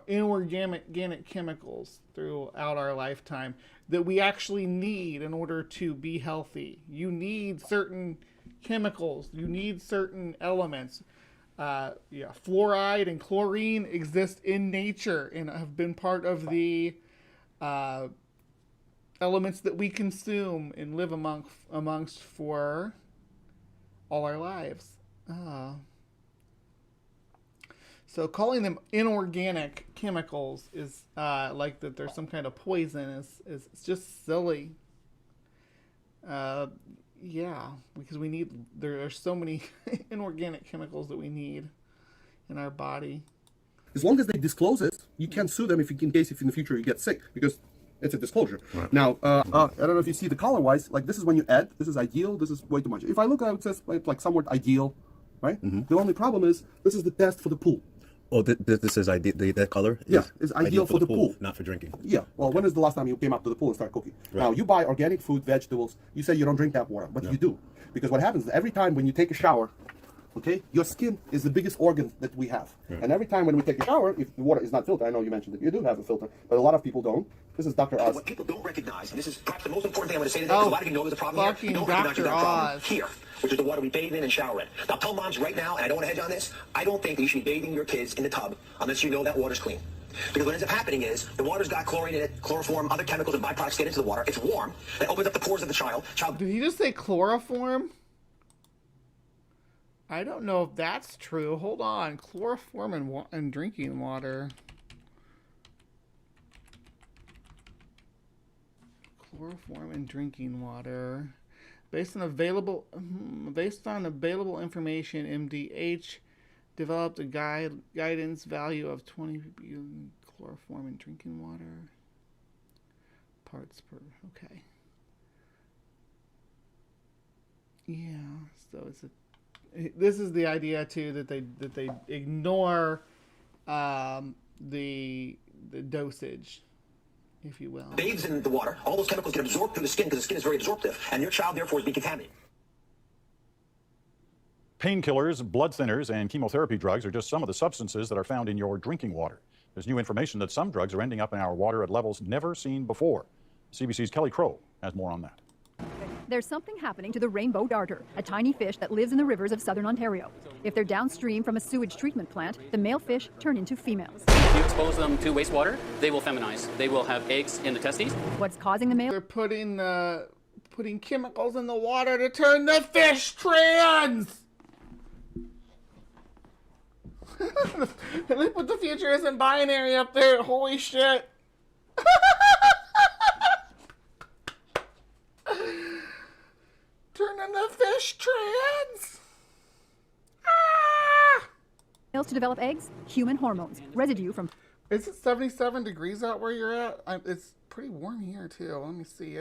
inorganic chemicals throughout our lifetime that we actually need in order to be healthy. You need certain chemicals. You need certain elements. fluoride and chlorine exist in nature and have been part of the elements that we consume and live amongst for all our lives. So calling them inorganic chemicals is like that there's some kind of poison is just silly. Yeah, because there are so many inorganic chemicals that we need in our body. As long as they disclose it, you can sue them if in the future you get sick, because it's a disclosure. Right. Now, I don't know if you see the color-wise, like this is when you add, this is ideal, this is way too much. If I look at it, it says like somewhat ideal, right? Mm-hmm. The only problem is, this is the test for the pool. Oh, this is ideal, that color? Is ideal for the pool. Not for drinking. Yeah, well, okay. When is the last time you came up to the pool and started cooking? Right. Now, you buy organic food, vegetables, you say you don't drink tap water, but you do. Because what happens is every time when you take a shower, okay, your skin is the biggest organ that we have. Right. And every time when we take a shower, if the water is not filtered, I know you mentioned that you do have a filter, but a lot of people don't. This is Dr. Oz. What people don't recognize, and this is perhaps the most important thing I'm going to say today, because a lot of you know there's a problem here. You don't recognize there's a problem here, which is the water we bathe in and shower in. Now, tell moms right now, and I don't want to hedge on this, I don't think that you should be bathing your kids in the tub unless you know that water's clean. Because what ends up happening is the water's got chlorine in it, chloroform, other chemicals and byproducts get into the water. It's warm. That opens up the pores of the child. Did he just say chloroform? I don't know if that's true. Hold on. Chloroform and drinking water. Chloroform in drinking water. Based on available information, MDH developed a guidance value of 20 chloroform in drinking water. Parts per. Okay. Yeah. So this is the idea too, that they ignore the dosage, if you will. Bathes in the water. All those chemicals get absorbed through the skin because the skin is very absorptive, and your child therefore is being contaminated. Painkillers, blood thinners, and chemotherapy drugs are just some of the substances that are found in your drinking water. There's new information that some drugs are ending up in our water at levels never seen before. CBC's Kelly Crow has more on that. There's something happening to the rainbow darter, a tiny fish that lives in the rivers of southern Ontario. If they're downstream from a sewage treatment plant, the male fish turn into females. If you expose them to wastewater, they will feminize. They will have eggs in the testes. What's causing the male? They're putting chemicals in the water to turn the fish trans. And they put the future isn't binary up there. Holy shit. Turning the fish trans. Males to develop eggs, human hormones, residue from... Is it 77 degrees out where you're at? It's pretty warm here too. Let me see.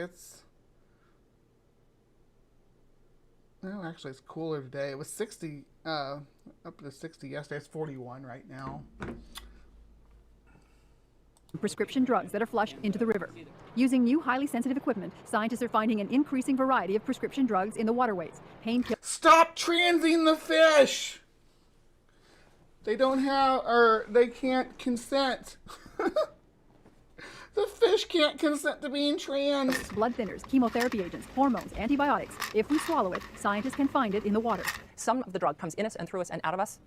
No, actually it's cooler today. It was 60, up to 60 yesterday. It's 41 right now. Prescription drugs that are flushed into the river. Using new highly sensitive equipment, scientists are finding an increasing variety of prescription drugs in the waterways. Stop transing the fish! They can't consent. The fish can't consent to being trans. Blood thinners, chemotherapy agents, hormones, antibiotics. If we swallow it, scientists can find it in the water. Some of the drug comes in us and through us and out of us,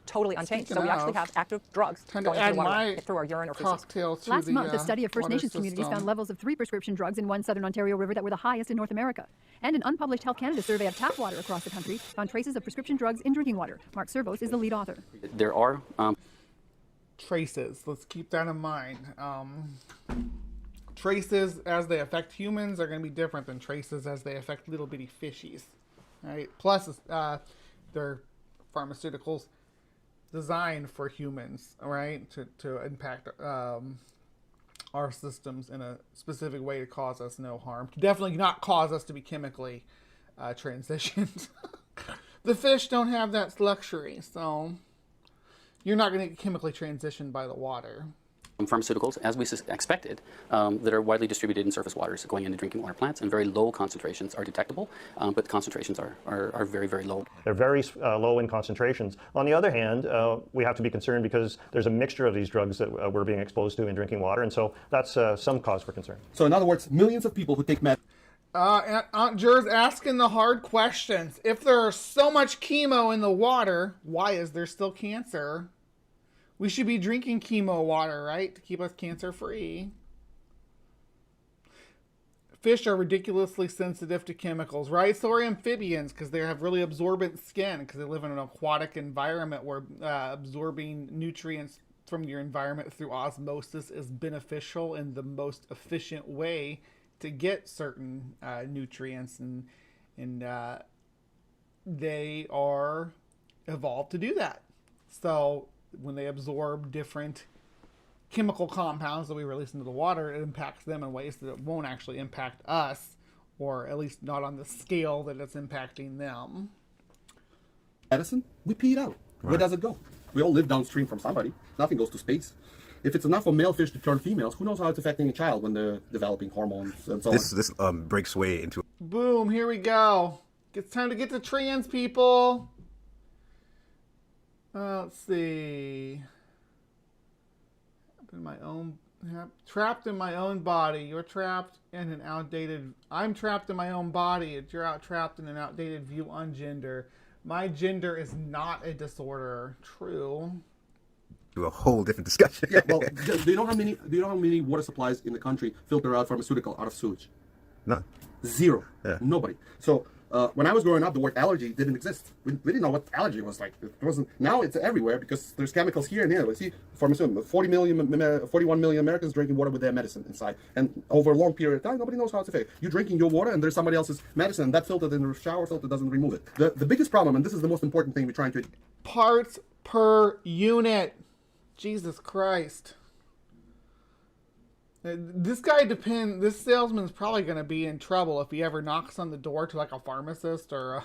totally unchanged. So we actually have active drugs going through the water, through our urine or feces. Last month, a study of First Nations communities found levels of 3 prescription drugs in one southern Ontario river that were the highest in North America. And an unpublished Health Canada survey of tap water across the country found traces of prescription drugs in drinking water. Mark Servos is the lead author. There are... traces. Let's keep that in mind. Traces as they affect humans are going to be different than traces as they affect little bitty fishies. Right? Plus, they're pharmaceuticals designed for humans, right? To impact our systems in a specific way to cause us no harm. Definitely not cause us to be chemically transitioned. The fish don't have that luxury, so you're not going to get chemically transitioned by the water. Pharmaceuticals, as we expected, that are widely distributed in surface waters going into drinking water plants, and very low concentrations are detectable, but the concentrations are very, very low. They're very low in concentrations. On the other hand, we have to be concerned because there's a mixture of these drugs that we're being exposed to in drinking water, and so that's some cause for concern. So in other words, millions of people who take Aunt Jer's asking the hard questions. If there's so much chemo in the water, why is there still cancer? We should be drinking chemo water, right? To keep us cancer free. Fish are ridiculously sensitive to chemicals, right? So are amphibians, because they have really absorbent skin, because they live in an aquatic environment where absorbing nutrients from your environment through osmosis is beneficial in the most efficient way to get certain nutrients, and they are evolved to do that. So when they absorb different chemical compounds that we release into the water, it impacts them in ways that it won't actually impact us, or at least not on the scale that it's impacting them. Medicine, we pee it out. Right. Where does it go? We all live downstream from somebody. Nothing goes to space. If it's enough for male fish to turn females, who knows how it's affecting a child when they're developing hormones and so on. This breaks way into... Boom, here we go. It's time to get to trans people. Let's see. Trapped in my own body. You're trapped in an outdated... I'm trapped in my own body. You're trapped in an outdated view on gender. My gender is not a disorder. True. To a whole different discussion. Yeah, well, do you know how many water supplies in the country filter out pharmaceutical out of sewage? None. Zero. Yeah. Nobody. So when I was growing up, the word allergy didn't exist. We didn't know what allergy was like. It wasn't. Now it's everywhere because there's chemicals here and there. We see pharmaceutical. 41 million Americans drinking water with their medicine inside, and over a long period of time, nobody knows how it's affected. You're drinking your water, and there's somebody else's medicine, and that filter in the shower filter doesn't remove it. The biggest problem, and this is the most important thing we're trying to... Parts per unit. Jesus Christ. This salesman's probably going to be in trouble if he ever knocks on the door to like a pharmacist or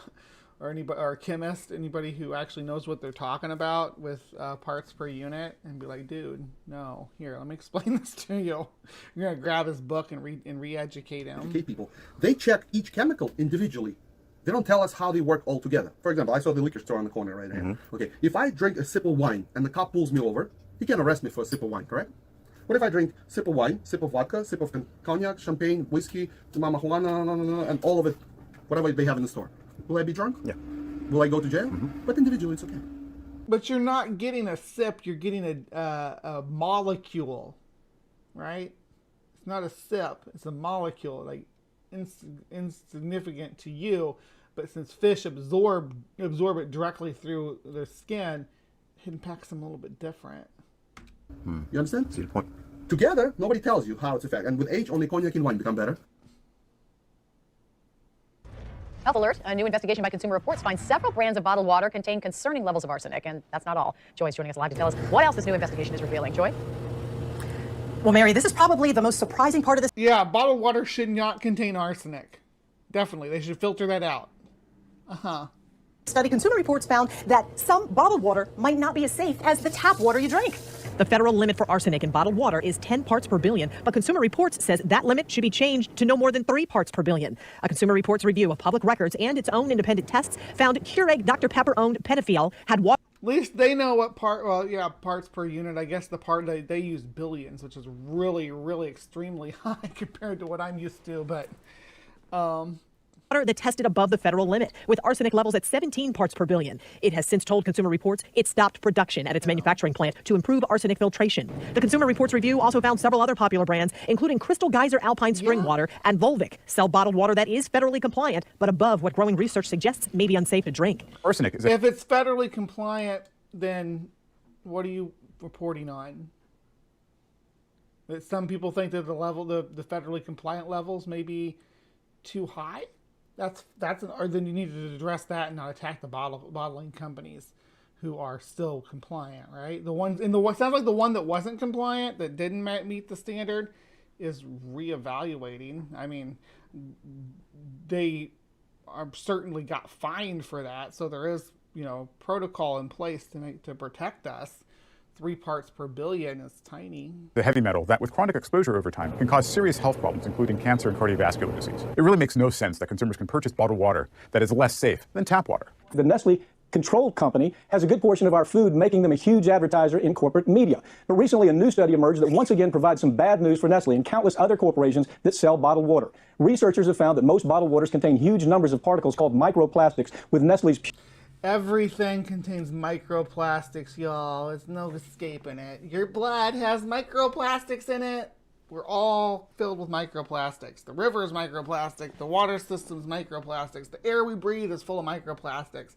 anybody, or a chemist, anybody who actually knows what they're talking about with parts per unit, and be like, dude, no, here, let me explain this to you. You're going to grab his book and re-educate him. Educate people. They check each chemical individually. They don't tell us how they work all together. For example, I saw the liquor store on the corner right here. Mm-hmm. Okay, if I drink a sip of wine and the cop pulls me over, he can arrest me for a sip of wine, correct? What if I drink sip of wine, sip of vodka, sip of cognac, champagne, whiskey, marijuana, and all of it, whatever they have in the store? Will I be drunk? Yeah. Will I go to jail? Mm-hmm. But individually, it's okay. But you're not getting a sip, you're getting a molecule, right? It's not a sip, it's a molecule, like insignificant to you, but since fish absorb it directly through their skin, it impacts them a little bit different. You understand? See the point. Together, nobody tells you how it's affected, and with age, only cognac and wine become better. Health alert, a new investigation by Consumer Reports finds several brands of bottled water contain concerning levels of arsenic, and that's not all. Joy's joining us live to tell us what else this new investigation is revealing. Joy? Well, Mary, this is probably the most surprising part of this. Yeah, bottled water should not contain arsenic. Definitely, they should filter that out. Study. Consumer Reports found that some bottled water might not be as safe as the tap water you drink. The federal limit for arsenic in bottled water is 10 parts per billion, but Consumer Reports says that limit should be changed to no more than 3 parts per billion. A Consumer Reports review of public records and its own independent tests found Keurig Dr. Pepper-owned Pedophile had water. At least they know what parts per unit. I guess the part they use billions, which is really, really extremely high compared to what I'm used to, but... that tested above the federal limit, with arsenic levels at 17 parts per billion. It has since told Consumer Reports it stopped production at its manufacturing plant to improve arsenic filtration. The Consumer Reports review also found several other popular brands, including Crystal Geyser Alpine Spring Water and Volvic, sell bottled water that is federally compliant, but above what growing research suggests may be unsafe to drink. Arsenic is... If it's federally compliant, then what are you reporting on? That some people think that the federally compliant levels may be too high? Or then you need to address that and not attack the bottling companies who are still compliant, right? The ones sounds like the one that wasn't compliant, that didn't meet the standard, is reevaluating. I mean, they are certainly got fined for that, so there is protocol in place to protect us. 3 parts per billion is tiny. The heavy metal that, with chronic exposure over time, can cause serious health problems, including cancer and cardiovascular disease. It really makes no sense that consumers can purchase bottled water that is less safe than tap water. The Nestle controlled company, has a good portion of our food, making them a huge advertiser in corporate media. But recently, a new study emerged that once again provides some bad news for Nestle and countless other corporations that sell bottled water. Researchers have found that most bottled waters contain huge numbers of particles called microplastics, with Nestle's... Everything contains microplastics, y'all. There's no escaping it. Your blood has microplastics in it. We're all filled with microplastics. The river is microplastic. The water system's microplastics. The air we breathe is full of microplastics.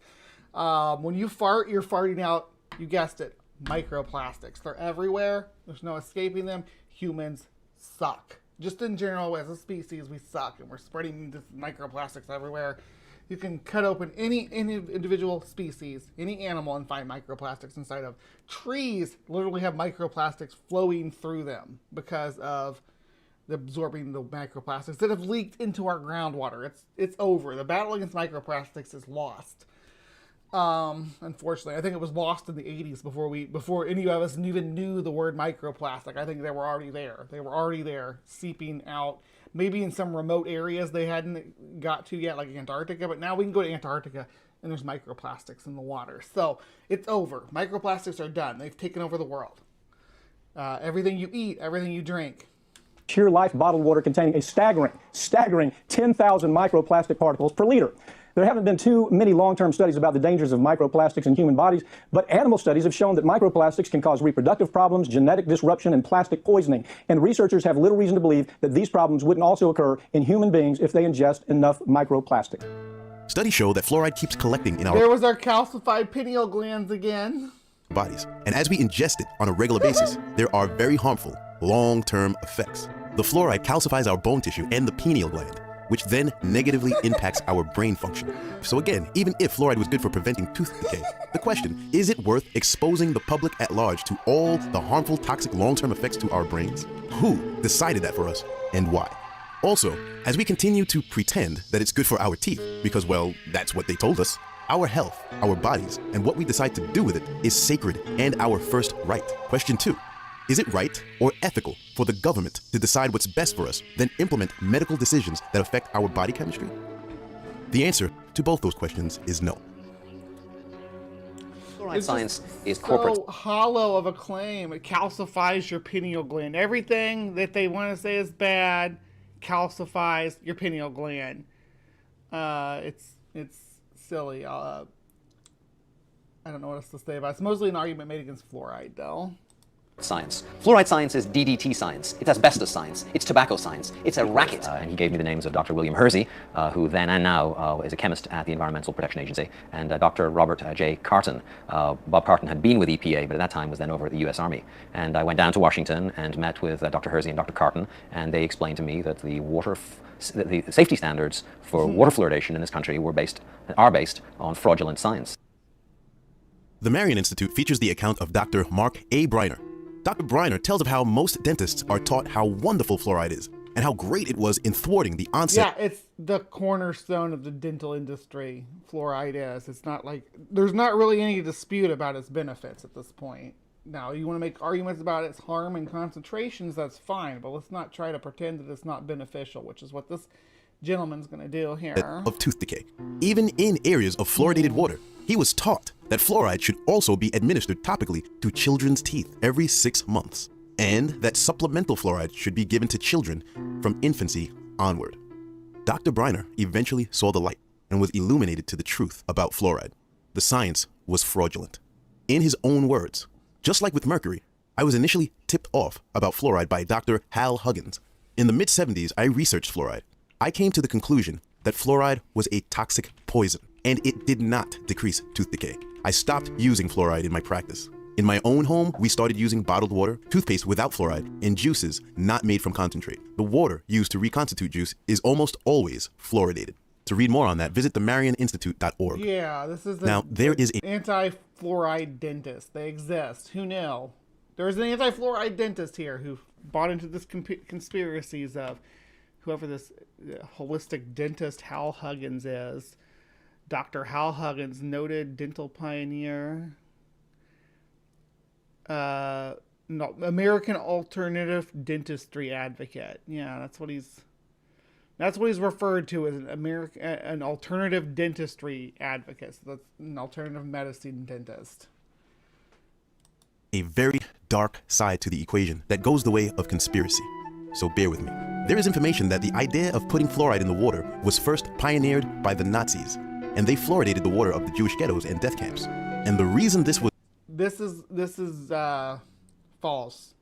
When you fart, you're farting out, you guessed it, microplastics. They're everywhere. There's no escaping them. Humans suck. Just in general, as a species, we suck. And we're spreading this microplastics everywhere. You can cut open any individual species, any animal, and find microplastics inside of. Trees literally have microplastics flowing through them because of absorbing the microplastics that have leaked into our groundwater. It's over. The battle against microplastics is lost. Unfortunately, I think it was lost in the 80s before any of us even knew the word microplastic. I think they were already there. They were already there, seeping out. Maybe in some remote areas they hadn't got to yet, like Antarctica, but now we can go to Antarctica and there's microplastics in the water. So it's over. Microplastics are done. They've taken over the world. Everything you eat, everything you drink. Pure Life bottled water containing a staggering 10,000 microplastic particles per liter. There haven't been too many long-term studies about the dangers of microplastics in human bodies, but animal studies have shown that microplastics can cause reproductive problems, genetic disruption, and plastic poisoning. And researchers have little reason to believe that these problems wouldn't also occur in human beings if they ingest enough microplastic. Studies show that fluoride keeps collecting in our... There was our calcified pineal glands again. ...bodies. And as we ingest it on a regular basis, there are very harmful long-term effects. The fluoride calcifies our bone tissue and the pineal gland, which then negatively impacts our brain function. So again, even if fluoride was good for preventing tooth decay, the question, is it worth exposing the public at large to all the harmful, toxic long-term effects to our brains? Who decided that for us, and why? Also, as we continue to pretend that it's good for our teeth, because, well, that's what they told us, our health, our bodies, and what we decide to do with it is sacred and our first right. Question 2. Is it right or ethical for the government to decide what's best for us, then implement medical decisions that affect our body chemistry? The answer to both those questions is no. Science is corporate. So hollow of a claim. It calcifies your pineal gland. Everything that they want to say is bad calcifies your pineal gland. It's silly. I don't know what else to say about it. It's mostly an argument made against fluoride, though. Science. Fluoride science is DDT science. It's asbestos science. It's tobacco science. It's a racket. And he gave me the names of Dr. William Hersey, who then and now is a chemist at the Environmental Protection Agency, and Dr. Robert J. Carton. Bob Carton had been with EPA, but at that time was then over at the U.S. Army. And I went down to Washington and met with Dr. Hersey and Dr. Carton, and they explained to me that the the safety standards for water fluoridation in this country are based on fraudulent science. The Marion Institute features the account of Dr. Mark A. Briner. Dr. Briner tells of how most dentists are taught how wonderful fluoride is and how great it was in thwarting the onset. Yeah, it's the cornerstone of the dental industry. Fluoride is. It's not like there's not really any dispute about its benefits at this point. Now, you want to make arguments about its harm and concentrations, that's fine, but let's not try to pretend that it's not beneficial, which is what this gentleman's going to do here. Of tooth decay. Even in areas of fluoridated water, he was taught that fluoride should also be administered topically to children's teeth every 6 months, and that supplemental fluoride should be given to children from infancy onward. Dr. Briner eventually saw the light and was illuminated to the truth about fluoride. The science was fraudulent. In his own words, just like with mercury, I was initially tipped off about fluoride by Dr. Hal Huggins. In the mid-70s, I researched fluoride. I came to the conclusion that fluoride was a toxic poison, and it did not decrease tooth decay. I stopped using fluoride in my practice. In my own home, we started using bottled water, toothpaste without fluoride, and juices not made from concentrate. The water used to reconstitute juice is almost always fluoridated. To read more on that, visit themarioninstitute.org. Yeah, this is now there is an anti-fluoride dentist. They exist. Who knew? There's an anti-fluoride dentist here who bought into this conspiracies of whoever this holistic dentist Hal Huggins is. Dr. Hal Huggins, noted dental pioneer. American alternative dentistry advocate. Yeah, that's what he's That's what he's referred to as an alternative dentistry advocate. So that's an alternative medicine dentist. A very dark side to the equation that goes the way of conspiracy. So bear with me. There is information that the idea of putting fluoride in the water was first pioneered by the Nazis, and they fluoridated the water of the Jewish ghettos and death camps. And the reason this was... This is false,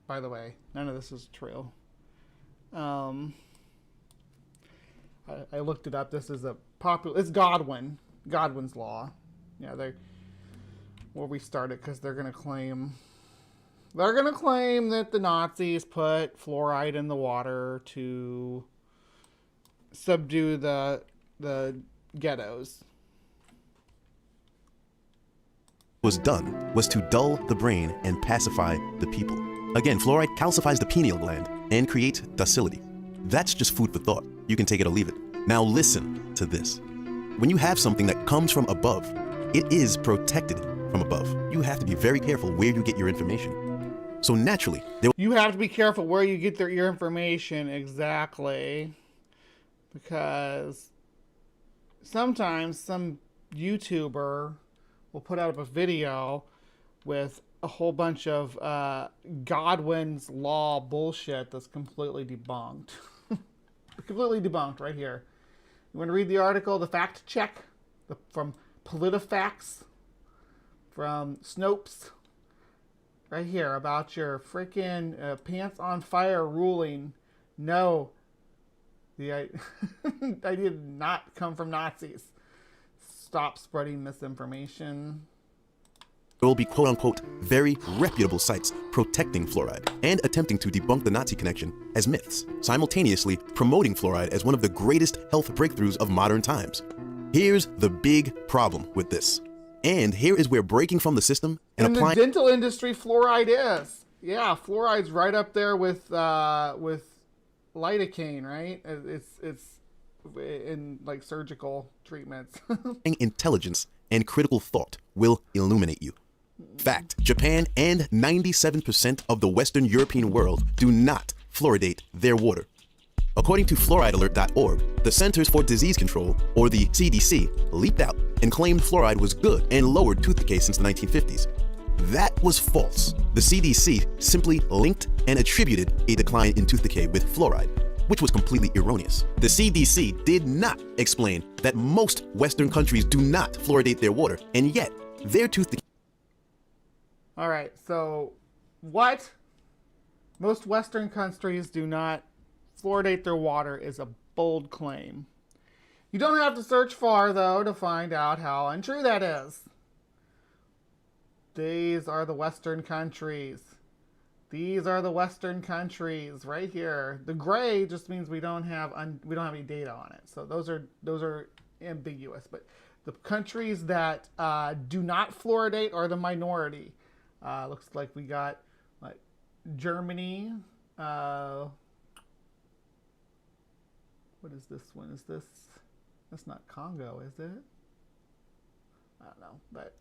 by the way. None of this is true. I looked it up. This is a popular... It's Godwin's law. Yeah, where we started, because they're going to claim that the Nazis put fluoride in the water to subdue the ghettos. Was done was to dull the brain and pacify the people. Again, fluoride calcifies the pineal gland and creates docility. That's just food for thought. You can take it or leave it. Now listen to this. When you have something that comes from above, it is protected from above. You have to be very careful where you get your information. So naturally, you have to be careful where you get your information, exactly, because sometimes some YouTuber will put out a video with a whole bunch of Godwin's law bullshit that's completely debunked. Completely debunked right here. You want to read the article, the fact check from PolitiFacts, from Snopes, right here, about your freaking pants on fire ruling. No, the idea did not come from Nazis. Stop spreading misinformation. There will be quote-unquote very reputable sites protecting fluoride and attempting to debunk the Nazi connection as myths, simultaneously promoting fluoride as one of the greatest health breakthroughs of modern times. Here's the big problem with this. And here is where breaking from the system and applying... In the dental industry, fluoride is. Yeah, fluoride's right up there with lidocaine, right? It's in like surgical treatments. Intelligence and critical thought will illuminate you. Fact, Japan and 97% of the Western European world do not fluoridate their water. According to fluoridealert.org, the Centers for Disease Control, or the CDC, leaped out and claimed fluoride was good and lowered tooth decay since the 1950s. That was false. The CDC simply linked and attributed a decline in tooth decay with fluoride, which was completely erroneous. The CDC did not explain that most Western countries do not fluoridate their water, and yet their tooth decay... All right, so what? Most Western countries do not fluoridate their water is a bold claim. You don't have to search far, though, to find out how untrue that is. These are the Western countries. These are the Western countries right here. The gray just means we don't have any data on it. So those are ambiguous. But the countries that do not fluoridate are the minority. Looks like we got like Germany. What is this one? That's not Congo, is it? I don't know. But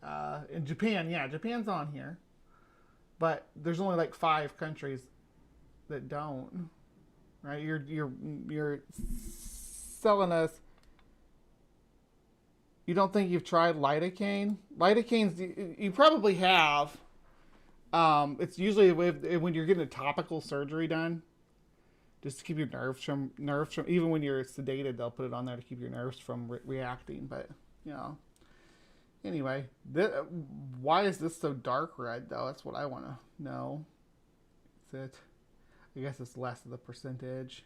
in Japan, yeah, Japan's on here. But there's only like 5 countries that don't. Right? You're selling us. You don't think you've tried lidocaine? Lidocaine's, you probably have. It's usually when you're getting a topical surgery done, just to keep your nerves from even when you're sedated, they'll put it on there to keep your nerves from reacting. But you know, anyway, why is this so dark red though? That's what I want to know. Is it? I guess it's less of the percentage.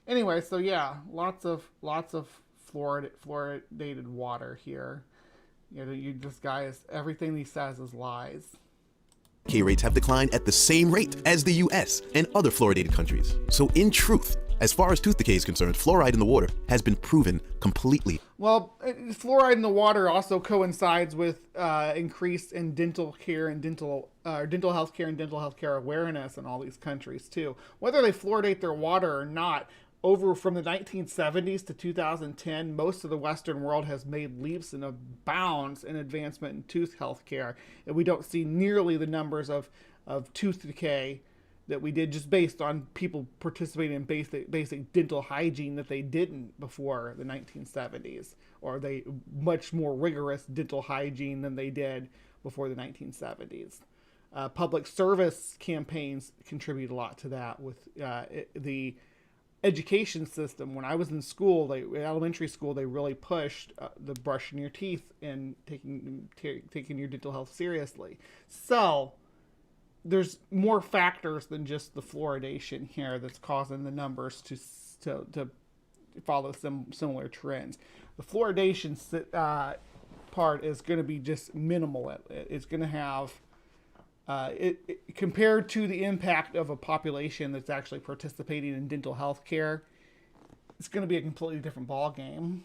Anyway, so yeah, lots of fluoridated water here. You know, this guy is, everything he says is lies. Decay rates have declined at the same rate as the US and other fluoridated countries. So in truth, as far as tooth decay is concerned, fluoride in the water has been proven completely. Well, fluoride in the water also coincides with increase in dental care and dental health care and dental health care awareness in all these countries too. Whether they fluoridate their water or not, over from the 1970s to 2010, most of the Western world has made leaps and bounds in advancement in tooth health care. And we don't see nearly the numbers of tooth decay that we did just based on people participating in basic dental hygiene that they didn't before the 1970s, or they much more rigorous dental hygiene than they did before the 1970s. Public service campaigns contribute a lot to that with the education system. When I was in school, elementary school, they really pushed the brushing your teeth and taking your dental health seriously. So there's more factors than just the fluoridation here that's causing the numbers to follow similar trends. The fluoridation part is going to be just minimal. It's going to have compared to the impact of a population that's actually participating in dental health care, it's going to be a completely different ballgame.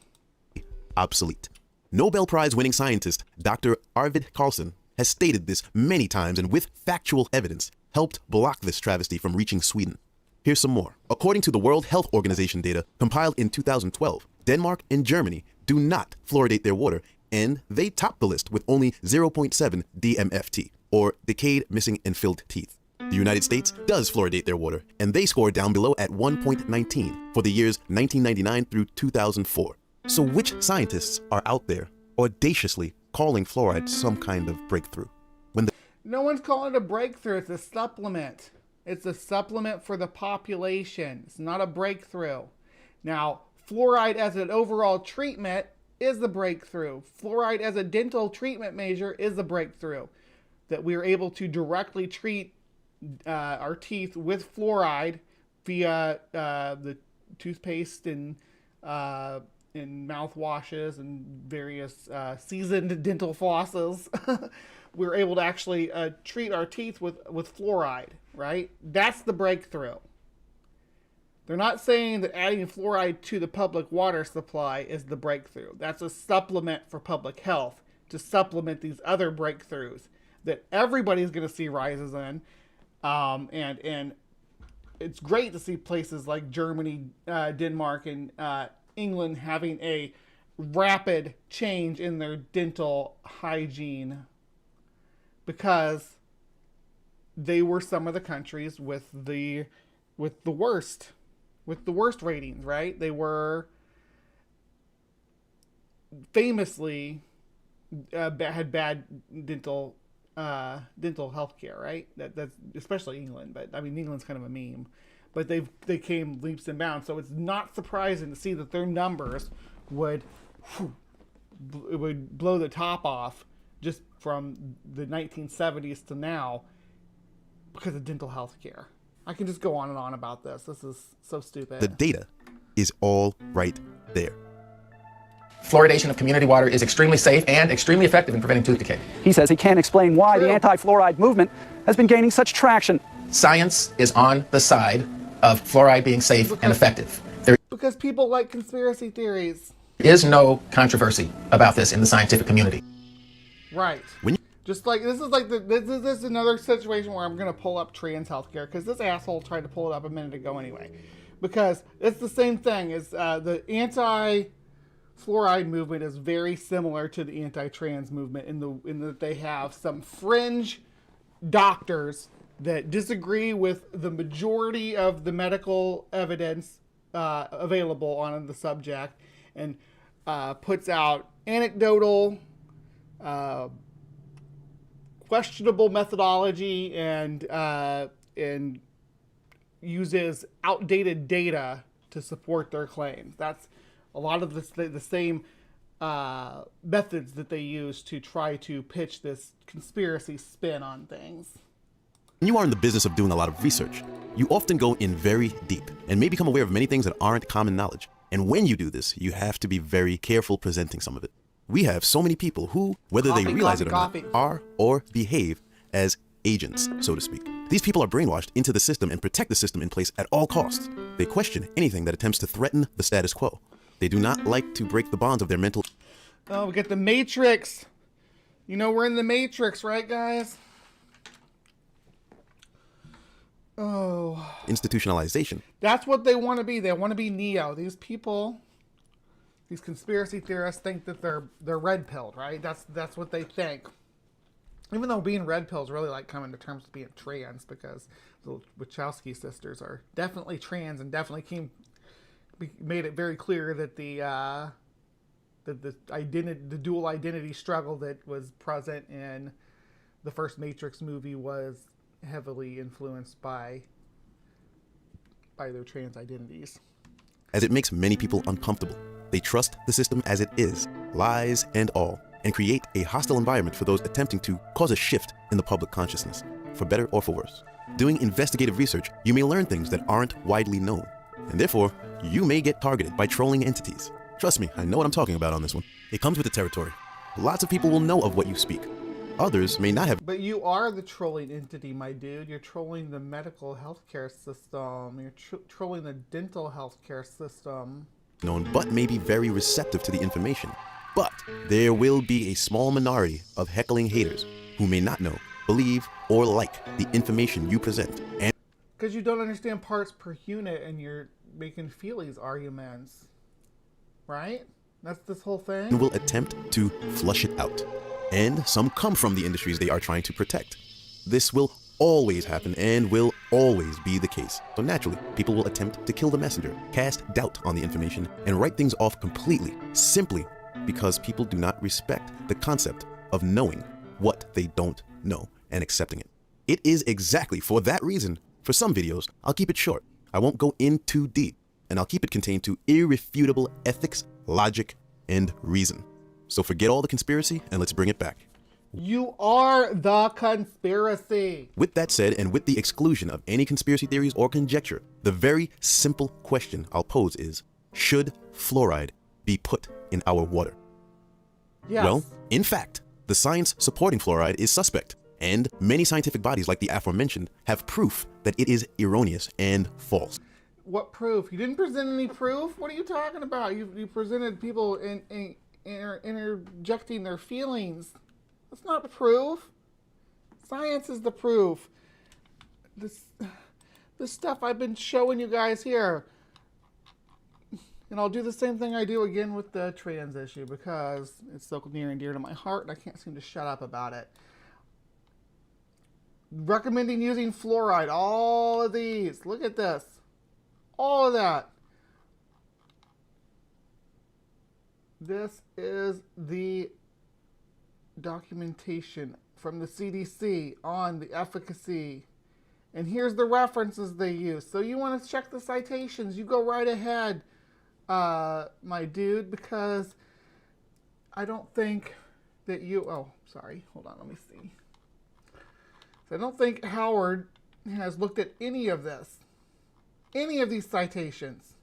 Obsolete. Nobel Prize winning scientist Dr. Arvid Carlsson has stated this many times and with factual evidence helped block this travesty from reaching Sweden. Here's some more. According to the World Health Organization data compiled in 2012, Denmark and Germany do not fluoridate their water, and they top the list with only 0.7 DMFT, or decayed, missing, and filled teeth. The United States does fluoridate their water, and they score down below at 1.19 for the years 1999 through 2004. So which scientists are out there audaciously calling fluoride some kind of breakthrough? No one's calling it a breakthrough. It's a supplement. It's a supplement for the population. It's not a breakthrough. Now, fluoride as an overall treatment is the breakthrough. Fluoride as a dental treatment measure is the breakthrough. That we are able to directly treat our teeth with fluoride via the toothpaste and mouthwashes and various seasoned dental flosses. We're able to actually treat our teeth with fluoride, right? That's the breakthrough. They're not saying that adding fluoride to the public water supply is the breakthrough. That's a supplement for public health to supplement these other breakthroughs that everybody's going to see rises in. And it's great to see places like Germany, Denmark, and England having a rapid change in their dental hygiene, because they were some of the countries with the worst ratings, right? They were famously had bad dental health care, right? That's especially England, but I mean England's kind of a meme. But they came leaps and bounds, so it's not surprising to see that their numbers would blow the top off just from the 1970s to now because of dental health care. I can just go on and on about this. This is so stupid. The data is all right there. Fluoridation of community water is extremely safe and extremely effective in preventing tooth decay. He says he can't explain why the anti-fluoride movement has been gaining such traction. Science is on the side of fluoride being safe and effective. There Because people like conspiracy theories. is no controversy about this in the scientific community. Right. Just like this is another situation where I'm gonna pull up trans healthcare because this asshole tried to pull it up a minute ago anyway. Because it's the same thing as the anti-fluoride movement is very similar to the anti-trans movement in that they have some fringe doctors that disagree with the majority of the medical evidence available on the subject, and puts out anecdotal, questionable methodology and uses outdated data to support their claims. That's a lot of the same methods that they use to try to pitch this conspiracy spin on things. When you are in the business of doing a lot of research, you often go in very deep and may become aware of many things that aren't common knowledge. And when you do this, you have to be very careful presenting some of it. We have so many people who, whether they realize it or not, are or behave as agents, so to speak. These people are brainwashed into the system and protect the system in place at all costs. They question anything that attempts to threaten the status quo. They do not like to break the bonds of their mental... Oh, we get the Matrix. You know we're in the Matrix, right, guys? Oh. institutionalization. That's what they want to be. They want to be Neo. These people, these conspiracy theorists think that they're red-pilled, right? That's what they think. Even though being red pill is really like coming to terms with being trans, because the Wachowski sisters are definitely trans and definitely made it very clear that the dual identity struggle that was present in the first Matrix movie was heavily influenced by their trans identities. As it makes many people uncomfortable. They trust the system as it is, lies and all, and create a hostile environment for those attempting to cause a shift in the public consciousness, for better or for worse. Doing investigative research, you may learn things that aren't widely known, and therefore, you may get targeted by trolling entities. Trust me, I know what I'm talking about on this one. It comes with the territory. Lots of people will know of what you speak. Others may not have. But you are the trolling entity, my dude. You're trolling the medical healthcare system. You're trolling the dental healthcare system. Known, but may be very receptive to the information. But there will be a small minority of heckling haters who may not know, believe, or like the information you present. And because you don't understand parts per unit and you're making feelies arguments. Right? That's this whole thing? will attempt to flush it out. And some come from the industries they are trying to protect. This will always happen and will always be the case. So naturally, people will attempt to kill the messenger, cast doubt on the information, and write things off completely, simply because people do not respect the concept of knowing what they don't know and accepting it. It is exactly for that reason, for some videos, I'll keep it short. I won't go in too deep, and I'll keep it contained to irrefutable ethics, logic, and reason. So forget all the conspiracy and let's bring it back. You are the conspiracy. With that said, and with the exclusion of any conspiracy theories or conjecture, the very simple question I'll pose is, should fluoride be put in our water? Yes. Well, in fact, the science supporting fluoride is suspect, and many scientific bodies like the aforementioned have proof that it is erroneous and false. What proof? You didn't present any proof? What are you talking about? You presented people interjecting their feelings. That's not proof. Science is the proof. This stuff I've been showing you guys here. And I'll do the same thing I do again with the trans issue because it's so near and dear to my heart and I can't seem to shut up about it. Recommending using fluoride. All of these. Look at this. All of that. This is the documentation from the CDC on the efficacy. And here's the references they use. So you want to check the citations, you go right ahead, my dude, because I don't think that you... Oh, sorry. Hold on, let me see. So I don't think Howard has looked at any of this. Any of these citations.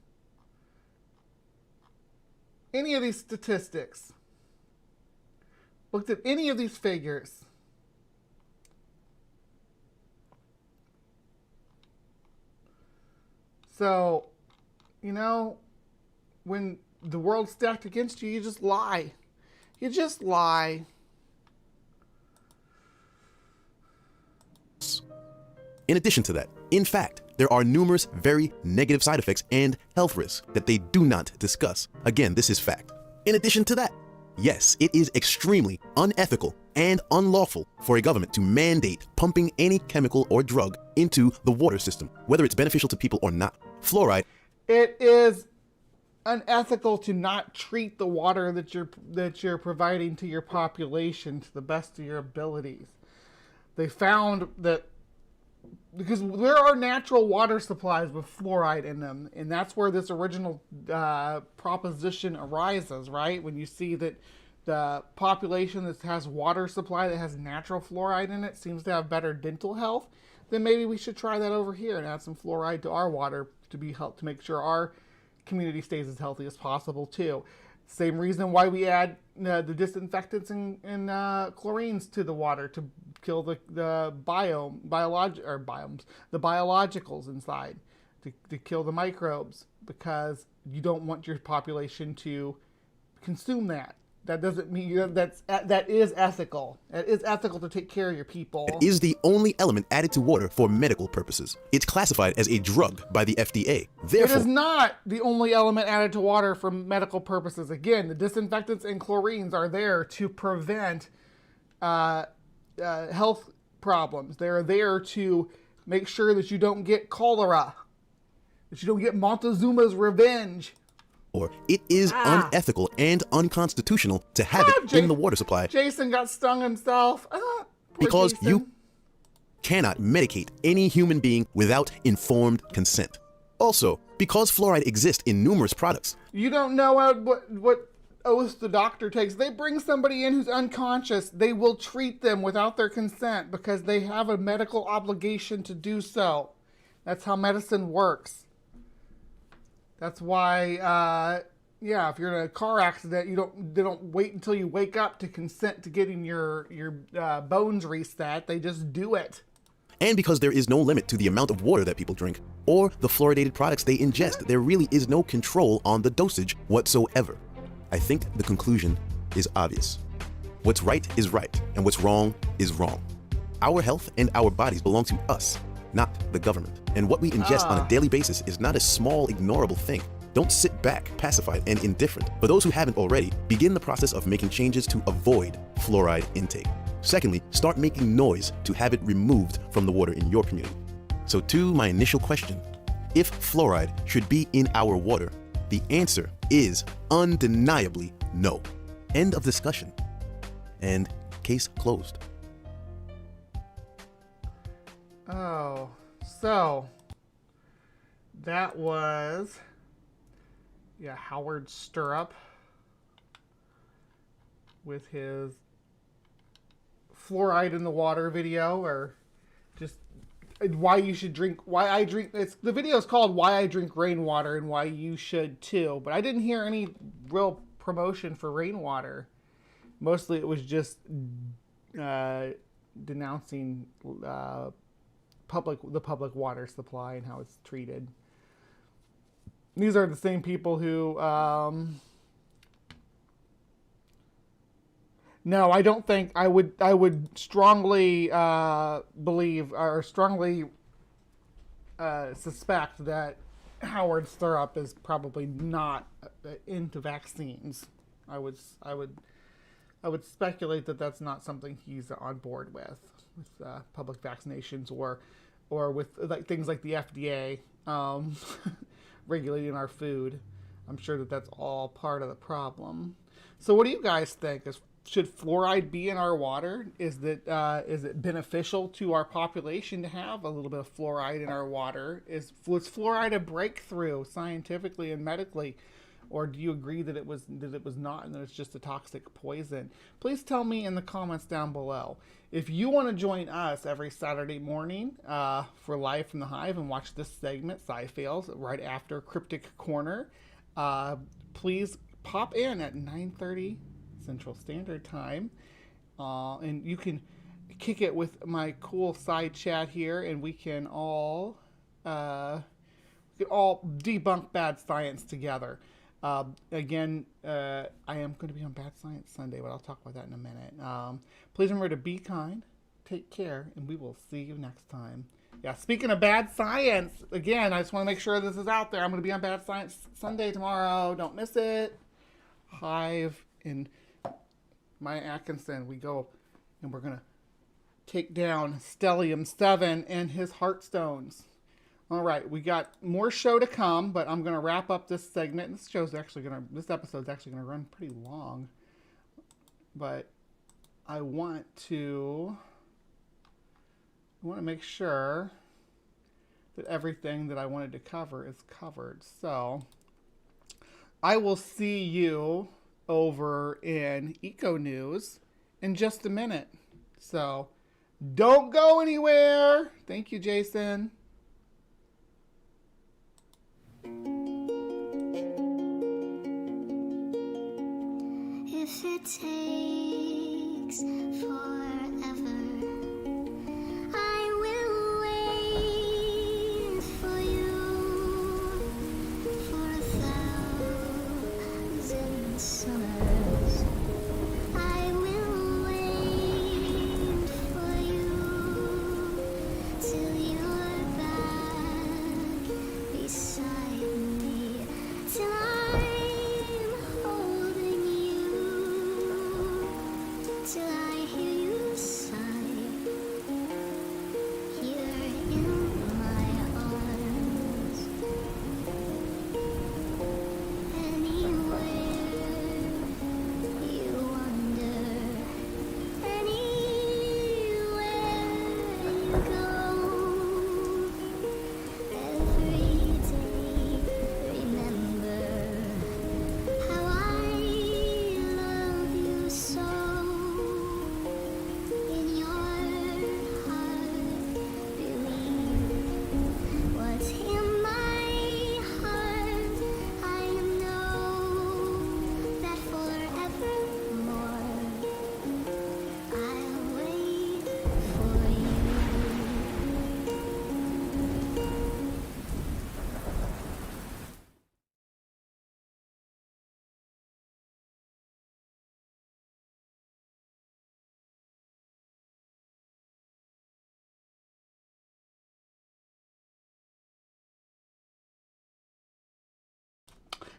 Any of these statistics. Looked at any of these figures. So, you know, when the world's stacked against you, you just lie. You just lie. In addition to that, in fact, there are numerous very negative side effects and health risks that they do not discuss. Again, this is fact. In addition to that, yes, it is extremely unethical and unlawful for a government to mandate pumping any chemical or drug into the water system, whether it's beneficial to people or not. Fluoride. It is unethical to not treat the water that you're providing to your population to the best of your abilities. They found that because there are natural water supplies with fluoride in them, and that's where this original proposition arises, right? When you see that the population that has water supply that has natural fluoride in it seems to have better dental health, then maybe we should try that over here and add some fluoride to our water to make sure our community stays as healthy as possible too. Same reason why we add the disinfectants and chlorines to the water to kill the biologicals inside, to kill the microbes, because you don't want your population to consume that. That doesn't mean that is ethical. It is ethical to take care of your people. It is the only element added to water for medical purposes. It's classified as a drug by the FDA. Therefore, it is not the only element added to water for medical purposes. Again, the disinfectants and chlorines are there to prevent health problems. They're there to make sure that you don't get cholera, that you don't get Montezuma's revenge. Or it is unethical and unconstitutional to have it in the water supply Jason got stung himself. because you cannot medicate any human being without informed consent. Also, because fluoride exists in numerous products. You don't know what oath the doctor takes. They bring somebody in who's unconscious. They will treat them without their consent because they have a medical obligation to do so. That's how medicine works. That's why, if you're in a car accident, they don't wait until you wake up to consent to getting your bones reset. They just do it. And because there is no limit to the amount of water that people drink or the fluoridated products they ingest, there really is no control on the dosage whatsoever. I think the conclusion is obvious. What's right is right, and what's wrong is wrong. Our health and our bodies belong to us, not the government. And what we ingest on a daily basis is not a small, ignorable thing. Don't sit back, pacified and indifferent. For those who haven't already, begin the process of making changes to avoid fluoride intake. Secondly, start making noise to have it removed from the water in your community. So to my initial question, if fluoride should be in our water, the answer is undeniably no. End of discussion. And case closed. Oh, so that was, Howard Stirrup with his fluoride in the water video, or just why you should drink, the video is called Why I Drink Rainwater and Why You Should Too, but I didn't hear any real promotion for rainwater. Mostly it was just denouncing the public water supply and how it's treated. These are the same people who no, I don't think I would strongly believe or strongly suspect that Howard Stirrup is probably not into vaccines. I would speculate that that's not something he's on board with public vaccinations or with things like the FDA regulating our food. I'm sure that that's all part of the problem. So what do you guys think? Should fluoride be in our water? Is it beneficial to our population to have a little bit of fluoride in our water? Was fluoride a breakthrough scientifically and medically, or do you agree that it was not and that it's just a toxic poison? Please tell me in the comments down below. If you want to join us every Saturday morning for Live from the Hive and watch this segment, Sci-Fails, right after Cryptic Corner, please pop in at 9:30 Central Standard Time, and you can kick it with my cool side chat here, and we can all debunk bad science together. Again, I am going to be on Bad Science Sunday, but I'll talk about that in a minute. Please remember to be kind, take care, and we will see you next time. Yeah, speaking of bad science, again, I just want to make sure this is out there. I'm going to be on Bad Science Sunday tomorrow. Don't miss it. Hive and Maya Atkinson, we go and we're going to take down Stellium 7 and his Heartstones. All right, we got more show to come, but I'm going to wrap up this segment. This episode's actually going to run pretty long, but I want to make sure that everything that I wanted to cover is covered. So I will see you over in Eco News in just a minute. So don't go anywhere. Thank you, Jason. If it takes forever, I will wait for you for 1,000 summers. I will wait for you till you're back beside me, till I'm holding you, till I hear you sigh.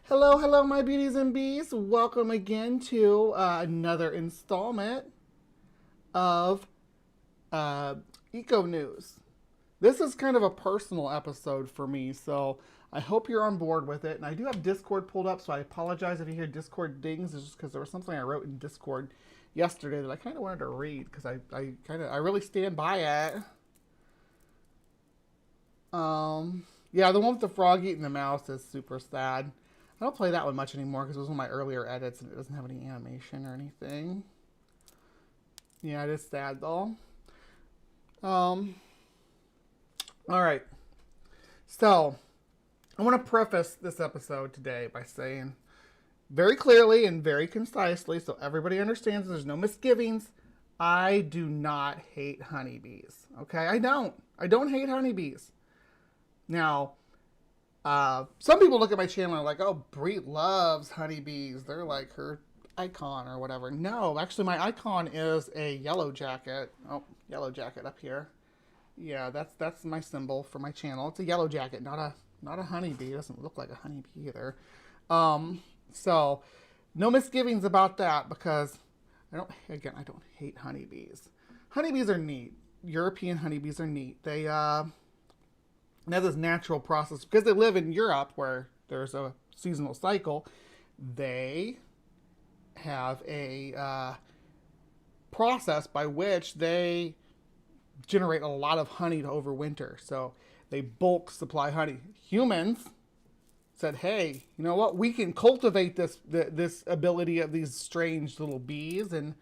Hello, hello, my beauties and bees. Welcome again to another installment of Eco News. This is kind of a personal episode for me, so I hope you're on board with it. And I do have Discord pulled up, so I apologize if you hear Discord dings. It's just because there was something I wrote in Discord yesterday that I kind of wanted to read because I really stand by it. Yeah, the one with the frog eating the mouse is super sad. I don't play that one much anymore because it was one of my earlier edits and it doesn't have any animation or anything. Yeah, it is sad though. Alright. So, I want to preface this episode today by saying very clearly and very concisely so everybody understands there's no misgivings. I do not hate honeybees. Okay? I don't hate honeybees. Now, some people look at my channel and are like, oh, Brie loves honeybees. They're like her icon or whatever. No, actually my icon is a yellow jacket. Oh, yellow jacket up here. Yeah, that's my symbol for my channel. It's a yellow jacket, not a honeybee. It doesn't look like a honeybee either. So no misgivings about that because I don't hate honeybees. Honeybees are neat. European honeybees are neat. They have this natural process because they live in Europe where there's a seasonal cycle. They have a process by which they generate a lot of honey to overwinter. So they bulk supply honey. Humans said, hey, you know what? We can cultivate this ability of these strange little bees and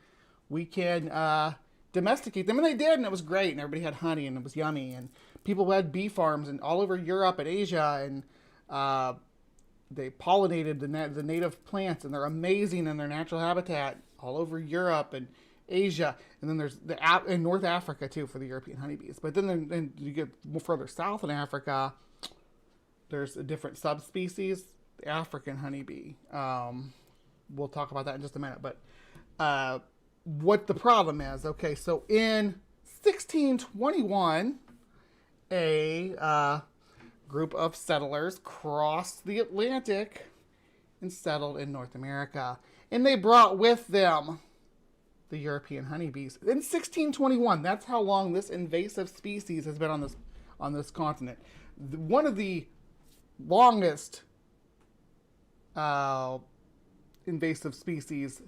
we can domesticate them. And they did, and it was great. And everybody had honey and it was yummy. And people had bee farms and all over Europe and Asia. And they pollinated the native plants. And they're amazing in their natural habitat all over Europe and Asia, and then there's in North Africa too for the European honeybees. But then you get more further south in Africa, there's a different subspecies, the African honeybee. We'll talk about that in just a minute. But what the problem is, okay, so in 1621, a group of settlers crossed the Atlantic and settled in North America, and they brought with them the European honeybees. In 1621, that's how long this invasive species has been on this continent. One of the longest invasive species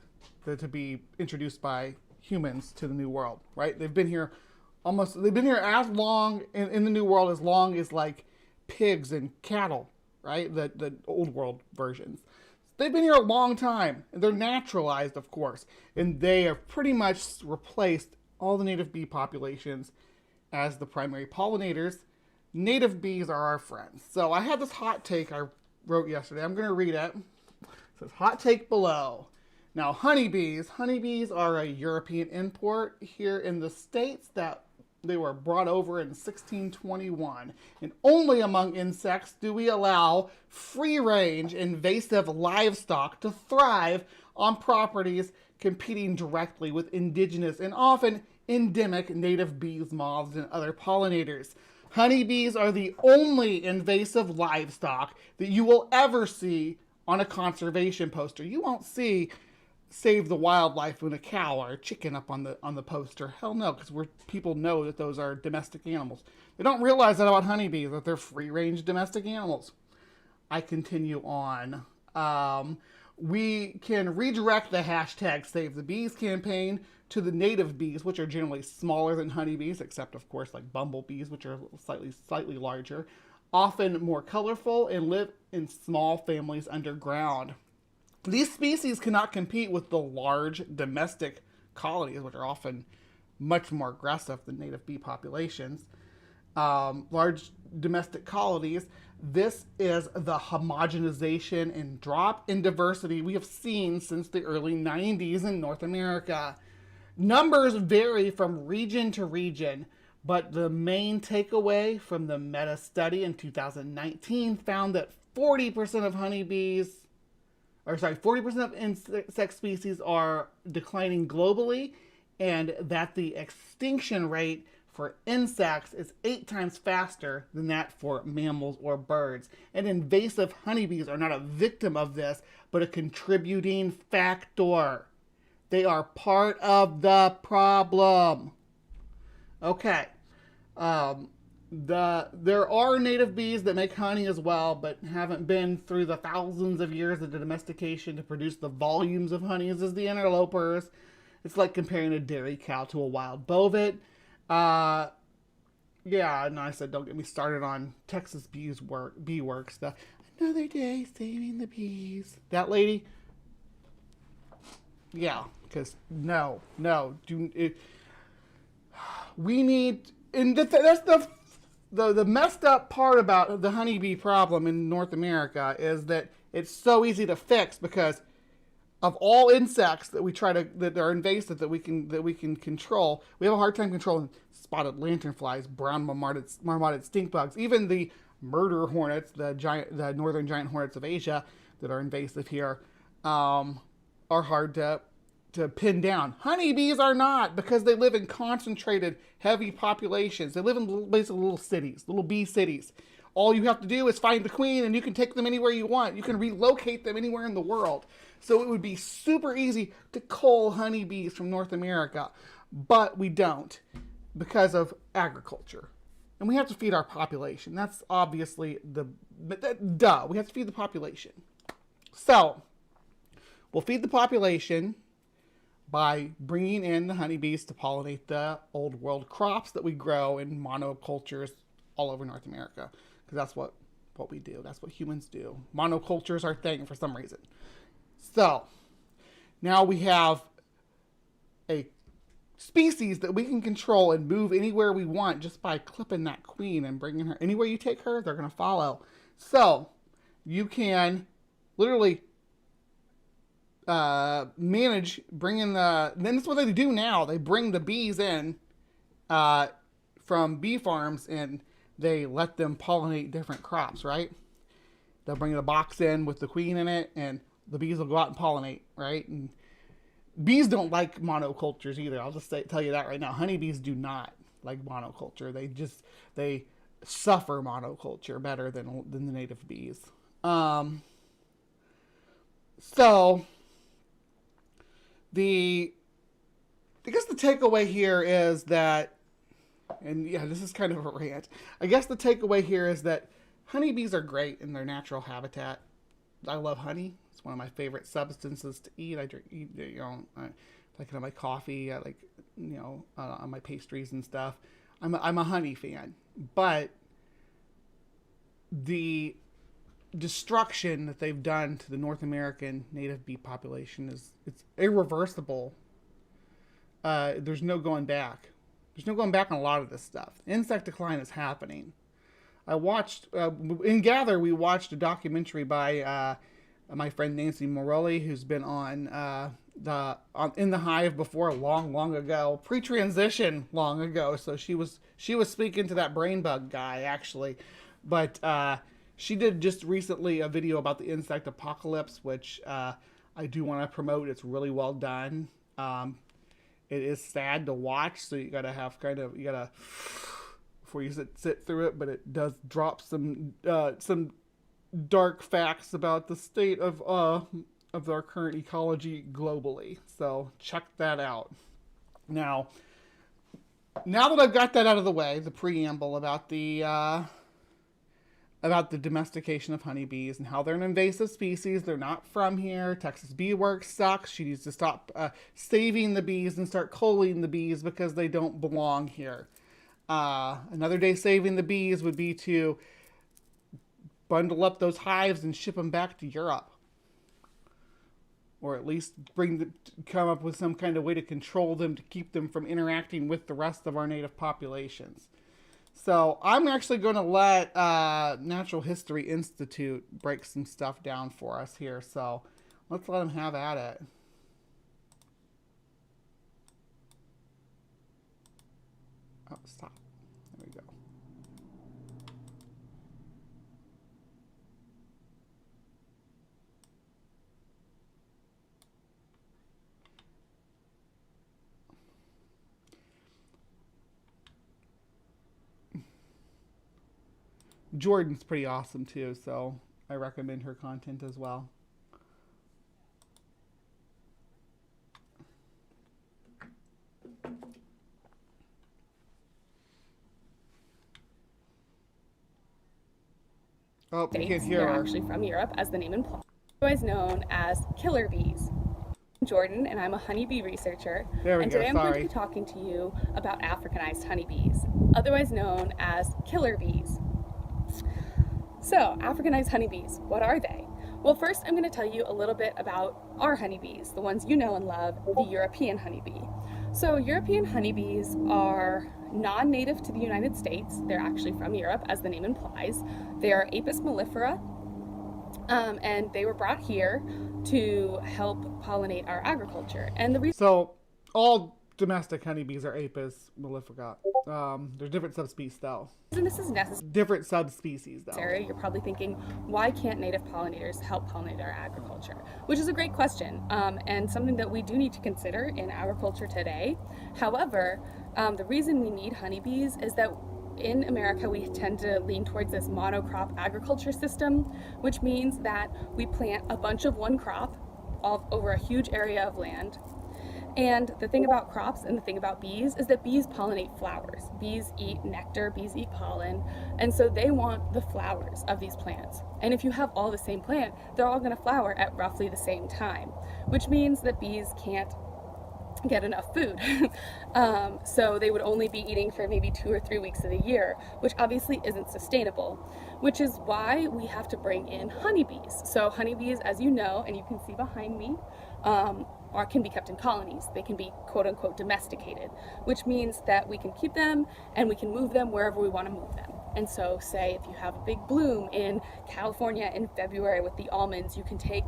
to be introduced by humans to the New World, right? They've been here as long in the New World as long as like pigs and cattle, right? The old world versions. They've been here a long time. They're naturalized, of course, and they have pretty much replaced all the native bee populations as the primary pollinators. Native bees are our friends. So I had this hot take I wrote yesterday. I'm going to read it. It says, hot take below. Now, honeybees are a European import here in the States that they were brought over in 1621. And only among insects do we allow free-range invasive livestock to thrive on properties competing directly with indigenous and often endemic native bees, moths, and other pollinators. Honeybees are the only invasive livestock that you will ever see on a conservation poster. You won't see Save the Wildlife with a cow or a chicken up on the poster. Hell no, because people know that those are domestic animals. They don't realize that about honeybees, that they're free-range domestic animals. I continue on. We can redirect the hashtag Save the Bees campaign to the native bees, which are generally smaller than honeybees, except of course like bumblebees, which are slightly larger, often more colorful, and live in small families underground. These species cannot compete with the large domestic colonies, which are often much more aggressive than native bee populations. Large domestic colonies, this is the homogenization and drop in diversity we have seen since the early 90s in North America. Numbers vary from region to region, but the main takeaway from the meta study in 2019 found that 40% of honeybees 40% of insect species are declining globally, and that the extinction rate for insects is 8 times faster than that for mammals or birds. And invasive honeybees are not a victim of this, but a contributing factor. They are part of the problem. Okay. There are native bees that make honey as well, but haven't been through the thousands of years of domestication to produce the volumes of honeys as the interlopers. It's like comparing a dairy cow to a wild bovet. Yeah, and I said, don't get me started on Texas bee works. Another day saving the bees. That lady? Yeah, because we need, and that's the messed up part about the honeybee problem in North America is that it's so easy to fix because of all insects that are invasive that we can control. We have a hard time controlling spotted lanternflies, brown marmoted stink bugs, even the murder hornets, the northern giant hornets of Asia that are invasive here, are hard to pin down. Honeybees are not, because they live in concentrated, heavy populations. They live in basically little cities, little bee cities. All you have to do is find the queen and you can take them anywhere you want. You can relocate them anywhere in the world. So it would be super easy to cull honeybees from North America, but we don't because of agriculture. And we have to feed our population. That's obviously we have to feed the population. So we'll feed the population by bringing in the honeybees to pollinate the old world crops that we grow in monocultures all over North America. Because that's what we do. That's what humans do. Monocultures are a thing for some reason. So now we have a species that we can control and move anywhere we want just by clipping that queen and bringing her. Anywhere you take her, they're going to follow. So you can literally manage bringing then that's what they do now. They bring the bees in from bee farms and they let them pollinate different crops, right? They'll bring a box in with the queen in it and the bees will go out and pollinate, right? And bees don't like monocultures either. I'll just tell you that right now. Honeybees do not like monoculture. They suffer monoculture better than the native bees. So I guess the takeaway here is that, and yeah, this is kind of a rant. I guess the takeaway here is that honeybees are great in their natural habitat. I love honey. It's one of my favorite substances to eat. I like it on my coffee. I like, on my pastries and stuff. I'm a honey fan, but the destruction that they've done to the North American native bee population it's irreversible. There's no going back. There's no going back on a lot of this stuff. Insect decline is happening. I watched in Gather. We watched a documentary by my friend Nancy Morelli, who's been on in the Hive before long ago, pre-transition long ago. So she was speaking to that brain bug guy actually, but she did just recently a video about the insect apocalypse, which I do want to promote. It's really well done. It is sad to watch, so you gotta before you sit through it, but it does drop some dark facts about the state of our current ecology globally. So check that out. Now that I've got that out of the way, the preamble about the domestication of honeybees and how they're an invasive species. They're not from here. Texas Bee Works sucks. She needs to stop saving the bees and start culling the bees because they don't belong here. Another day saving the bees would be to bundle up those hives and ship them back to Europe. Or at least come up with some kind of way to control them to keep them from interacting with the rest of our native populations. So I'm actually going to let Natural History Institute break some stuff down for us here. So let's let them have at it. Oh, stop. There we go. Jordan's pretty awesome too, so I recommend her content as well. Oh, you can't hear They're her. actually from Europe, as the name implies, otherwise known as killer bees. I'm Jordan, and I'm a honeybee researcher. There we and go, today I'm going to sorry. be talking to you about Africanized honeybees, otherwise known as killer bees. So, Africanized honeybees, what are they? Well, first I'm going to tell you a little bit about our honeybees, the ones you know and love, the European honeybee. So, European honeybees are non-native to the United States. They're actually from Europe, as the name implies. They are Apis mellifera, and they were brought here to help pollinate our agriculture. And the reason So all domestic honeybees are Apis mellifera. There's different subspecies though. this is necessary, Different subspecies though. you're probably thinking, why can't native pollinators help pollinate our agriculture? Which is a great question, and something that we do need to consider in agriculture today. However, the reason we need honeybees is that in America, we tend to lean towards this monocrop agriculture system, which means that we plant a bunch of one crop all over a huge area of land. And the thing about crops and the thing about bees is that bees pollinate flowers. Bees eat nectar, bees eat pollen, and so they want the flowers of these plants. And if you have all the same plant, they're all going to flower at roughly the same time, which means that bees can't get enough food. So they would only be eating for maybe 2 or 3 weeks of the year, which obviously isn't sustainable, which is why we have to bring in honeybees. So honeybees, as you know, and you can see behind me, can be kept in colonies. They can be quote unquote domesticated, which means that we can keep them and we can move them wherever we want to move them. And so say if you have a big bloom in California in February with the almonds, you can take,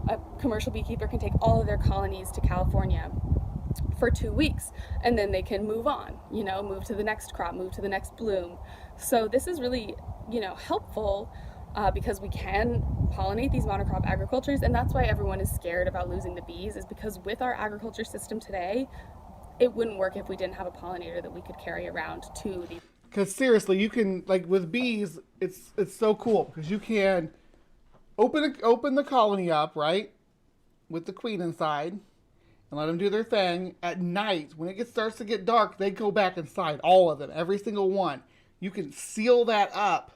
a commercial beekeeper can take all of their colonies to California for 2 weeks, and then they can move on, move to the next crop, move to the next bloom. So this is really, helpful because we can pollinate these monocrop agricultures, and that's why everyone is scared about losing the bees, is because with our agriculture system today, it wouldn't work if we didn't have a pollinator that we could carry around to these. Because seriously, you can, like with bees, it's so cool because you can open the colony up, right, with the queen inside, and let them do their thing. At night, when it starts to get dark, they go back inside, all of them, every single one. You can seal that up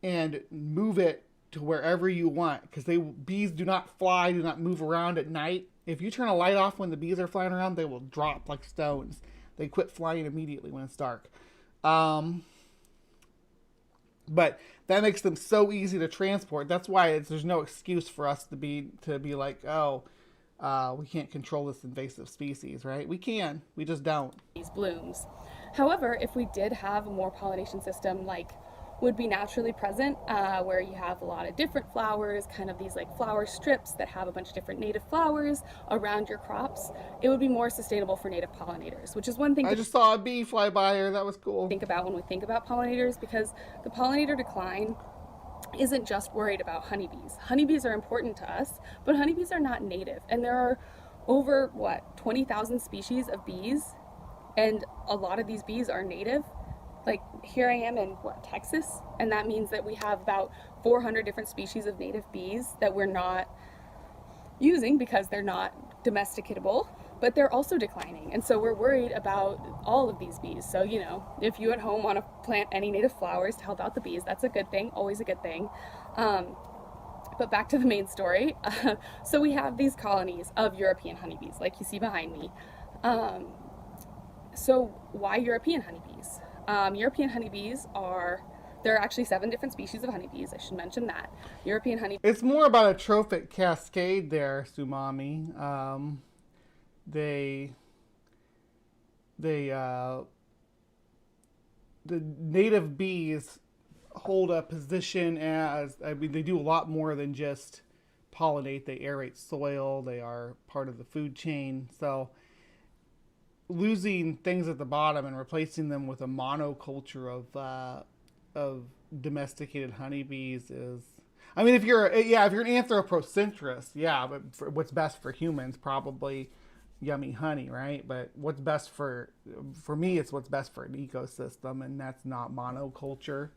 and move it to wherever you want, because bees do not fly, do not move around at night. If you turn a light off when the bees are flying around, they will drop like stones. They quit flying immediately when it's dark. But that makes them so easy to transport. That's why there's no excuse for us to be like, we can't control this invasive species, right? We can, we just don't. These blooms. However, if we did have a more pollination system like would be naturally present, where you have a lot of different flowers, kind of these like flower strips that have a bunch of different native flowers around your crops, it would be more sustainable for native pollinators, which is one thing I just saw a bee fly by here. That was cool. Think about when we think about pollinators, because the pollinator decline isn't just worried about honeybees. Honeybees are important to us, but honeybees are not native, and there are over 20,000 species of bees, and a lot of these bees are native. Like here I am in Texas, and that means that we have about 400 different species of native bees that we're not using because they're not domesticatable, but they're also declining. And so we're worried about all of these bees. So, if you at home want to plant any native flowers to help out the bees, that's a good thing, always a good thing. But back to the main story. So we have these colonies of European honeybees, like you see behind me. So why European honeybees? European honeybees there are actually 7 different species of honeybees. I should mention that. European honeybees. It's more about a trophic cascade there, Sumami. The native bees hold a position as, they do a lot more than just pollinate. They aerate soil. They are part of the food chain. So losing things at the bottom and replacing them with a monoculture of domesticated honeybees is, if you're an anthropocentrist, but for what's best for humans, probably yummy honey, right? But what's best for me, it's what's best for an ecosystem, and that's not monoculture.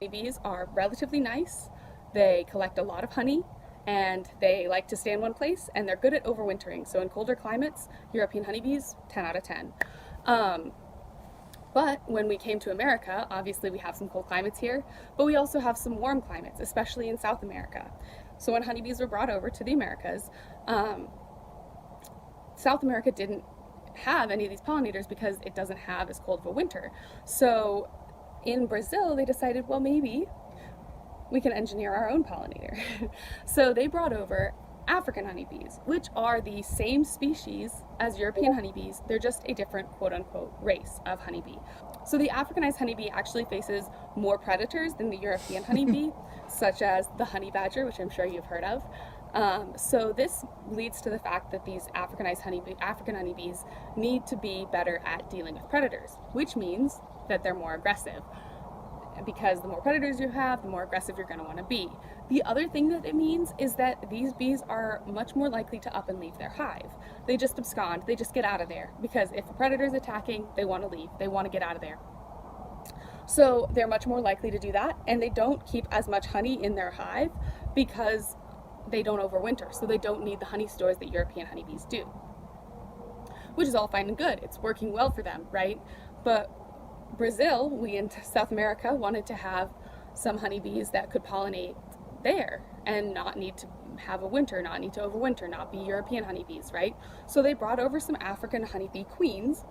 Honeybees are relatively nice. They collect a lot of honey, and they like to stay in one place, and they're good at overwintering. So in colder climates, European honeybees, 10 out of 10. But when we came to America, obviously we have some cold climates here, but we also have some warm climates, especially in South America. So when honeybees were brought over to the Americas, South America didn't have any of these pollinators because it doesn't have as cold of a winter. So in Brazil, they decided, well, maybe we can engineer our own pollinator. So they brought over African honeybees, which are the same species as European honeybees. They're just a different quote-unquote race of honeybee. So the Africanized honeybee actually faces more predators than the European honeybee, such as the honey badger, which I'm sure you've heard of. So this leads to the fact that these African honeybees need to be better at dealing with predators, which means that they're more aggressive. Because the more predators you have, the more aggressive you're going to want to be. The other thing that it means is that these bees are much more likely to up and leave their hive. They just abscond, they just get out of there, because if a predator is attacking, they want to leave, they want to get out of there. So they're much more likely to do that, and they don't keep as much honey in their hive because they don't overwinter, so they don't need the honey stores that European honeybees do. Which is all fine and good, it's working well for them, right? But Brazil, we in South America wanted to have some honeybees that could pollinate there and not need to have a winter, not need to overwinter, not be European honeybees, right? So they brought over some African honeybee queens,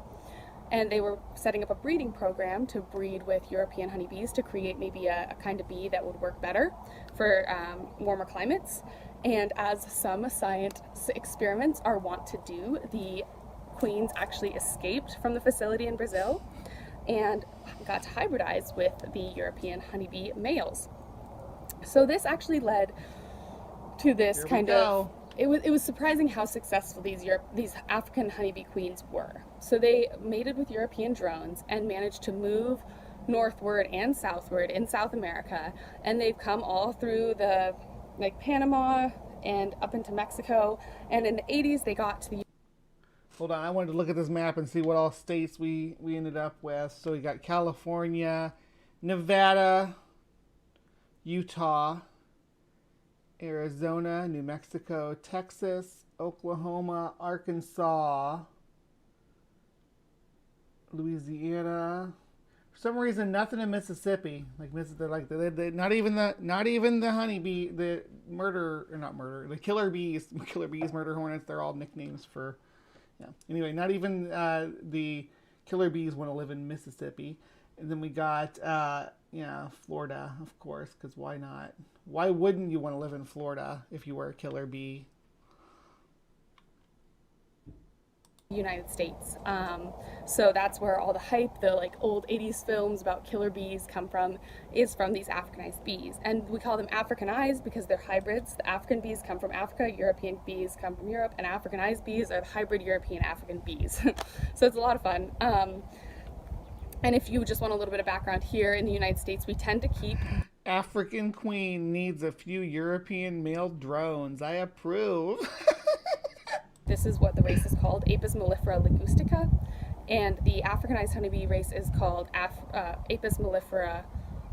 and they were setting up a breeding program to breed with European honeybees to create maybe a kind of bee that would work better for warmer climates. And as some science experiments are wont to do, the queens actually escaped from the facility in Brazil and got to hybridize with the European honeybee males. So this actually led to this kind of, it was surprising how successful these African honeybee queens were. So they mated with European drones and managed to move northward and southward in South America, and they've come all through the Panama and up into Mexico, and in the 80s they got to the Hold on, I wanted to look at this map and see what all states we ended up with. So we got California, Nevada, Utah, Arizona, New Mexico, Texas, Oklahoma, Arkansas, Louisiana. For some reason, nothing in Mississippi. Not even the honeybee, the killer bees, murder hornets. They're all nicknames for. Yeah. Anyway, not even the killer bees want to live in Mississippi. And then we got, Florida, of course, because why not? Why wouldn't you want to live in Florida if you were a killer bee? United States. So that's where all the hype, the old 80s films about killer bees come from, is from these Africanized bees. And we call them Africanized because they're hybrids. The African bees come from Africa, European bees come from Europe, and Africanized bees are the hybrid European African bees. So it's a lot of fun. And if you just want a little bit of background, here in the United States, we tend to keep... African queen needs a few European male drones. I approve. This is what the race is called, Apis mellifera ligustica, and the Africanized honeybee race is called Apis mellifera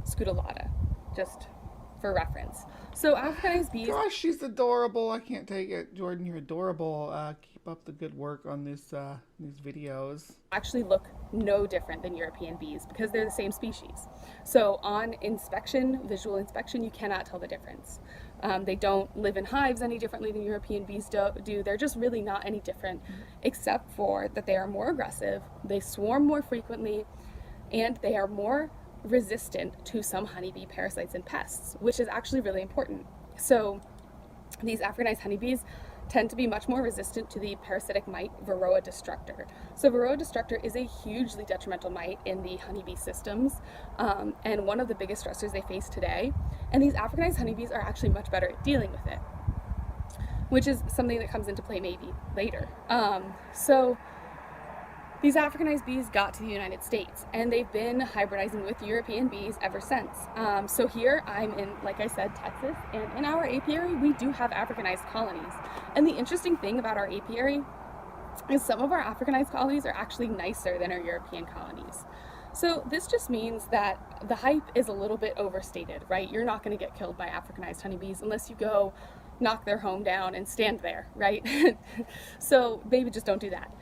scutellata, just for reference. So Africanized bees... Gosh, she's adorable. I can't take it. Jordan, you're adorable. Keep up the good work on these videos. Actually look no different than European bees because they're the same species. So on inspection, visual inspection, you cannot tell the difference. They don't live in hives any differently than European bees do. They're just really not any different, except for that they are more aggressive, they swarm more frequently, and they are more resistant to some honeybee parasites and pests, which is actually really important. So these Africanized honeybees tend to be much more resistant to the parasitic mite Varroa destructor. So Varroa destructor is a hugely detrimental mite in the honeybee systems, and one of the biggest stressors they face today. And these Africanized honeybees are actually much better at dealing with it, which is something that comes into play maybe later. So these Africanized bees got to the United States, and they've been hybridizing with European bees ever since. So here I'm in, like I said, Texas, and in our apiary we do have Africanized colonies. And the interesting thing about our apiary is some of our Africanized colonies are actually nicer than our European colonies. So this just means that the hype is a little bit overstated, right? You're not going to get killed by Africanized honeybees unless you go knock their home down and stand there, right? So maybe just don't do that.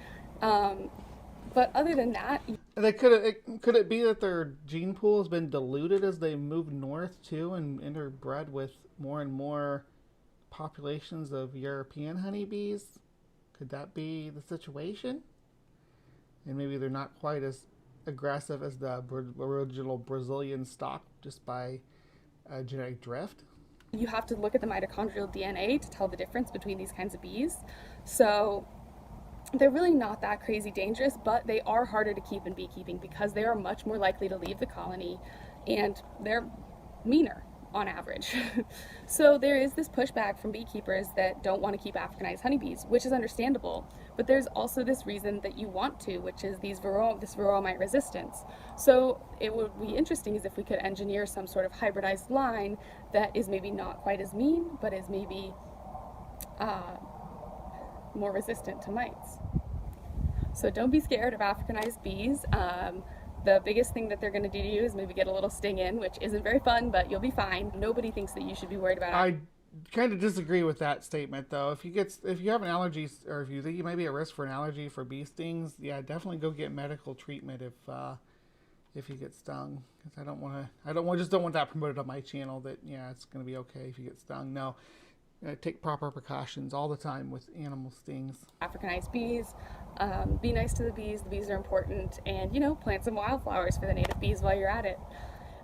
But other than that, They could it be that their gene pool has been diluted as they move north too and interbred with more and more populations of European honeybees? Could that be the situation? And maybe they're not quite as aggressive as the original Brazilian stock just by genetic drift. you have to look at the mitochondrial DNA to tell the difference between these kinds of bees. So they're really not that crazy dangerous, but they are harder to keep in beekeeping because they are much more likely to leave the colony and they're meaner on average. So there is this pushback from beekeepers that don't want to keep Africanized honeybees, which is understandable, but there's also this reason that you want to, which is this varroa mite resistance. So it would be interesting is if we could engineer some sort of hybridized line that is maybe not quite as mean, but is maybe more resistant to mites. So don't be scared of Africanized bees. The biggest thing that they're going to do to you is maybe get a little sting in, which isn't very fun, but you'll be fine. Nobody thinks that you should be worried about it. I kind of disagree with that statement, though. If you have an allergy, or if you think you might be at risk for an allergy for bee stings, yeah, definitely go get medical treatment if you get stung. Because I don't want that promoted on my channel. That it's going to be okay if you get stung. No. Take proper precautions all the time with animal stings. Africanized bees, be nice to the bees are important, and plant some wildflowers for the native bees while you're at it.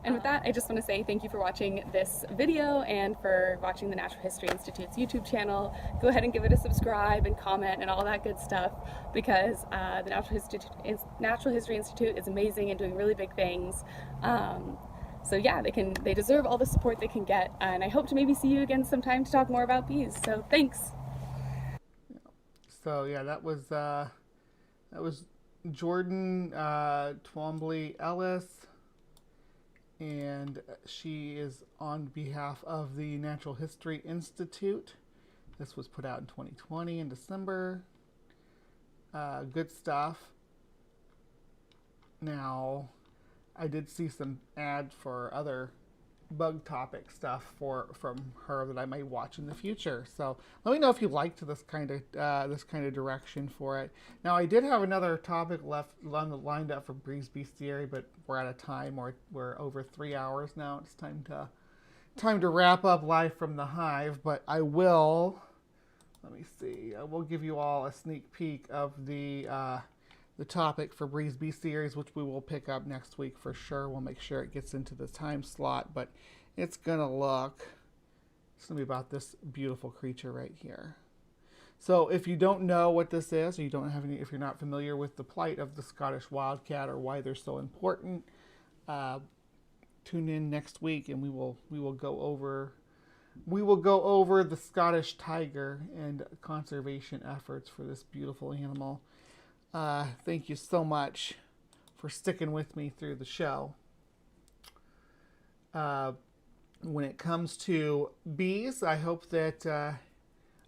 And with that, I just want to say thank you for watching this video and for watching the Natural History Institute's YouTube channel. Go ahead and give it a subscribe and comment and all that good stuff, because the Natural History Institute is amazing and doing really big things. So yeah, they deserve all the support they can get, and I hope to maybe see you again sometime to talk more about bees. So thanks. So yeah, that was Jordan Twombly Ellis, and she is on behalf of the Natural History Institute. This was put out in 2020 in December. Good stuff. Now, I did see some ads for other bug topic stuff from her that I might watch in the future. So let me know if you liked this kind of direction for it. Now, I did have another topic lined up for Bree's Bestiary, but we're out of time. We're over 3 hours now. It's time to wrap up live from the hive. But I will. Let me see. I will give you all a sneak peek of the topic for Bree's Bestiaries, which we will pick up next week for sure. We'll make sure it gets into the time slot, but it's going to be about this beautiful creature right here. So if you don't know what this is, or if you're not familiar with the plight of the Scottish wildcat or why they're so important, tune in next week and we will go over the Scottish tiger and conservation efforts for this beautiful animal. Thank you so much for sticking with me through the show. When it comes to bees, I hope that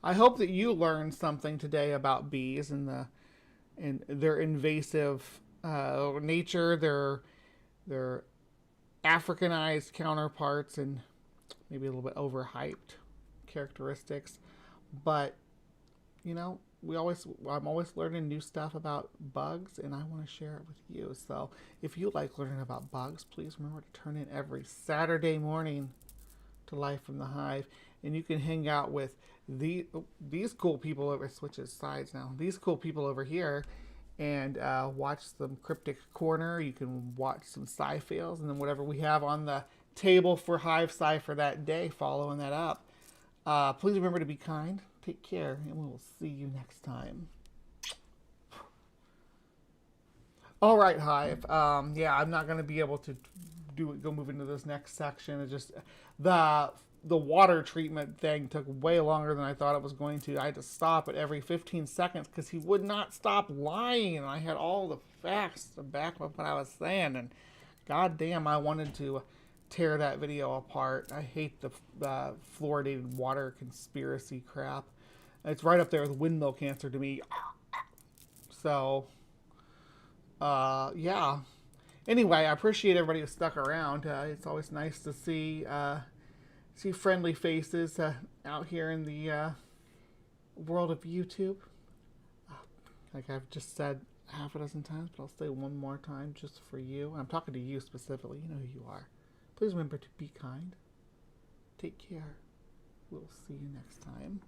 you learned something today about bees and their invasive nature, their Africanized counterparts, and maybe a little bit overhyped characteristics. But I'm always learning new stuff about bugs, and I want to share it with you. So if you like learning about bugs, please remember to turn in every Saturday morning to Life from the Hive, and you can hang out with these cool people over. Switches sides now. These cool people over here, and watch some CryptoCorner. You can watch some sci-fails, and then whatever we have on the table for Hive Sci for that day, following that up. Please remember to be kind. Take care, and we will see you next time. All right, Hive. I'm not going to be able to go move into this next section. It's just the water treatment thing took way longer than I thought it was going to. I had to stop at every 15 seconds because he would not stop lying, and I had all the facts to back up what I was saying, and goddamn, I wanted to tear that video apart. I hate the fluoridated water conspiracy crap. It's right up there with windmill cancer to me. So, yeah. Anyway, I appreciate everybody who stuck around. It's always nice to see friendly faces out here in the world of YouTube. Like I've just said half a dozen times, but I'll say one more time just for you. I'm talking to you specifically. You know who you are. Please remember to be kind. Take care. We'll see you next time.